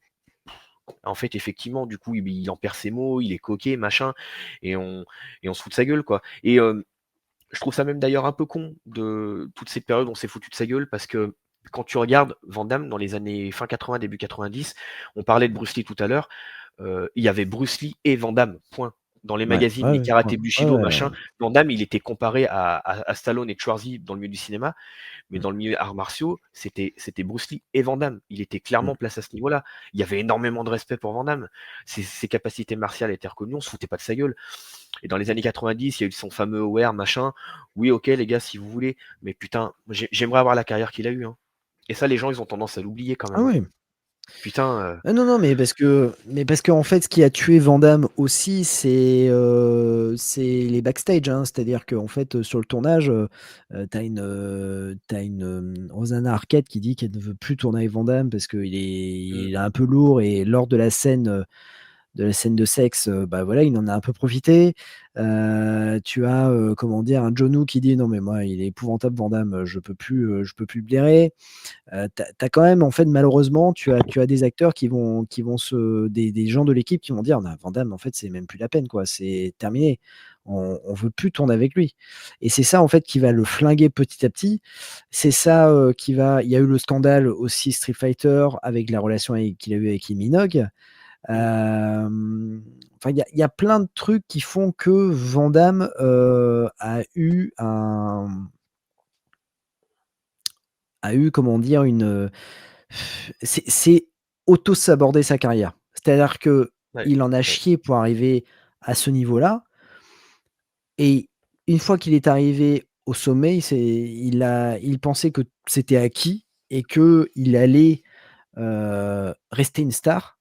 S5: En fait, effectivement, du coup, il en perd ses mots, il est coqué, machin, et on, et on se fout de sa gueule, quoi. Et je trouve ça même d'ailleurs un peu con de toute cette période où on s'est foutu de sa gueule parce que quand tu regardes Van Damme dans les années fin 80, début 90, on parlait de Bruce Lee tout à l'heure, il y avait Bruce Lee et Van Damme, point. Dans les
S6: Ouais,
S5: magazines,
S6: ouais,
S5: les
S6: ouais,
S5: karaté
S6: ouais,
S5: Bushido, machin, Van Damme, il était comparé à Stallone et Schwarzy dans le milieu du cinéma, mais
S6: mmh,
S5: dans le milieu arts martiaux, c'était Bruce Lee et Van Damme. Il était
S6: mmh.
S5: clairement placé à ce niveau-là. Il y avait énormément de respect pour Van Damme. Ses capacités martiales étaient reconnues, on se foutait pas de sa gueule. Et dans les années 90, il y a eu son fameux Aware, machin. Oui, ok, les gars, si vous voulez. Mais putain, j'aimerais avoir la carrière qu'il a eue. Hein. Et ça, les gens, ils ont tendance à l'oublier quand
S6: Ah
S5: même. Hein.
S6: oui.
S5: Putain,
S6: Ah non, non, mais parce qu'en fait, ce qui a tué Van Damme aussi, c'est les backstage, hein. C'est-à-dire qu'en fait, sur le tournage, t'as une Rosanna Arquette qui dit qu'elle ne veut plus tourner avec Van Damme parce il est un peu lourd, et lors de la scène de sexe, bah voilà, il en a un peu profité. Tu as, comment dire, un John Woo qui dit: «Non mais moi, il est épouvantable Van Damme, je peux plus le blairer». Tu as quand même, en fait, malheureusement, tu as des acteurs qui vont des gens de l'équipe qui vont dire: «Non, Van Damme, en fait, c'est même plus la peine, quoi, c'est terminé. On veut plus tourner avec lui», et c'est ça, en fait, qui va le flinguer petit à petit. C'est ça, il y a eu le scandale aussi Street Fighter avec la relation qu'il a eue avec Lee Minogue. Enfin, il y a plein de trucs qui font que Van Damme, a eu, comment dire, c'est auto-saborder sa carrière. C'est-à-dire que
S5: ouais,
S6: il en a
S5: ouais.
S6: chié pour arriver à ce niveau-là, et une fois qu'il est arrivé au sommet, il pensait que c'était acquis et qu'il allait, rester une star.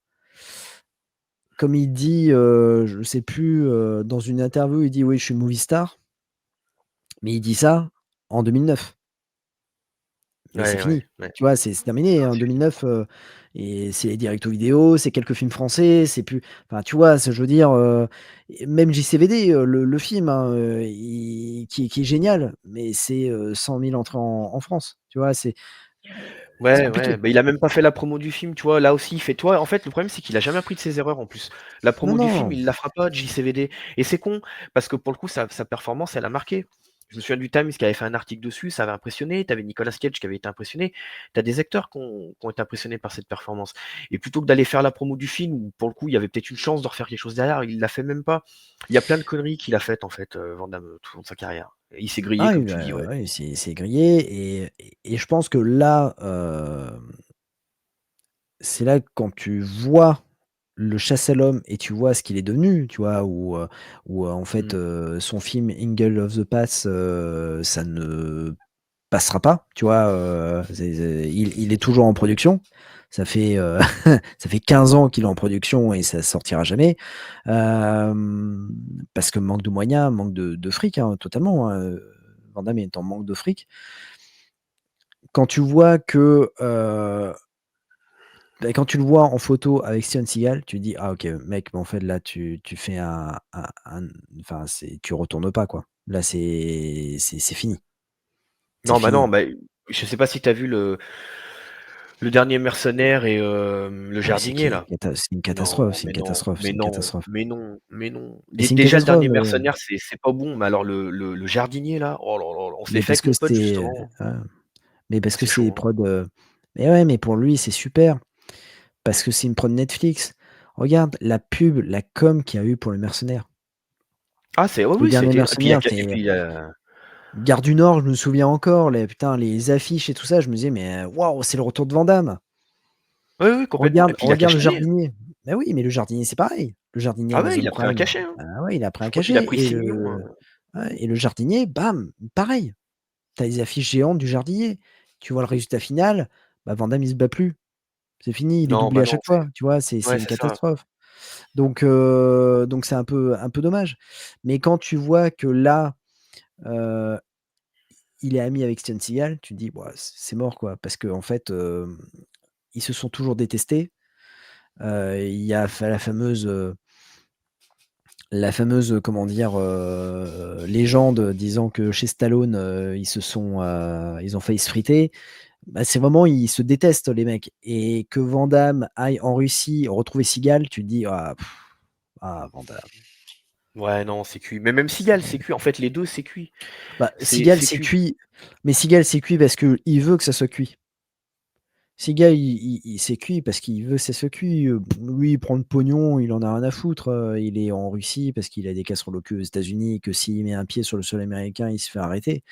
S6: Comme il dit, je sais plus, dans une interview, il dit: «Oui, je suis movie star», mais il dit ça en 2009. Mais c'est
S5: Ouais, ouais,
S6: fini,
S5: ouais.
S6: tu vois? C'est terminé,
S5: Ah,
S6: en
S5: c'est fini.
S6: 2009, et c'est les directs vidéo, c'est quelques films français, c'est plus, enfin, tu vois? Je veux dire, et même JCVD, le film, hein, qui est génial, mais c'est, 100 000 entrées en France, tu vois? C'est
S5: Ouais, ouais,
S6: compliqué.
S5: bah, il a même pas fait la promo du film, tu vois? Là aussi, il fait toi, en fait, le problème, c'est qu'il a jamais appris de ses erreurs, en plus. La
S6: Non,
S5: promo du film,
S6: non.
S5: il la fera pas, JCVD. Et c'est con, parce que pour le coup, sa performance, elle a marqué. Je me souviens du Times qui avait fait un article dessus, ça avait impressionné. Tu avais Nicolas Cage qui avait été impressionné. Tu as des acteurs qui ont été impressionnés par cette performance. Et plutôt que d'aller faire la promo du film, où pour le coup, il y avait peut-être une chance de refaire quelque chose derrière, il l'a fait même pas. Il y a plein de conneries qu'il a faites, en fait, Van Damme, tout au long de sa carrière. Et il s'est grillé,
S6: Ah oui,
S5: comme tu dis, ouais.
S6: ouais, c'est grillé et je pense que là, c'est là que quand tu vois le Chasse à l'homme et tu vois ce qu'il est devenu, tu vois? Où, en fait,
S5: Mmh.
S6: son film Angle of the Pass, ça ne passera pas, tu vois? Il est toujours en production. Ça fait, ça fait 15 ans qu'il est en production et ça sortira jamais. Parce que manque de moyens, manque de fric, hein, totalement, hein, Van Damme est en manque de fric. Quand tu vois que, bah, quand tu le vois en photo avec Steven Seagal, tu te dis: «Ah OK, mec, mais en fait là tu fais un enfin tu retournes pas quoi. Là c'est fini. C'est
S5: Non, bah non,
S6: fini».
S5: bah, je sais pas si tu as vu le dernier Mercenaire et Le
S6: Ah mais c'est
S5: Jardinier,
S6: qui
S5: là?
S6: c'est une catastrophe,
S5: Non,
S6: c'est une
S5: mais non,
S6: catastrophe,
S5: mais
S6: c'est une
S5: non,
S6: catastrophe.
S5: mais non, mais non.
S6: Mais c'est une
S5: Déjà le
S6: catastrophe,
S5: dernier Mercenaire, c'est pas bon, mais alors le Jardinier là, oh là là, on se l'est
S6: mais
S5: fait
S6: parce
S5: avec
S6: que
S5: mon pote
S6: c'est,
S5: justement.
S6: mais
S5: Ah
S6: parce que
S5: c'est
S6: c'est
S5: chaud, hein.
S6: prod, mais ouais, mais pour lui c'est super, parce que c'est une prod Netflix. Regarde la pub, la com qu'il y a eu pour Le Mercenaire.
S5: Ah c'est oui,
S6: Le
S5: oui, ça a
S6: dernier
S5: été et puis il y a
S6: Mercenaire,
S5: et puis il y a
S6: Gare du Nord, je me souviens encore, les putain, les affiches et tout ça, je me disais: «Mais waouh, c'est le retour de Van Damme».
S5: oui, oui, complètement et puis il a
S6: Regarde Le
S5: cachetonné.
S6: Jardinier. Bah oui, mais Le Jardinier, c'est pareil. Le Jardinier
S5: Ah ouais, il
S6: Amazon
S5: a pris un
S6: Prime,
S5: cachet, hein.
S6: ah ouais, il a pris
S5: Je
S6: un
S5: crois qu'il a
S6: cachet
S5: pris 6 millions.
S6: et Le Jardinier, bam, pareil. Tu as les affiches géantes du Jardinier. Tu vois le résultat final, bah, Van Damme, il se bat plus. C'est fini, il est
S5: Non,
S6: doublé
S5: bah
S6: à
S5: non,
S6: chaque
S5: c'est
S6: fois, tu vois? C'est
S5: ouais,
S6: une
S5: c'est ça.
S6: catastrophe. Donc c'est un peu dommage. Mais quand tu vois que là, heu, il est ami avec Steven Seagal, tu te dis: «Bah, c'est mort, quoi». Parce qu'en fait, ils se sont toujours détestés. Il y a la fameuse, comment dire, légende disant que chez Stallone, ils ont failli se friter. Bah, c'est vraiment ils se détestent les mecs et que Van Damme aille en Russie retrouver Seagal, tu te dis: «Ah Van Damme».
S5: Ouais, non, c'est cuit. Mais même Seagal, c'est cuit. En fait, les 2 c'est cuit.
S6: Bah,
S5: C'est cuit.
S6: Seagal c'est cuit parce qu'il veut que ça soit cuit. Seagal il c'est cuit parce qu'il veut que ça soit cuit, lui il prend le pognon, il en a rien à foutre, il est en Russie parce qu'il a des casseroles au cul aux États-Unis et que s'il met un pied sur le sol américain, il se fait arrêter.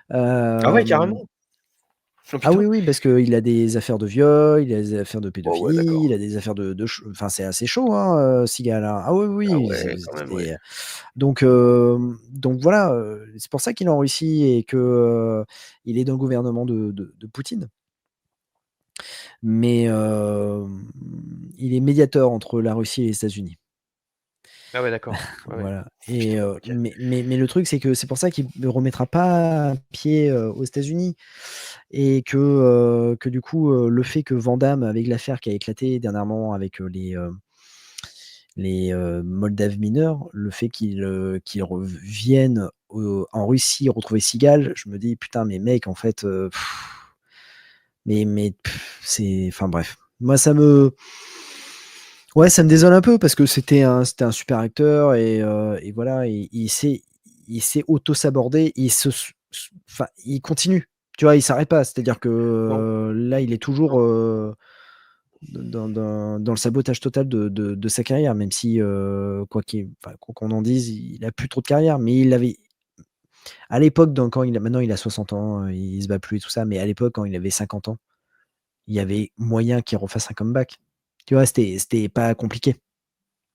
S5: Ah ouais,
S6: Hem
S5: carrément? Oh
S6: Ah
S5: putain.
S6: oui, oui, parce qu'il a des affaires de viol, il a des affaires de
S5: Oh ouais,
S6: pédophilie, il
S5: d'accord.
S6: a des affaires de ch enfin, c'est assez chaud, hein, Seagal, hein. Ah oui,
S5: Ah
S6: oui,
S5: ouais, quand même, ouais.
S6: donc voilà, c'est pour ça qu'il est en Russie et que, il est dans le gouvernement de Poutine. Mais, il est médiateur entre la Russie et les États-Unis.
S5: Ah ouais, d'accord. Ouais, ouais.
S6: Voilà et
S5: Putain, OK.
S6: mais le truc, c'est que c'est pour ça qu'il ne remettra pas un pied, aux États-Unis et que du coup, le fait que Van Damme, avec l'affaire qui a éclaté dernièrement avec, les Moldaves mineurs, le fait qu'il revienne, en Russie retrouver Seagal, je me dis: «Putain, mais mec, en fait, c'est» enfin bref. Moi, ouais, ça me désole un peu parce que c'était un super acteur et voilà, il s'est auto-sabordé, enfin, il continue, tu vois? Il s'arrête pas. C'est-à-dire que,
S5: Non,
S6: là, il est toujours,
S5: non.
S6: dans le sabotage total de sa carrière, même si, quoi qu'on en dise, il a plus trop de carrière, mais il avait à l'époque, quand maintenant il a 60 ans, il se bat plus et tout ça, mais à l'époque, quand il avait 50 ans, il y avait moyen qu'il refasse un comeback. Tu vois? C'était pas compliqué.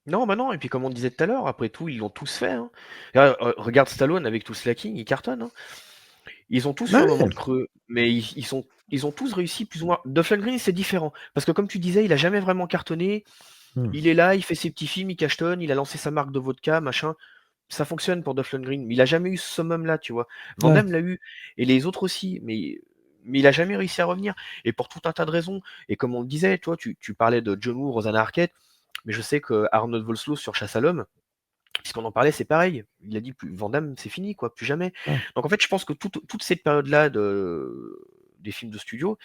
S5: Non, bah non et puis comme on disait tout à l'heure, après tout, ils l'ont tous fait, hein. Regarde Stallone avec tout Slacking, il cartonne, hein. Ils ont tous eu
S6: Ouais,
S5: un moment
S6: ouais.
S5: de creux, mais ils ont tous réussi plus ou moins. Dolph Lundgren, c'est différent parce que comme tu disais, il a jamais vraiment cartonné.
S6: Mmh.
S5: Il est là, il fait ses petits films, il cachetonne, il a lancé sa marque de vodka, machin. Ça fonctionne pour Dolph Lundgren, mais il a jamais eu ce summum-là, tu vois? Van
S6: Ouais.
S5: Damme l'a eu et les autres aussi, mais il a jamais réussi à revenir et pour tout un tas de raisons et comme on le disait, toi, tu parlais de John Woo, Rosanna Arquette, mais je sais que Arnold Vosloo sur Chasse à l'homme, puisqu'on en parlait, c'est pareil. Il a dit: «Plus Van Damme, c'est fini quoi, plus jamais».
S6: Ouais.
S5: Donc en fait, je pense que toute cette période-là des films de studio,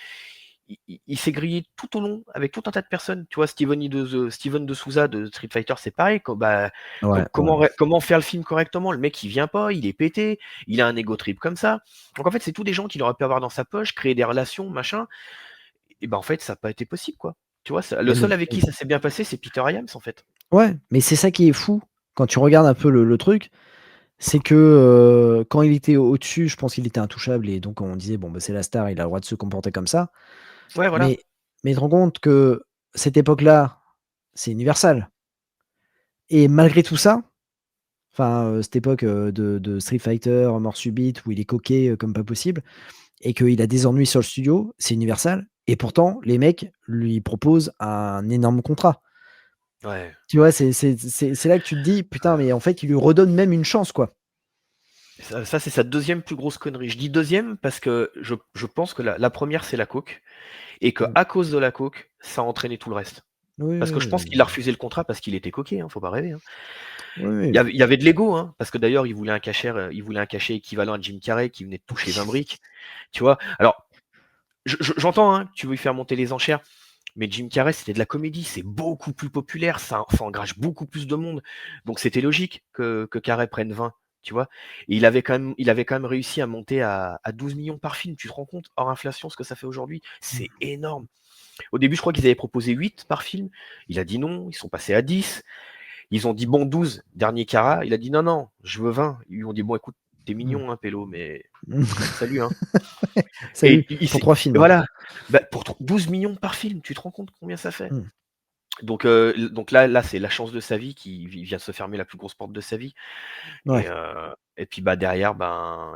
S5: il s'est grillé tout au long avec tout un tas de personnes. Tu vois, Steven de Souza de Street Fighter, c'est pareil.
S6: Ouais,
S5: Comment faire le film correctement? Le mec, il vient pas, il est pété, il a un ego trip comme ça. Donc en fait, c'est tous des gens qu'il aurait pu avoir dans sa poche, créer des relations, machin. Et ben en fait, ça n'a pas été possible, quoi. Tu vois, le
S6: mais
S5: seul avec qui ça s'est bien passé, c'est Peter Iams, en fait.
S6: ouais, mais c'est ça qui est fou quand tu regardes un peu le truc, c'est que quand il était au-dessus, je pense qu'il était intouchable et donc on disait bon bah c'est la star, il a le droit de se comporter comme ça.
S5: Ouais, voilà.
S6: Mais tu te rends compte que cette époque-là, c'est Universal. Et malgré tout ça, cette époque de Street Fighter, mort subite, où il est coquet comme pas possible, et qu'il a des ennuis sur le studio, c'est Universal. Et pourtant, les mecs lui proposent un énorme contrat.
S5: Ouais.
S6: Tu vois, c'est là que tu te dis, putain, mais en fait, il lui redonne même une chance, quoi.
S5: Ça, c'est sa deuxième plus grosse connerie. Je dis deuxième parce que je pense que la première, c'est la coke. Et que
S6: Mm.
S5: à cause de la coke, ça a entraîné tout le reste.
S6: Oui,
S5: Parce que je pense
S6: oui,
S5: qu'il a refusé le contrat parce qu'il était coquet, hein, faut pas rêver. Hein.
S6: oui,
S5: Il y avait de l'ego, hein, parce que d'ailleurs, il voulait un cachet équivalent à Jim Carrey qui venait de toucher 20 briques. Tu vois. Alors, j'entends, hein, que tu veux lui faire monter les enchères, mais Jim Carrey, c'était de la comédie, c'est beaucoup plus populaire, ça engage beaucoup plus de monde. Donc c'était logique que Carrey prenne 20, tu vois. Et il avait quand même réussi à monter à 12 millions par film, tu te rends compte, hors inflation, ce que ça fait aujourd'hui, c'est énorme. Au début, je crois qu'ils avaient proposé 8 par film. Il a dit non, ils sont passés à 10. Ils ont dit bon 12, dernier Cara. Il a dit non, non, je veux 20. Ils lui ont dit bon écoute, t'es
S6: oui.
S5: mignon, hein, Pélo, mais
S6: Mm.
S5: salut, hein.
S6: Salut,
S5: Et
S6: pour 3 films. Hein.
S5: voilà, pour 12 millions par film, tu te rends compte combien ça fait?
S6: Mm.
S5: Donc là, c'est la chance de sa vie qui vient de se fermer la plus grosse porte de sa vie.
S6: Ouais.
S5: Et puis derrière,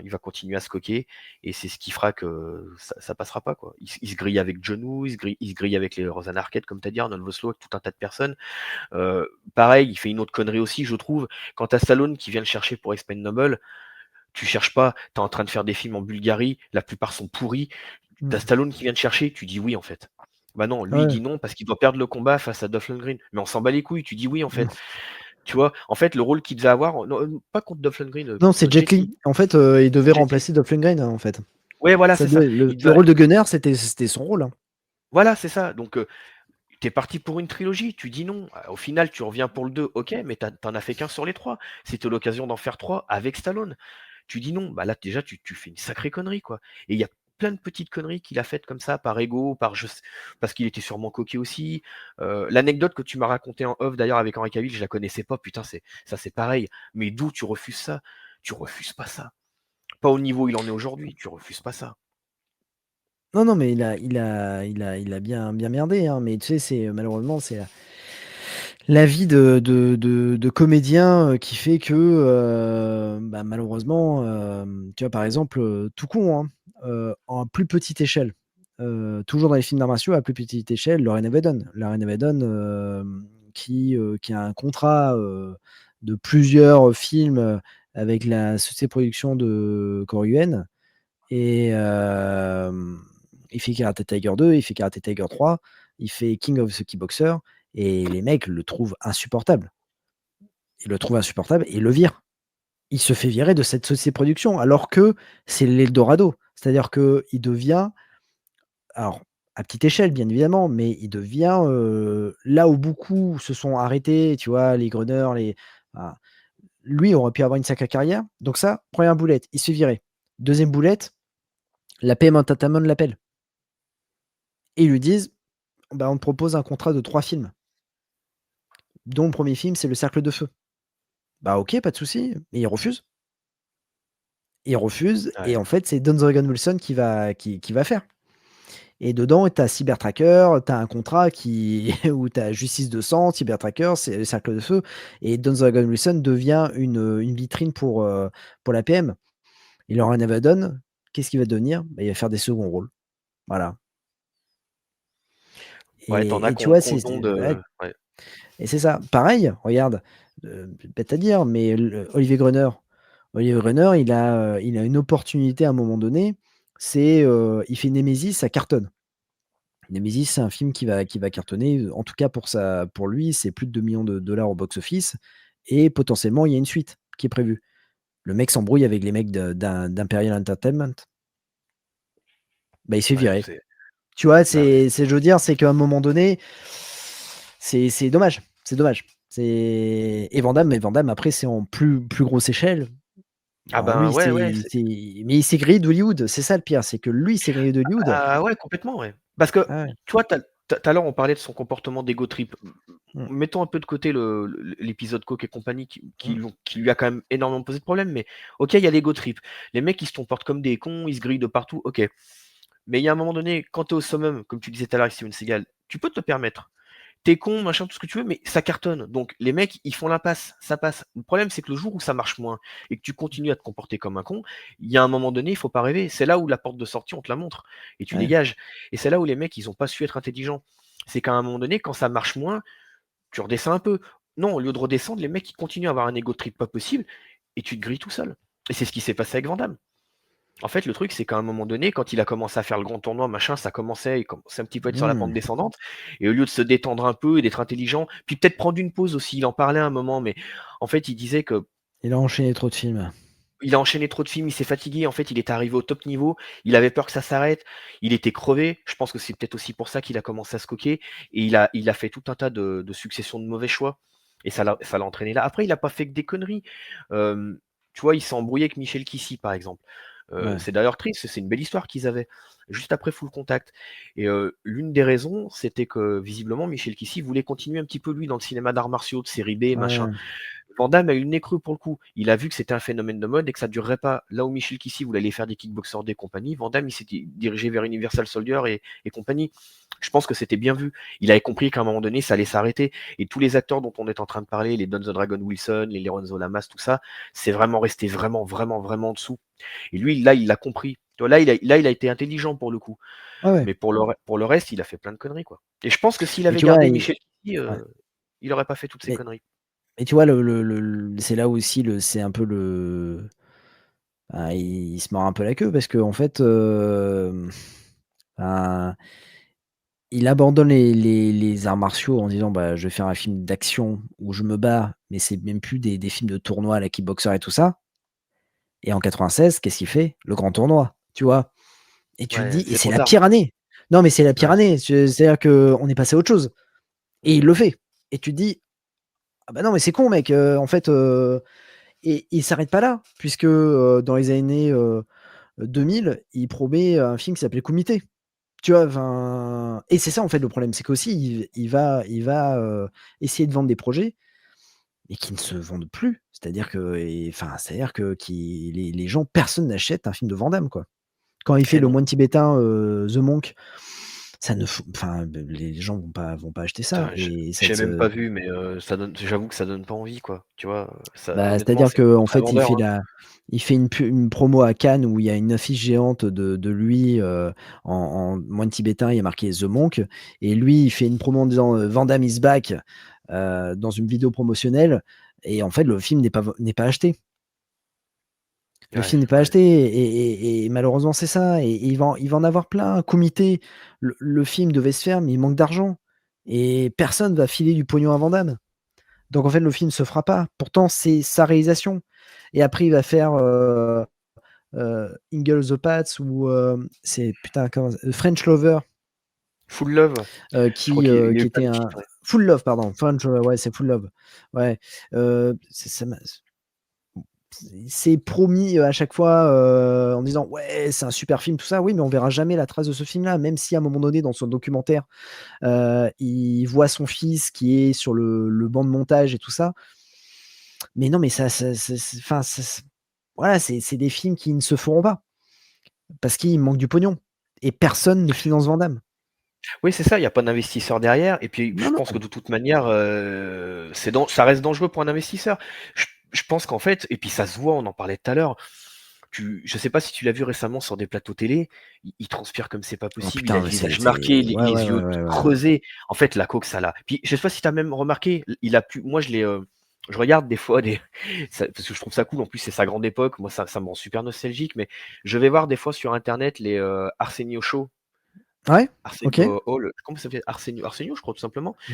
S5: il va continuer à se coquer. Et c'est ce qui fera que ça passera pas, quoi. Il se grille avec John Woo, il se grille avec les Rosanna Arquette, comme tu as dit, Arnold Vosloo, avec tout un tas de personnes. Pareil, il fait une autre connerie aussi, je trouve. Quand t'as Stallone qui vient le chercher pour Expendable, tu cherches pas, t'es en train de faire des films en Bulgarie, la plupart sont pourris. T'as
S6: Mm.
S5: Stallone qui vient te chercher, tu dis oui en fait. Bah non, lui il
S6: Ouais.
S5: dit non parce qu'il doit perdre le combat face à Dolph Lundgren. Mais on s'en bat les couilles, tu dis oui en
S6: Mm.
S5: fait. Tu vois, en fait, le rôle qu'il devait avoir, non, pas contre Dolph Lundgren,
S6: Non,
S5: contre
S6: c'est Jet
S5: Jet Li.
S6: Li. En fait, il devait
S5: Jet Li.
S6: remplacer Dolph Lundgren, hein, en fait.
S5: Ouais, voilà, c'est ça.
S6: Le rôle de Gunner, c'était son rôle. Hein.
S5: Voilà, c'est ça. Donc, t'es parti pour une trilogie, tu dis non. Au final, tu reviens pour le 2, ok, mais t'en as fait qu'un sur les 3. C'était l'occasion d'en faire 3 avec Stallone. Tu dis non, bah là, déjà, tu fais une sacrée connerie, quoi. Et il y a plein de petites conneries qu'il a faites comme ça, par ego, parce qu'il était sûrement coquet aussi. L'anecdote que tu m'as racontée en off, d'ailleurs, avec Henri Cavill, je la connaissais pas, putain, ça c'est pareil. Mais d'où tu refuses ça? Tu refuses pas ça. Pas au niveau où il en est aujourd'hui, tu refuses pas ça.
S6: Non, non, mais il a bien merdé, hein, mais tu sais, malheureusement, c'est la vie de comédien qui fait que, malheureusement, tu vois, par exemple, tout con, hein, en plus petite échelle, toujours dans les films d'arts martiaux, à plus petite échelle, Lauren Avedon. Lauren Avedon, qui a un contrat de plusieurs films avec la société de production de Coryuen. Et il fait Karate Tiger 2, il fait Karate Tiger 3, il fait King of the Kickboxer, et les mecs le trouvent insupportable. Ils le trouvent insupportable et le virent. Il se fait virer de cette société de production, alors que c'est l'Eldorado. C'est-à-dire qu'il devient, alors à petite échelle bien évidemment, mais il devient là où beaucoup se sont arrêtés, tu vois, les Gruner, voilà. Lui aurait pu avoir une sacrée carrière. Donc ça, première boulette, il se fait virer. Deuxième boulette, la PM Entertainment l'appelle. Et ils lui disent, bah, on te propose un contrat de 3 films, dont le premier film, c'est Le Cercle de Feu. Bah ok, pas de souci, mais il refuse. Il refuse, et
S5: Ouais.
S6: en fait, c'est Don Dragon Wilson qui va faire. Et dedans, tu as Cybertracker, tu as un contrat où tu as Justice 200, Cybertracker, c'est Le Cercle de Feu, et Don Dragon Wilson devient une vitrine pour la PM. Et Lauren Avedon, qu'est-ce qu'il va devenir? Bah, il va faire des seconds rôles. Voilà.
S5: Ouais, t'en as
S6: Et tu
S5: qu'on
S6: vois,
S5: qu'on ont
S6: ouais,
S5: de. Ouais.
S6: et c'est ça. Pareil, regarde, bête à dire, mais Olivier Gruner, il a une opportunité à un moment donné, il fait Nemesis, ça cartonne. Nemesis, c'est un film qui va cartonner, en tout cas pour lui, c'est plus de 2 millions de dollars au box-office, et potentiellement, il y a une suite qui est prévue. Le mec s'embrouille avec les mecs d'Imperial Entertainment. Bah, il se fait
S5: Ouais,
S6: virer. Tu vois,
S5: Bah ouais.
S6: je veux dire, c'est qu'à un moment donné, c'est dommage. C'est dommage. Et Van Damme, après, c'est en plus grosse échelle.
S5: Ah
S6: Alors
S5: ben
S6: lui,
S5: ouais, ouais.
S6: mais il s'est grillé d'Hollywood. C'est ça le pire, c'est que lui, il s'est grillé d'Hollywood.
S5: Ah ouais, complètement, ouais. Parce que,
S6: Ah ouais.
S5: tu vois, tout à l'heure, on parlait de son comportement d'ego trip.
S6: Mm,
S5: Mettons un peu de côté l'épisode Coke et compagnie
S6: mm.
S5: qui lui a quand même énormément posé de problèmes, mais OK, il y a l'ego trip. Les mecs, ils se comportent comme des cons, ils se grillent de partout, OK. Mais il y a un moment donné, quand tu es au summum, comme tu disais tout à l'heure avec Steven Seagal, tu peux te le permettre. T'es con, machin, tout ce que tu veux, mais ça cartonne. Donc les mecs, ils font l'impasse, ça passe. Le problème, c'est que le jour où ça marche moins et que tu continues à te comporter comme un con, il y a un moment donné, il faut pas rêver. C'est là où la porte de sortie, on te la montre et tu
S6: Ouais.
S5: dégages. Et c'est là où les mecs, ils ont pas su être intelligents. C'est qu'à un moment donné, quand ça marche moins, tu redescends un peu. Non, au lieu de redescendre, les mecs, ils continuent à avoir un ego trip pas possible et tu te grilles tout seul. Et c'est ce qui s'est passé avec Van Damme. En fait, le truc, c'est qu'à un moment donné, quand il a commencé à faire le grand tournoi, machin, il commençait un petit peu à être sur la pente
S6: Mm.
S5: descendante. Et au lieu de se détendre un peu et d'être intelligent, puis peut-être prendre une pause aussi, il en parlait à un moment, mais en fait, il disait que
S6: Il a enchaîné trop de films.
S5: il a enchaîné trop de films, il s'est fatigué, en fait, il était arrivé au top niveau, il avait peur que ça s'arrête, il était crevé. Je pense que c'est peut-être aussi pour ça qu'il a commencé à se coquer. Et il a fait tout un tas de successions de mauvais choix. Et ça l'a entraîné là. Après, il n'a pas fait que des conneries. Euh, Tu vois, il s'est embrouillé avec Michel Kissy, par exemple.
S6: Ouais.
S5: C'est d'ailleurs triste, c'est une belle histoire qu'ils avaient, juste après Full Contact. Et l'une des raisons, c'était que visiblement, Michel Kissy voulait continuer un petit peu, lui, dans le cinéma d'arts martiaux, de série B, machin.
S6: Ouais.
S5: Van Damme a eu le nez creux pour le coup. Il a vu que c'était un phénomène de mode et que ça ne durerait pas. Là où Michel Kissy voulait aller faire des kickboxers des compagnies, Van Damme il s'est dirigé vers Universal Soldier et compagnie. Je pense que c'était bien vu. Il avait compris qu'à un moment donné, ça allait s'arrêter. Et tous les acteurs dont on est en train de parler, les Don the Dragon Wilson, les Lorenzo Lamas, tout ça, c'est vraiment resté vraiment, vraiment, vraiment en dessous. Et lui, là, il l'a compris. Tu vois, là, il a été intelligent pour le coup.
S6: Ah ouais.
S5: Mais pour le reste, il a fait plein de conneries, quoi. Et je pense que s'il
S6: Mais
S5: avait
S6: tu vois,
S5: gardé Michel Kissy,
S6: ouais.
S5: il n'aurait pas fait toutes ces
S6: Mais,
S5: conneries.
S6: mais tu vois, c'est là aussi, c'est un peu le. Ah, il se mord un peu la queue parce que en fait, ben, il abandonne les arts martiaux en disant bah, je vais faire un film d'action où je me bats, mais c'est même plus des films de tournoi à la kickboxer et tout ça. Et en 96, qu'est-ce qu'il fait? Le grand tournoi, tu vois? Et tu te
S5: Ouais,
S6: dis, et
S5: c'est
S6: c'est
S5: trop
S6: la
S5: tard.
S6: pire année. Non, mais c'est la pire
S5: Ouais.
S6: année. C'est-à-dire qu'on est passé à autre chose. Et il le fait. Et tu te dis, ah bah non, mais c'est con, mec. En fait, et il s'arrête pas là, puisque dans les années 2000, il promet un film qui s'appelait Comité. Tu vois, enfin, et c'est ça en fait le problème, c'est qu'aussi il va essayer de vendre des projets, mais qui ne se vendent plus. C'est-à-dire que les gens, personne n'achète un film de Van Damme, quoi. Quand il fait
S5: Et
S6: le
S5: non.
S6: moine tibétain, The Monk, les gens vont pas acheter ça
S5: Putain,
S6: et
S5: j'ai même pas vu, mais j'avoue que ça donne pas envie, quoi. Tu vois, ça,
S6: bah,
S5: honnêtement,
S6: c'est-à-dire
S5: c'est
S6: qu'en
S5: très
S6: fait,
S5: vendeur, hein.
S6: il fait une promo à Cannes où il y a une affiche géante de lui en moine tibétain, il y a marqué The Monk, et lui, il fait une promo en disant Van Damme is back dans une vidéo promotionnelle, et en fait, le film n'est pas acheté. Le
S5: Ouais,
S6: film n'est pas
S5: ouais.
S6: acheté, et malheureusement, c'est ça, et il va en avoir plein. Comité, le film devait se faire, mais il manque d'argent, et personne va filer du pognon à Van Damme. Donc en fait, le film se fera pas. Pourtant, c'est sa réalisation. Et après, il va faire Ingle the Pats ou c'est putain comment French Lover
S5: Full Love, je crois qu'il y a
S6: qui
S5: eu plein
S6: était
S5: de
S6: un
S5: titres, ouais.
S6: Full Love, pardon. French, ouais, c'est Full Love. Ouais, c'est promis à chaque fois en disant ouais, c'est un super film, tout ça. Oui, mais on verra jamais la trace de ce film-là, même si à un moment donné, dans son documentaire, il voit son fils qui est sur le banc de montage et tout ça. Mais non, mais enfin, voilà, c'est des films qui ne se feront pas parce qu'il manque du pognon et personne ne finance Van Damme.
S5: Oui, c'est ça, il y a pas d'investisseur derrière et puis je
S6: Non,
S5: pense que
S6: non.
S5: de toute manière, ça reste dangereux pour un investisseur. Je pense qu'en fait et puis ça se voit, on en parlait tout à l'heure, je sais pas si tu l'as vu récemment sur des plateaux télé, il transpire comme c'est pas
S6: Oh
S5: possible, il a
S6: putain,
S5: le
S6: mais
S5: visage marqué, les
S6: ouais, ouais,
S5: les
S6: ouais,
S5: yeux
S6: ouais, ouais, ouais.
S5: creusés. En fait, la coke, ça l'a puis je sais pas si tu as même remarqué, il a pu moi je regarde des fois des parce que je trouve ça cool, en plus c'est sa grande époque, moi ça me rend super nostalgique, mais je vais voir des fois sur internet les, Arsenio Show.
S6: Ouais, OK.
S5: Arsenio Hall, comment ça s'appelle? Arsenio, je crois, tout simplement.
S6: Mmh.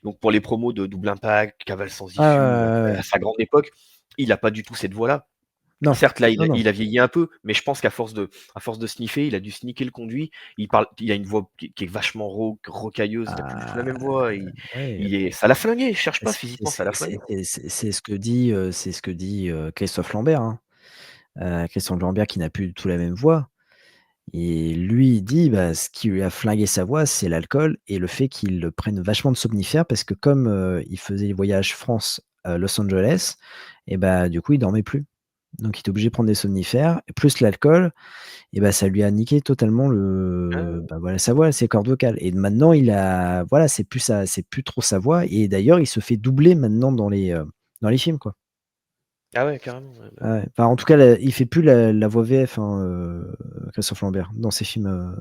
S5: Donc pour les promos de Double Impact, Cavale sans
S6: Ouais, ouais,
S5: issue,
S6: ouais, ouais,
S5: à
S6: ouais.
S5: sa grande époque, il a pas du tout cette voix-là.
S6: Non,
S5: Certes, là,
S6: non, non.
S5: il a vieilli un peu, mais je pense qu'à force de sniffer, il a dû sniquer le conduit. Il a une voix qui est vachement rocailleuse. Il a plus du tout la même voix.
S6: Ouais,
S5: Ça l'a flingué. Je cherche pas
S6: c'est
S5: physiquement, ça l'a
S6: c'est
S5: flingué.
S6: c'est ce que dit, Christophe Lambert, hein. Christophe Lambert qui n'a plus du tout la même voix et lui, il dit, bah, ce qui lui a flingué sa voix, c'est l'alcool et le fait qu'il prenne vachement de somnifères parce que comme, il faisait les voyages France, Los Angeles et bah, du coup, il dormait plus. Donc il était obligé de prendre des somnifères et plus l'alcool et bah, ça lui a niqué totalement
S5: Ah,
S6: bah, voilà, sa voix, ses cordes vocales et maintenant il a voilà, c'est plus trop sa voix et d'ailleurs, il se fait doubler maintenant dans les films, quoi.
S5: ah ouais, carrément. Ouais, bah,
S6: Ah ouais, enfin, en tout cas, il fait plus la voix VF, hein, Christophe Lambert, dans ses films,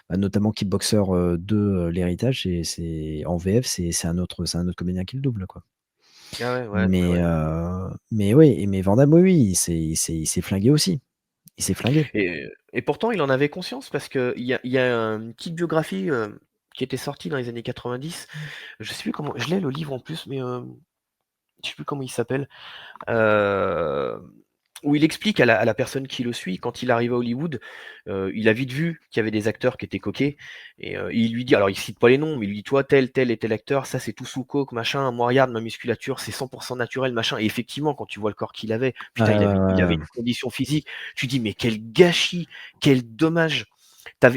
S6: bah, notamment Kickboxer, 2, l'héritage, c'est en VF, c'est un autre comédien qui le double, quoi.
S5: ah ouais, ouais, non, mais ouais.
S6: Mais oui, mais Van Damme, oui, oui, il s'est flingué aussi. Il s'est flingué.
S5: Et pourtant, il en avait conscience parce qu'il y a une petite biographie qui était sortie dans les années 90. Je sais plus comment. Je l'ai le livre en plus, mais je sais plus comment il s'appelle. Euh, où il explique à la personne qui le suit, quand il arrive à Hollywood, il a vite vu qu'il y avait des acteurs qui étaient coqués, et il lui dit, alors il cite pas les noms, mais il lui dit, toi, tel et tel acteur, ça c'est tout sous coke, machin, moi regarde ma musculature, c'est 100% naturel, machin, et effectivement, quand tu vois le corps qu'il avait,
S6: Ouais,
S5: putain,
S6: ouais,
S5: il avait
S6: ouais,
S5: une condition physique, tu dis, mais quel gâchis, quel dommage.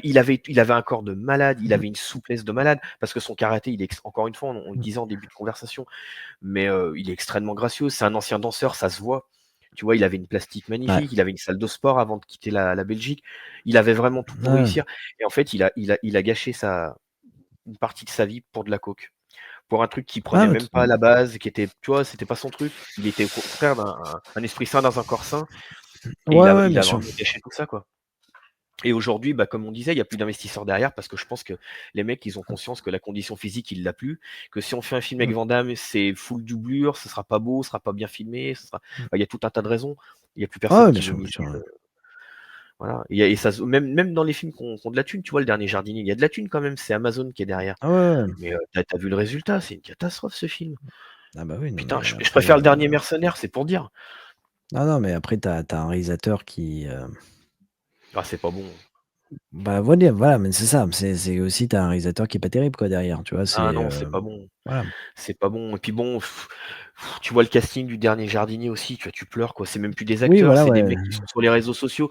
S5: Il avait un corps de malade, il avait une souplesse de malade, parce que son karaté, encore une fois, on le disait en début de conversation, mais il est extrêmement gracieux. C'est un ancien danseur, ça se voit. Tu vois, il avait une plastique
S6: ouais.
S5: magnifique, il avait une salle de sport avant de quitter la Belgique. Il avait vraiment tout pour
S6: Ouais,
S5: réussir. Et en fait, il a gâché une partie de sa vie pour de la coke. Pour un truc qu'il
S6: ouais,
S5: prenait
S6: ouais,
S5: même pas à
S6: totalement.
S5: la base, qui était, tu vois, c'était pas son truc. Il était au contraire un esprit sain dans un corps sain. Et
S6: Ouais, ouais,
S5: il
S6: bien
S5: a
S6: sûr.
S5: vraiment gâché tout ça, quoi. Et aujourd'hui, bah, comme on disait, il y a plus d'investisseurs derrière parce que je pense que les mecs, ils ont conscience que la condition physique, il l'a plus, que si on fait un film avec
S6: Mmh,
S5: Van Damme, c'est full doublure, ce sera pas beau, ce sera pas bien filmé,
S6: mmh.
S5: bah, il y a tout un tas de raisons. Il y a plus
S6: Ah
S5: personne
S6: ouais,
S5: qui veut
S6: bien
S5: miser,
S6: sûr, ouais.
S5: voilà. Et ça même dans les films qui ont de la thune, tu vois? Le dernier Jardinier, il y a de la thune quand même, c'est Amazon qui est derrière.
S6: Ah ouais, ouais.
S5: Mais tu vu le résultat, c'est une catastrophe ce film.
S6: Ah bah oui, non
S5: Putain,
S6: mais
S5: je
S6: après,
S5: préfère le dernier Mercenaire, c'est pour dire.
S6: non, non, mais après tu as un réalisateur qui,
S5: Ah, c'est pas bon.
S6: bah, voilà, mais c'est ça, c'est aussi tu as un réalisateur qui est pas terrible, quoi, derrière, tu vois?
S5: Ah non, c'est pas bon.
S6: Voilà.
S5: C'est pas bon. Et puis bon, tu vois le casting du dernier Jardinier aussi, tu pleures quoi. C'est même plus des
S6: Oui,
S5: acteurs,
S6: voilà,
S5: c'est des
S6: ouais.
S5: mecs qui sont sur les réseaux sociaux.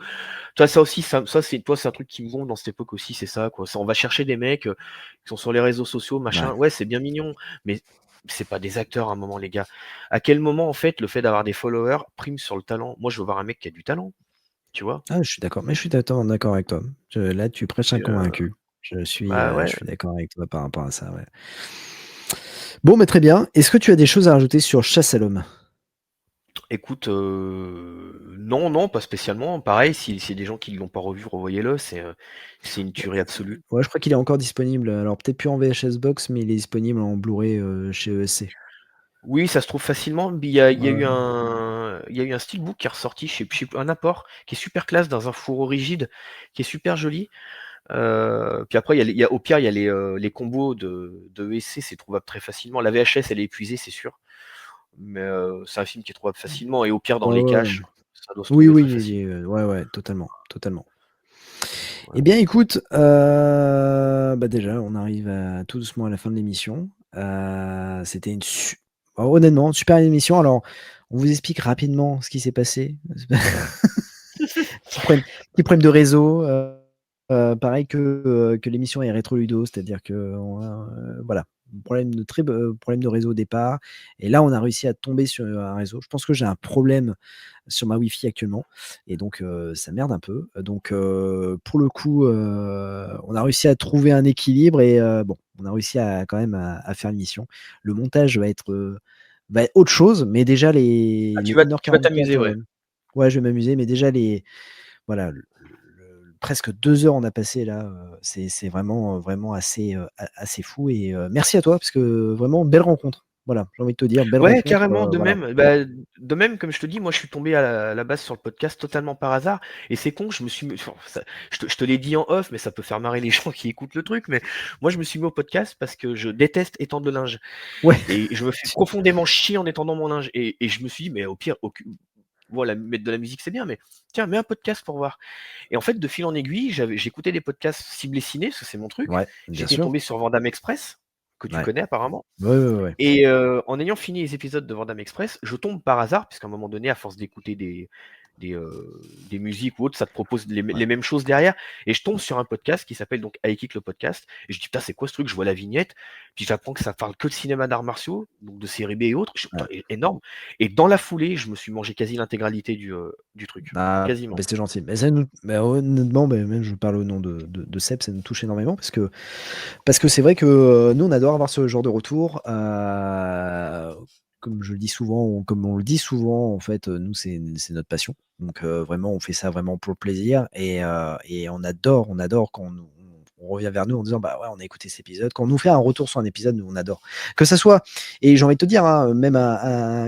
S5: Toi, ça aussi, c'est un truc qui me gonfle dans cette époque aussi, c'est ça quoi. On va chercher des mecs qui sont sur les réseaux sociaux,
S6: Ouais.
S5: machin. Ouais, c'est bien mignon, mais c'est pas des acteurs à un moment, les gars. À quel moment, en fait, le fait d'avoir des followers prime sur le talent? Moi, je veux voir un mec qui a du talent, tu vois?
S6: Ah, je suis d'accord, mais je suis totalement d'accord avec toi. Là, tu prêches un
S5: Et,
S6: convaincu.
S5: bah
S6: Je
S5: ouais.
S6: suis d'accord avec toi par rapport à ça, ouais. Bon, mais très bien. Est-ce que tu as des choses à rajouter sur Chasse à l'homme?
S5: Écoute, non, non, pas spécialement. Pareil, s'il y a des gens qui ne l'ont pas revu, revoyez-le, c'est une tuerie absolue.
S6: Ouais, je crois qu'il est encore disponible, alors peut-être plus en VHS box, mais il est disponible en Blu-ray, chez ESC.
S5: Oui, ça se trouve facilement, mais il y a
S6: Ouais,
S5: eu
S6: ouais.
S5: il y a eu un steelbook qui est ressorti, je sais plus, un apport qui est super classe dans un fourreau rigide, qui est super joli. Puis après, au pire, il y a les combos de ESC, c'est trouvable très facilement. La VHS, elle est épuisée, c'est sûr, mais c'est un film qui est trouvable facilement, et au pire, dans
S6: Ouais,
S5: les
S6: ouais, ouais.
S5: caches, ça doit se
S6: Oui,
S5: trouver très
S6: oui,
S5: facilement.
S6: ouais, ouais, totalement, totalement. Eh
S5: Voilà.
S6: bien, écoute, bah, déjà, on arrive tout doucement à la fin de l'émission. C'était honnêtement, super émission. Alors, on vous explique rapidement ce qui s'est passé. Petit problème de réseau, pareil que l'émission est rétro ludo, c'est-à-dire qu'on a, voilà, problème de réseau au départ et là, on a réussi à tomber sur un réseau. Je pense que j'ai un problème sur ma Wi-Fi actuellement et donc ça merde un peu. Donc pour le coup, on a réussi à trouver un équilibre et bon, on a réussi à quand même à faire l'émission. Le montage va être autre chose, mais déjà
S5: Ah,
S6: les
S5: tu vas
S6: 1h44,
S5: t'amuser, ouais.
S6: ouais, je vais m'amuser, mais déjà voilà, presque 2 heures on a passé là, c'est vraiment, vraiment assez fou et merci à toi parce que vraiment belle rencontre. Voilà, j'ai envie de te dire belle
S5: Ouais,
S6: rencontre,
S5: carrément,
S6: voilà.
S5: de même, comme je te dis, moi, je suis tombé à la base sur le podcast totalement par hasard, et c'est con, enfin, je te l'ai dit en off, mais ça peut faire marrer les gens qui écoutent le truc, mais moi, je me suis mis au podcast parce que je déteste étendre le linge,
S6: Ouais,
S5: et je me fais profondément chier en étendant mon linge, et je me suis dit, mais au pire, voilà, mettre de la musique, c'est bien, mais tiens, mets un podcast pour voir. Et en fait, de fil en aiguille, j'écoutais des podcasts ciblés ciné, parce que c'est mon truc.
S6: Ouais, bien
S5: J'étais
S6: sûr.
S5: tombé sur Vandame Express, que tu
S6: Ouais.
S5: connais apparemment.
S6: Ouais.
S5: Et en ayant fini les épisodes de Vandame Express, je tombe par hasard, puisqu'à un moment donné, à force d'écouter des musiques ou autres, ça te propose les mêmes choses derrière. Et je tombe sur un podcast qui s'appelle donc I Kick le podcast. Et je dis, putain, c'est quoi ce truc? Je vois la vignette. Puis j'apprends que ça parle que de cinéma d'arts martiaux, donc de série B et autres. Je dis, putain, énorme. Et dans la foulée, je me suis mangé quasi l'intégralité du truc.
S6: Ah,
S5: Quasiment.
S6: c'est gentil. Mais ça nous, honnêtement, même je parle au nom de Seb, ça nous touche énormément parce que c'est vrai que nous, on adore avoir ce genre de retour. Comme je le dis souvent, comme on le dit souvent, en fait, nous, c'est notre passion. Donc, vraiment, on fait ça vraiment pour le plaisir. Et on adore quand on revient vers nous en disant, bah ouais, on a écouté cet épisode. Quand on nous fait un retour sur un épisode, nous, on adore. Que ça soit, et j'ai envie de te dire, hein, même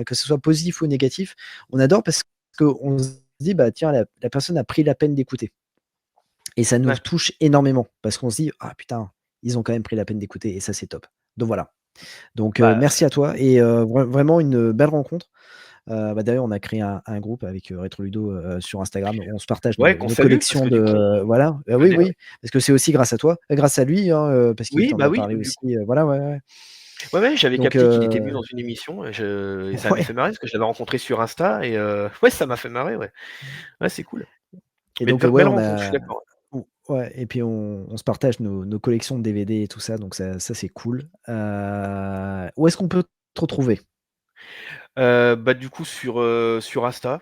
S6: que ce soit positif ou négatif, on adore parce qu'on se dit, bah tiens, la personne a pris la peine d'écouter. Et ça nous touche énormément parce qu'on se dit, ah putain, ils ont quand même pris la peine d'écouter et ça, c'est top. Donc voilà. Donc merci à toi et vraiment une belle rencontre. D'ailleurs, on a créé un groupe avec Rétroludo sur Instagram. On se partage nos collections de. Voilà. Oui, parce que c'est aussi grâce à toi, grâce à lui, hein, parce qu'il t'en a parlé aussi. Voilà, ouais.
S5: Ouais, j'avais capté qu'il était venu dans une émission et ça m'a fait marrer parce que je l'avais rencontré sur Insta et ça m'a fait marrer, ouais. Ouais, c'est cool.
S6: Et
S5: mais
S6: donc,
S5: belle rencontre, je suis d'accord.
S6: Ouais, et puis on se partage nos collections de DVD et tout ça, donc ça c'est cool. Où est-ce qu'on peut te retrouver?
S5: Du coup sur Insta.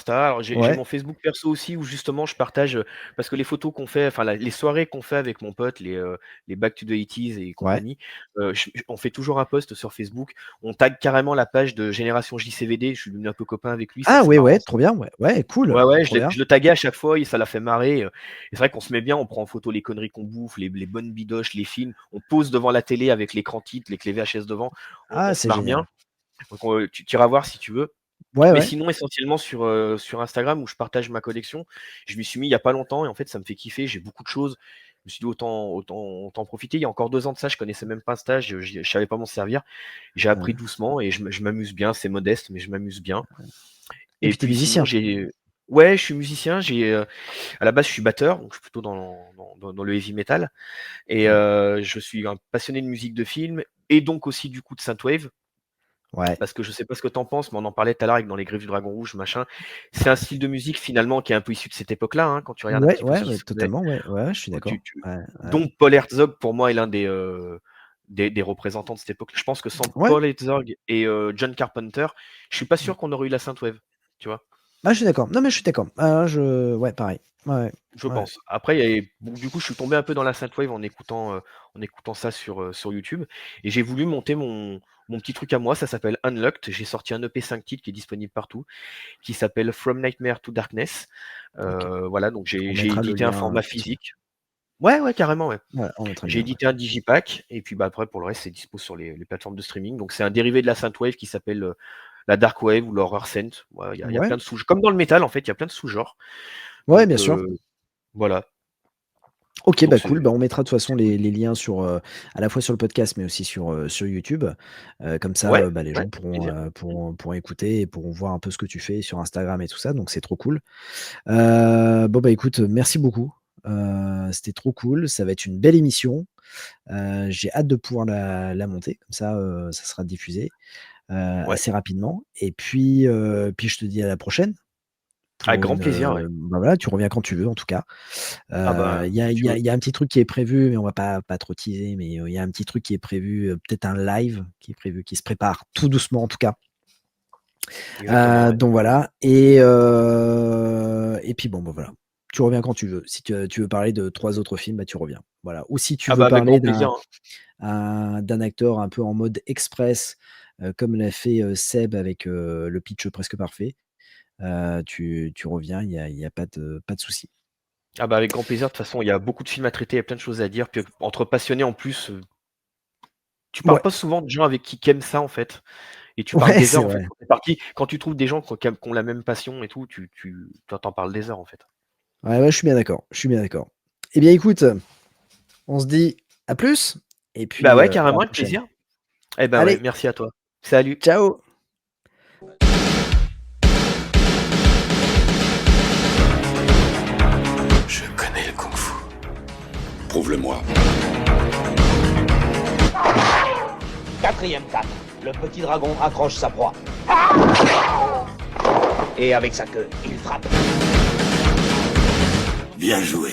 S5: Alors j'ai mon Facebook perso aussi où justement je partage parce que les photos qu'on fait, enfin les soirées qu'on fait avec mon pote, les Back to the 80s et compagnie, on fait toujours un post sur Facebook. On tag carrément la page de Génération JCVD. Je suis devenu un peu copain avec lui.
S6: Ah ouais, trop bien, ouais, cool.
S5: Ouais, je le taguais à chaque fois et ça l'a fait marrer. Et c'est vrai qu'on se met bien, on prend en photo les conneries qu'on bouffe, les bonnes bidoches, les films. On pose devant la télé avec l'écran titre, les clés VHS devant. On se marre bien. Donc tu iras voir si tu veux. Mais sinon, essentiellement sur Instagram où je partage ma collection, je m'y suis mis il y a pas longtemps et en fait, ça me fait kiffer. J'ai beaucoup de choses. Je me suis dit autant en profiter. Il y a encore 2 ans de ça, je connaissais même pas un stage, je savais pas m'en servir. J'ai appris doucement et je m'amuse bien. C'est modeste, mais je m'amuse bien.
S6: Et puis t'es musicien.
S5: Ouais, je suis musicien. À la base, je suis batteur, donc je suis plutôt dans le heavy metal. Et je suis un passionné de musique de film et donc aussi du coup de synthwave.
S6: Ouais.
S5: Parce que je sais pas ce que t'en penses, mais on en parlait tout à l'heure avec dans les Griffes du Dragon Rouge, machin. C'est un style de musique finalement qui est un peu issu de cette époque-là, hein, quand tu regardes un petit peu ce qui se faisait.
S6: Totalement, ouais, je suis d'accord.
S5: Donc Paul Herzog, pour moi, est l'un des représentants de cette époque. Je pense que sans Paul Herzog et John Carpenter, je suis pas sûr qu'on aurait eu la synthwave, tu vois.
S6: Ah, je suis d'accord. Non, mais je suis d'accord. Ouais, pareil. Ouais.
S5: Je pense. Après, du coup, je suis tombé un peu dans la synthwave en écoutant ça sur YouTube. Et j'ai voulu monter mon petit truc à moi. Ça s'appelle Unlocked. J'ai sorti un EP 5 titres qui est disponible partout, qui s'appelle From Nightmare to Darkness. Voilà, donc j'ai édité un format physique. Ouais, carrément, ouais. J'ai édité un digipack. Et puis après, pour le reste, c'est dispo sur les plateformes de streaming. Donc c'est un dérivé de la synthwave qui s'appelle la dark wave ou l'horror synth. Il y a plein de sous-genres. Comme dans le métal, en fait, il y a plein de sous-genres.
S6: Ouais, bien sûr.
S5: Voilà.
S6: Ok, donc cool. On mettra de toute façon les liens à la fois sur le podcast, mais aussi sur YouTube. Comme ça, les gens pourront écouter et pourront voir un peu ce que tu fais sur Instagram et tout ça. Donc c'est trop cool. Écoute, merci beaucoup. C'était trop cool. Ça va être une belle émission. J'ai hâte de pouvoir la monter. Comme ça, ça sera diffusé assez rapidement. Et puis je te dis à la prochaine.
S5: Avec grand plaisir.
S6: Voilà, tu reviens quand tu veux, en tout cas. Il y a un petit truc qui est prévu, mais on va pas trop teaser, mais il y a un petit truc qui est prévu, peut-être un live qui est prévu, qui se prépare tout doucement, en tout cas. Donc voilà. Et puis voilà. Tu reviens quand tu veux. Si tu veux parler de 3 autres films, tu reviens. Voilà. Ou si tu veux parler d'un acteur un peu en mode express, comme l'a fait Seb avec le pitch presque parfait. Tu reviens, il n'y a pas de souci.
S5: Avec grand plaisir. De toute façon, il y a beaucoup de films à traiter, il y a plein de choses à dire. Puis entre passionnés en plus, tu parles pas souvent de gens avec qui aiment ça en fait. Et tu parles des heures en fait. Quand tu trouves des gens qui ont la même passion et tout, tu t'en parles des heures en fait.
S6: Ouais, je suis bien d'accord. Eh bien écoute, on se dit à plus. Et puis,
S5: carrément, avec plaisir. Allez. Merci à toi. Salut.
S6: Ciao.
S3: jamais le kung-fu.
S1: Prouve-le-moi.
S4: 4ème 4. Le petit dragon accroche sa proie. Et avec sa queue, il frappe.
S3: Bien joué.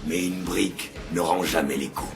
S3: Mais une brique ne rend jamais les coups.